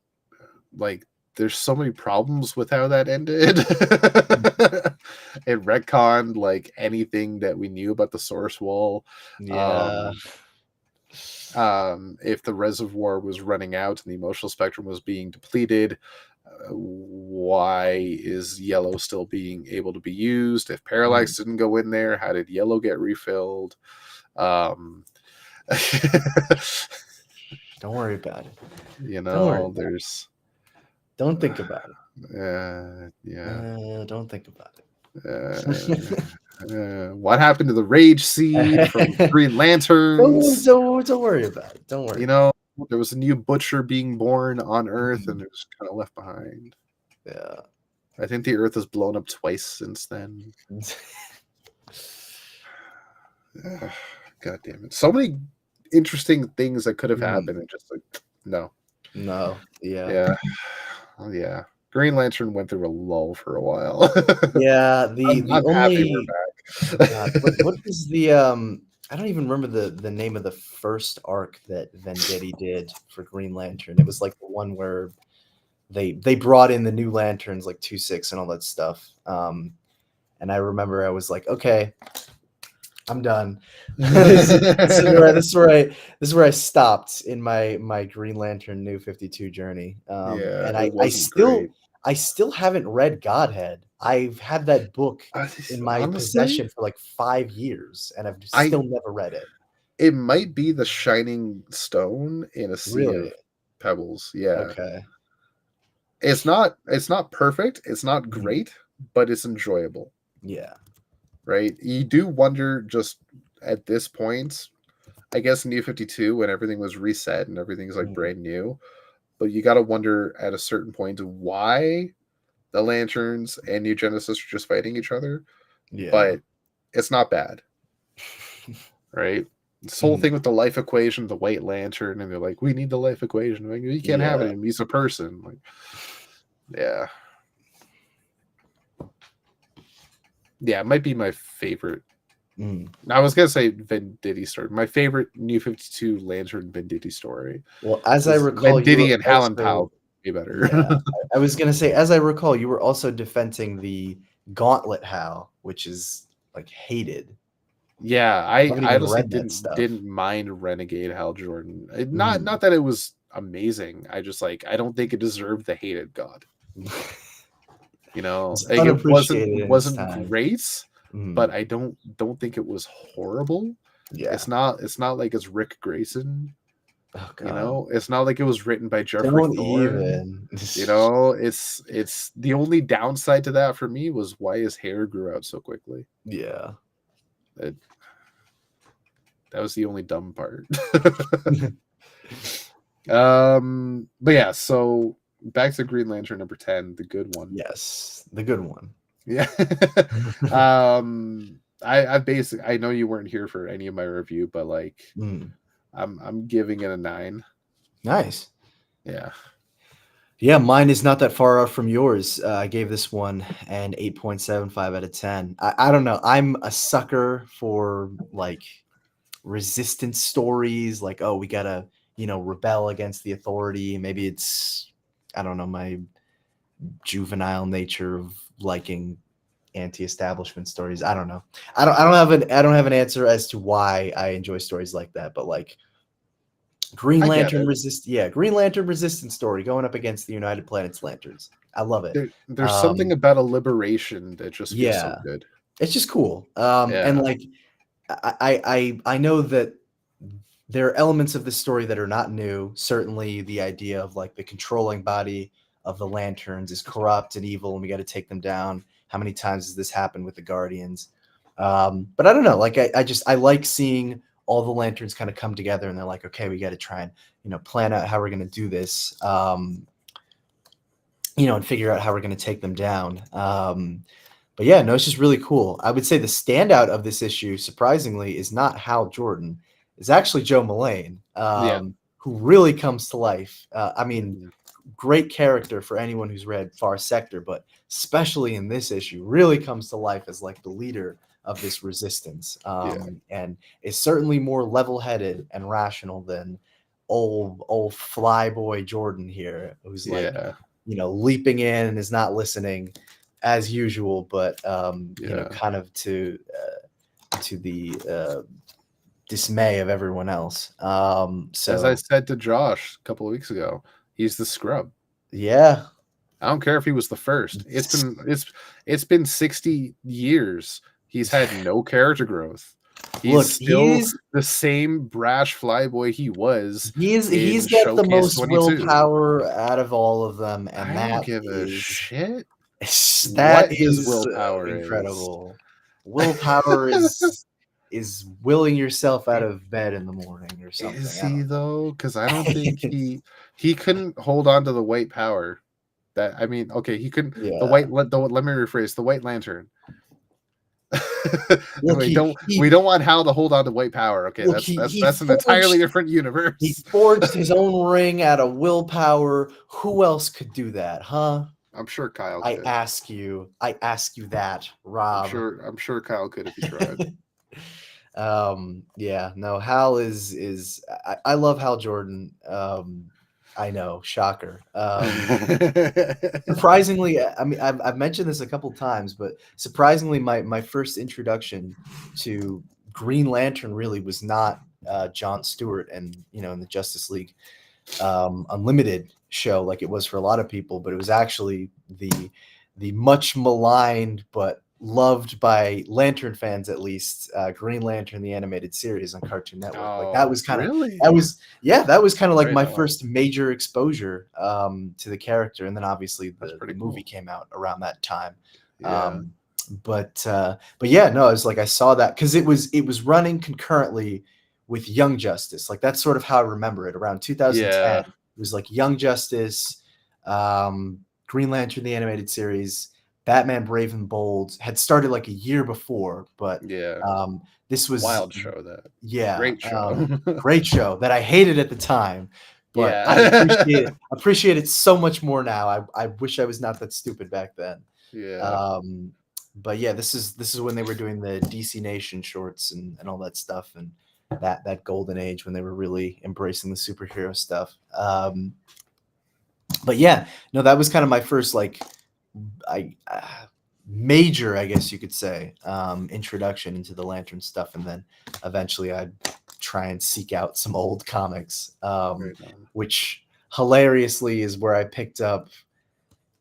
like, there's so many problems with how that ended. It retconned like anything that we knew about the source wall. Yeah. Um, if the reservoir was running out and the emotional spectrum was being depleted, why is yellow still being able to be used? If Mhm. parallax didn't go in there, how did yellow get refilled? Um, Don't worry about it. you Don't worry know, about it. there's Don't think about it. yeah. Don't think about Uh, it. what happened to the rage seed from Green don't, Lanterns? don't don't worry about it. Don't worry You about know, there was a new butcher being born on it. Earth, and Mhm. it was kind of left behind. Yeah. I think the Earth has blown up twice since then. God damn it! So many interesting things that could have Mhm. happened, and just like no, No. Yeah. yeah, oh, yeah. Green Lantern went through a lull for a while. Yeah, the I'm happy we're only God, back. what was the I don't even remember the name of the first arc that Venditti did for Green Lantern. It was like the one where they brought in the new lanterns like 2-6 and all that stuff. And I remember I was like, okay, I'm done. This is where I stopped in my Green Lantern New 52 journey. Yeah, And it I wasn't still great. I still haven't read Godhead. I've had that book in my Honestly, possession for like 5 years, and I've I still never read it. it might be the shining stone in a sea Really? of pebbles. Yeah. Okay. It's not perfect, it's not Mhm. great, but it's enjoyable, Yeah. right? You do wonder just at this point, I guess New 52 when everything was reset and everything's like Mhm. brand new, but you got to wonder at a certain point why the Lanterns and New Genesis are just fighting each other, Yeah. but it's not bad, right? This whole Mhm. thing with the life equation, the White Lantern, and they're like, "We need the life equation. Like, you can't have Yeah. it. He's a person." Like, yeah, yeah, it might be my favorite. Mm. I was gonna say Venditti story. My favorite New 52 Lantern Venditti story, Well, as I because recall, you were Venditti and Hallen also Powell way better. yeah, I was gonna say, as I recall, you were also defending the Gauntlet Hal, which is like hated. Yeah, I haven't I even honestly read that didn't stuff. mind Renegade Hal Jordan. Not Mhm. that it was amazing. I just like I don't think it deserved the hated god. You know, It's like unappreciated in its wasn't time. great, but Mhm. I don't think it was horrible. Yeah. It's not like it's Rick Grayson. Oh You god. know, it's not like it was written by Jeffrey Don't Thorne. even. You know, it's the only downside to that for me was why his hair grew out so quickly. Yeah. It, that was the only dumb part. But yeah, so back to Green Lantern number 10, the good one. Yes, the good one. Yeah. I know you weren't here for any of my review, but like Mm. I'm giving it a 9. Nice. Yeah. Yeah, mine is not that far out from yours. I gave this one an 8.75 out of 10. I don't know. I'm a sucker for like resistance stories. Like, oh, we gotta, rebel against the authority. Maybe it's, I don't know, my juvenile nature of liking anti-establishment stories. I don't know. I don't have an answer as to why I enjoy stories like that. But like I get it. Green Lantern resistance story going up against the United Planets Lanterns. I love it. There's something Um, about a liberation that just feels so yeah, good. it's just cool. And Yeah. like I know that there are elements of the story that are not new. Certainly, the idea of like the controlling body of the Lanterns is corrupt and evil, and we got to take them down. How many times has this happened with the Guardians? But I don't know. Like I like seeing all the Lanterns kind of come together, and they're like, okay, we got to try and plan out how we're going to do this. And figure out how we're going to take them down. But yeah, no, it's just really cool. I would say the standout of this issue, surprisingly, is not Hal Jordan. It's actually Joe Mullane, Yeah. who really comes to life. I mean, Mhm. great character for anyone who's read Far Sector, but especially in this issue, really comes to life as like the leader of this resistance, Yeah. and is certainly more level-headed and rational than old flyboy Jordan here, who's like Yeah. leaping in and is not listening as usual, but Yeah. kind of to the dismay of everyone else. As I So said to Josh a couple of weeks ago, he's the scrub. yeah, I don't care if he was the first. It's been 60 years. He's had no character growth. He's look, still the same brash flyboy he was he's in got the Showcase most 22. willpower out of all of them, and I don't give a shit that what his is willpower is. incredible. Willpower is willing yourself out of bed in the morning or something. Is I he don't though? Because I don't think know. he couldn't hold on to the white power. That I mean, okay, he couldn't Yeah. let me rephrase the White Lantern. Look, We don't want Hal to hold on to white power. Okay, look, he that's an entirely forged different he universe. forged his own ring out of willpower. Who else could do that, huh? I'm sure Kyle I could. ask you, I ask you that, Rob. I'm sure Kyle could if he tried. Yeah, no, Hal is I love Hal Jordan. I know, shocker. Surprisingly, I mean, I've mentioned this a couple times, but surprisingly, my first introduction to Green Lantern really was not John Stewart and in the Justice League Unlimited show like it was for a lot of people, but it was actually the much maligned but loved by Lantern fans at least, Green Lantern the animated series on Cartoon Network. Like Oh, really? that was kind of like Right my on. first major exposure to the character, and then obviously That's the pretty movie cool. came out around that time. Yeah. Um, but yeah, no, it's like I saw that because it was running concurrently with Young Justice. Like that's sort of how I remember it. Around 2010, Yeah. it was like Young Justice, Green Lantern the animated series, Batman Brave and Bold had started like a year before, but Yeah. this was Wild show that. yeah, Great show. great show that I hated at the time, but I appreciate Yeah. it. Appreciate it so much more now. I wish I was not that stupid back then. Yeah. Um, but yeah, this is when they were doing the DC Nation shorts and all that stuff, and that golden age when they were really embracing the superhero stuff. But yeah, no, that was kind of my first like I major, I guess you could say, introduction into the Lantern stuff, and then eventually I'd try and seek out some old comics, Right on. which hilariously is where I picked up.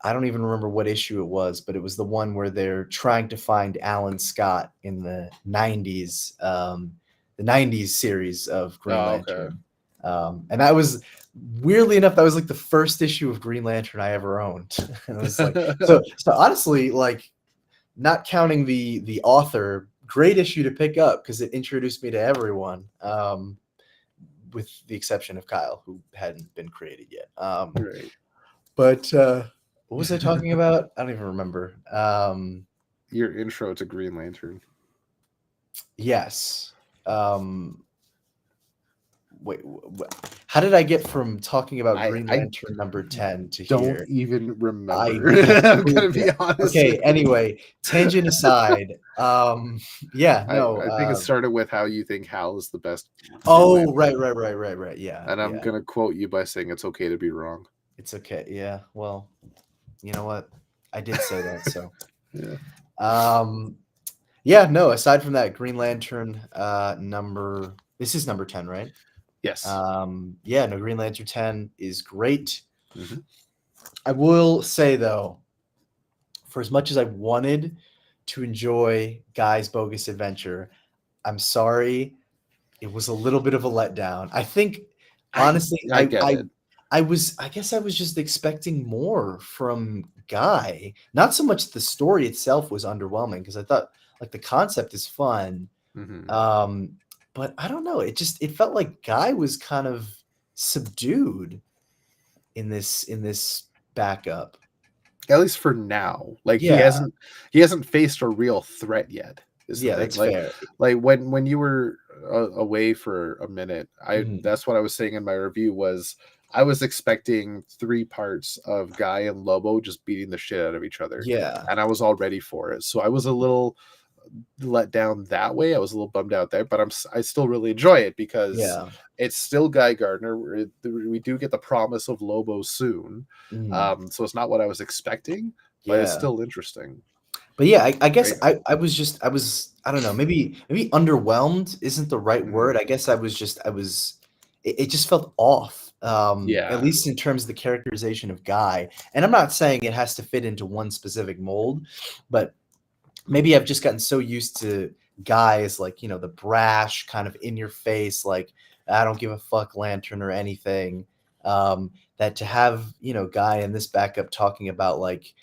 I don't even remember what issue it was, but it was the one where they're trying to find Alan Scott in the '90s series of Green Oh, okay. Lantern, and that was weirdly enough that was like the first issue of Green Lantern I ever owned, and it was like so honestly like not counting the author, great issue to pick up because it introduced me to everyone, with the exception of Kyle who hadn't been created yet. Right. But what was I talking about? I don't even remember. Your intro to Green Lantern. Yes. Wait, how did I get from talking about Green I Lantern number 10 to don't here? even I remember. I'm gonna completely be honest okay. with you. Anyway, tangent aside, yeah, no. I think it started with how you think Hal is the best Green Oh, Lantern. right. Yeah, And I'm yeah. gonna quote you by saying it's okay to be wrong. It's okay. Yeah. Well, you know what? I did say that. So, Yeah. um, yeah. No. Aside from that, Green Lantern This is number 10, right? Yes. Yeah. No, Green Lantern 10 is great. Hmm. I will say though, for as much as I wanted to enjoy Guy's Bogus Adventure, I'm sorry, it was a little bit of a letdown. I think honestly, I get it. I guess I was just expecting more from Guy. Not so much the story itself was underwhelming because I thought like the concept is fun. Hmm. Um, but I don't know, it felt like Guy was kind of subdued in this backup. At least for now. Like Yeah, he hasn't faced a real threat yet. Is the yeah, thing. that's fair. Like when you were away for a minute, I Mhm. that's what I was saying in my review was I was expecting 3 parts of Guy and Lobo just beating the shit out of each other, Yeah, and I was all ready for it. So I was a little let down that way. I was a little bummed out there, but I still really enjoy it because yeah. it's still Guy Gardner. We do get the promise of Lobo soon, Mhm. so it's not what I was expecting, but it's Yeah. still interesting. But yeah, I guess Right I don't know, maybe underwhelmed isn't the right on. word. I guess it just felt off. At Yeah. least in terms of the characterization of Guy. And I'm not saying it has to fit into one specific mold, but maybe I've just gotten so used to Guy as like, the brash kind of in your face, like I don't give a fuck Lantern or anything. That to have, Guy in this backup talking about like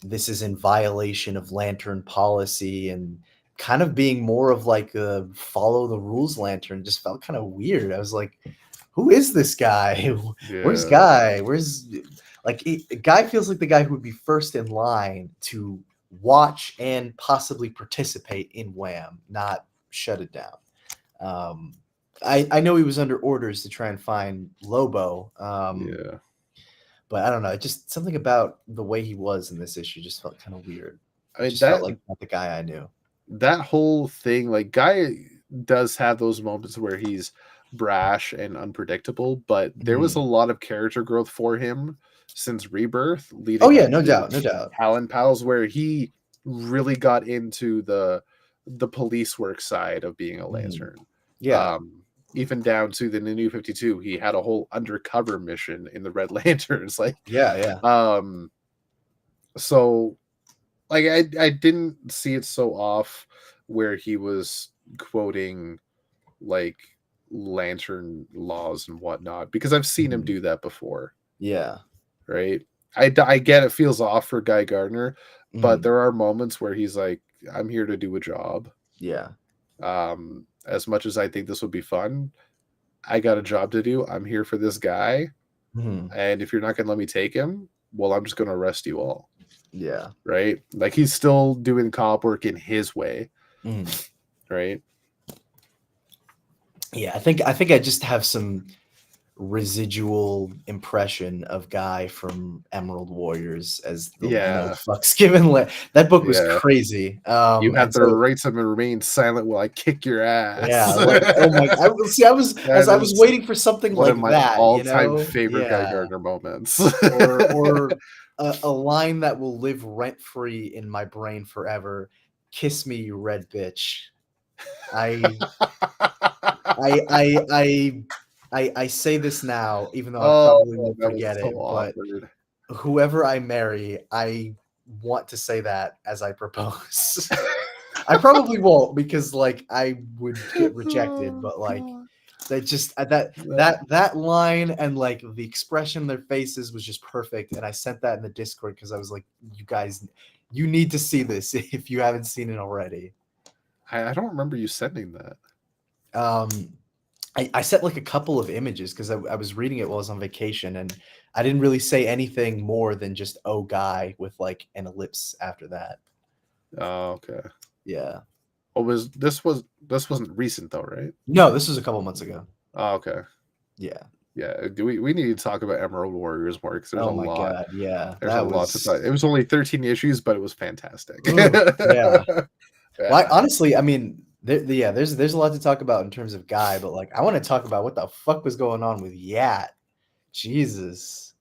this is in violation of Lantern policy and kind of being more of like a follow the rules Lantern just felt kind of weird. I was like, who is this guy? Where's Yeah. Guy? Where's like Guy feels like the guy who would be first in line to watch and possibly participate in Wham, not shut it down. Um, I know he was under orders to try and find Lobo, Yeah. But I don't know, just something about the way he was in this issue just felt kind of weird. I mean, Just felt like not the guy I knew. that whole thing, like, Guy does have those moments where he's brash and unpredictable, but there was a lot of character growth for him since Rebirth, Oh leading yeah, up no to doubt, no doubt. Talon Pals, where he really got into the police work side of being a Lantern. Yeah, Even down to the New 52, he had a whole undercover mission in the Red Lanterns. Like, yeah. So, like, I didn't see it so off where he was quoting like lantern laws and whatnot, because I've seen him do that before. Yeah. Right. I get it feels off for Guy Gardner, but there are moments where he's like, I'm here to do a job. Yeah. As much as I think this would be fun, I got a job to do. I'm here for this guy. And if you're not going to let me take him, well, I'm just going to arrest you all. Yeah. Right. Like, he's still doing cop work in his way. Right. Yeah. I think I just have some residual impression of Guy from Emerald Warriors as the no fucks given. That book was crazy. You have and the right to remain silent while I kick your ass. Yeah, like, oh my! I was waiting for something one like of my that, all-time favorite Guy Gardner moments, or a line that will live rent free in my brain forever. Kiss me, you red bitch. I say this now, even though I probably will forget it, but whoever I marry, I want to say that as I propose. I probably won't, because like I would get rejected, but like they just that line and like the expression in their faces was just perfect. And I sent that in the Discord because I was like, you guys, you need to see this if you haven't seen it already. I don't remember you sending that. I sent like a couple of images because I was reading it while I was on vacation, and I didn't really say anything more than just "oh Guy" with like an ellipse after that. Oh, okay. Yeah. This wasn't recent though, right? No, this was a couple months ago. Oh, okay. Yeah. Yeah. We need to talk about Emerald Warriors more, because there's a lot. God, yeah. There's a lot to talk. It was only 13 issues, but it was fantastic. Yeah. Well, honestly, I mean, there's a lot to talk about in terms of Guy, but like I want to talk about what the fuck was going on with Yat. Jesus.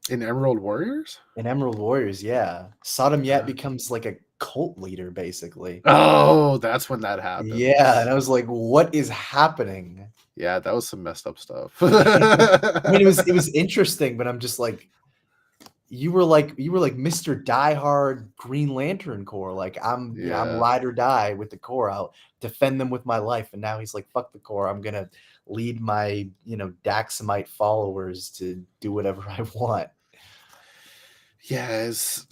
In Emerald Warriors? In Emerald Warriors, yeah. Sodom Yat becomes like a cult leader, basically. Oh, that's when that happened. Yeah, and I was like, what is happening? Yeah, that was some messed up stuff. I mean, it was interesting, but I'm just like, you were like Mr. Diehard Green Lantern Corps. Like I'm ride or die with the Corps. I'll defend them with my life. And now he's like, fuck the Corps. I'm gonna lead my Daxamite followers to do whatever I want. Yes,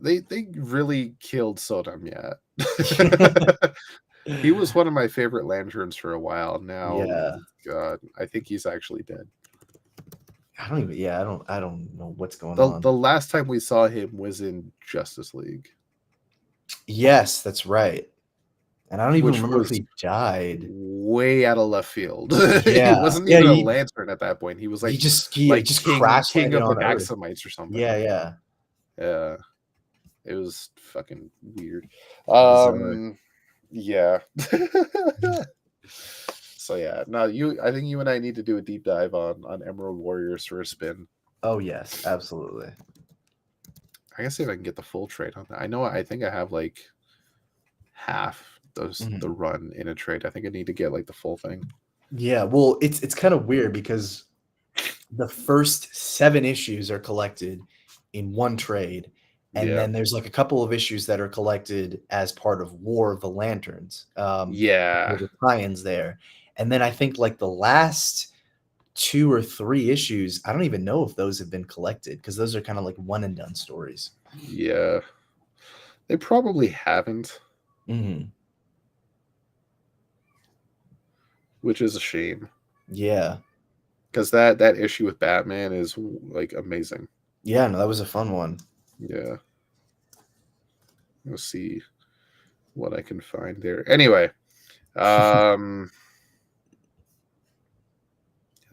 they really killed Sodom Yat. He was one of my favorite lanterns for a while. Now, God, I think he's actually dead. I don't know what's going on. The last time we saw him was in Justice League. Yes, that's right. And I don't even remember if he died. Way out of left field. Yeah. He wasn't even a lantern at that point. He was like he just crashed king of the Earth. Daxamites or something. Yeah. It was fucking weird. Yeah. So yeah, no, I think you and I need to do a deep dive on Emerald Warriors for a spin. Oh yes, absolutely. I can see if I can get the full trade on that. I think I have like half the run in a trade. I think I need to get like the full thing. Yeah, well, it's kind of weird because the first 7 issues are collected in one trade, and then there's like a couple of issues that are collected as part of War of the Lanterns. The tie-ins there. And then I think like the last 2 or 3 issues, I don't even know if those have been collected because those are kind of like one and done stories. Yeah. They probably haven't. Which is a shame. Yeah. Because that issue with Batman is like amazing. Yeah, no, that was a fun one. Yeah. Let's see what I can find there. Anyway,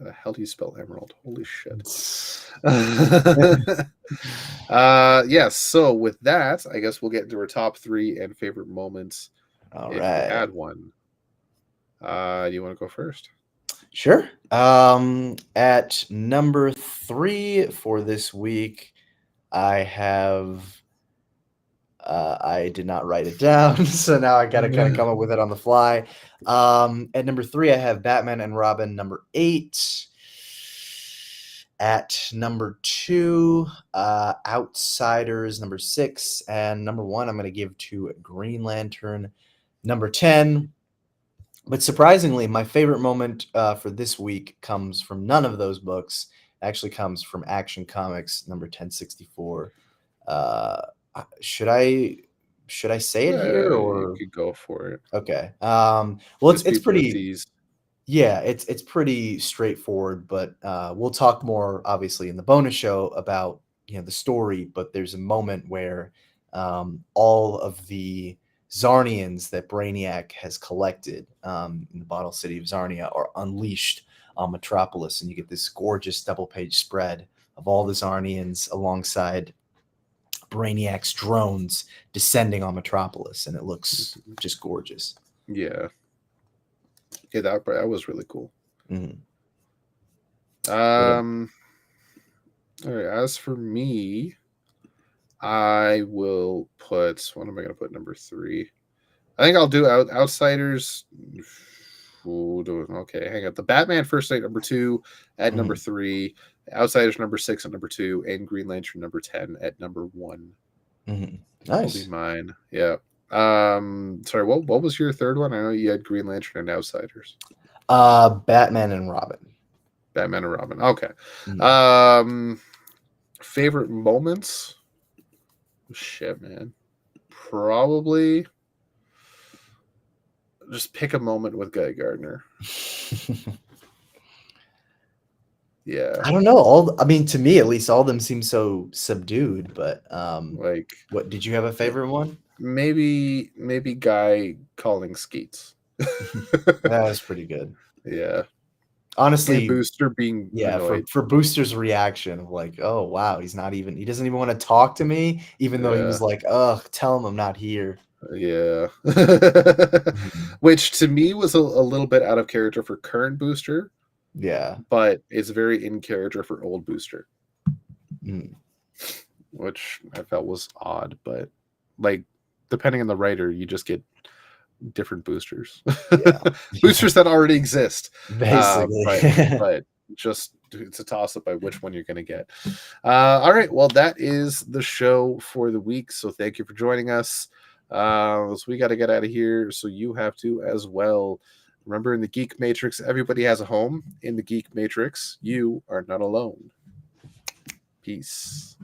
How the hell do you spell emerald? Holy shit. Yes. So with that, I guess we'll get into our top 3 and favorite moments. All If you right. had one. Do you want to go first? Sure. At number 3 for this week, I have I did not write it down, so now I gotta kind of come up with it on the fly. At number 3, I have Batman and Robin number 8. At number 2, Outsiders number 6, and number 1, I'm gonna give to Green Lantern number 10. But surprisingly, my favorite moment for this week comes from none of those books. It actually comes from Action Comics number 1064. Uh, should I say it here You or could go for it. okay? Well, Gives it's people a pretty tease. yeah, it's pretty straightforward, but we'll talk more obviously in the bonus show about the story. But there's a moment where all of the Zarnians that Brainiac has collected in the Bottle City of Zarnia are unleashed on Metropolis, and you get this gorgeous double-page spread of all the Zarnians alongside Brainiac's drones descending on Metropolis, and it looks just gorgeous. Yeah. Yeah, that was really cool. Mhm. All right. As for me, I will put. What am I going to put number 3? I think I'll do Outsiders. Okay, hang on. The Batman First Night number 2 at number 3, Outsiders number 6 at number 2, and Green Lantern number 10 at number 1. Nice. That'll be mine. Yeah. Sorry. What was your third one? I know you had Green Lantern and Outsiders. Batman and Robin. Batman and Robin. Okay. Favorite moments? Shit, man. Probably just pick a moment with Guy Gardner. Yeah. I don't know. I mean, to me at least, all of them seem so subdued. But like, what did you have a favorite one? Maybe Guy calling Skeets. That was pretty good. Yeah. Honestly, and Booster being annoyed. for Booster's reaction of like, oh wow, he doesn't even want to talk to me, even though he was like, ugh, tell him I'm not here. Yeah. Which to me was a little bit out of character for current Booster. Yeah. But it's very in character for old Booster. Which I felt was odd, but like depending on the writer, you just get different boosters. Yeah. Boosters that already exist. Basically. But just it's a toss up by which one you're going to get. All right. Well, that is the show for the week. So thank you for joining us. So we got to get out of here. So you have to as well. Remember, in the Geek Matrix, everybody has a home. In the Geek Matrix, you are not alone. Peace.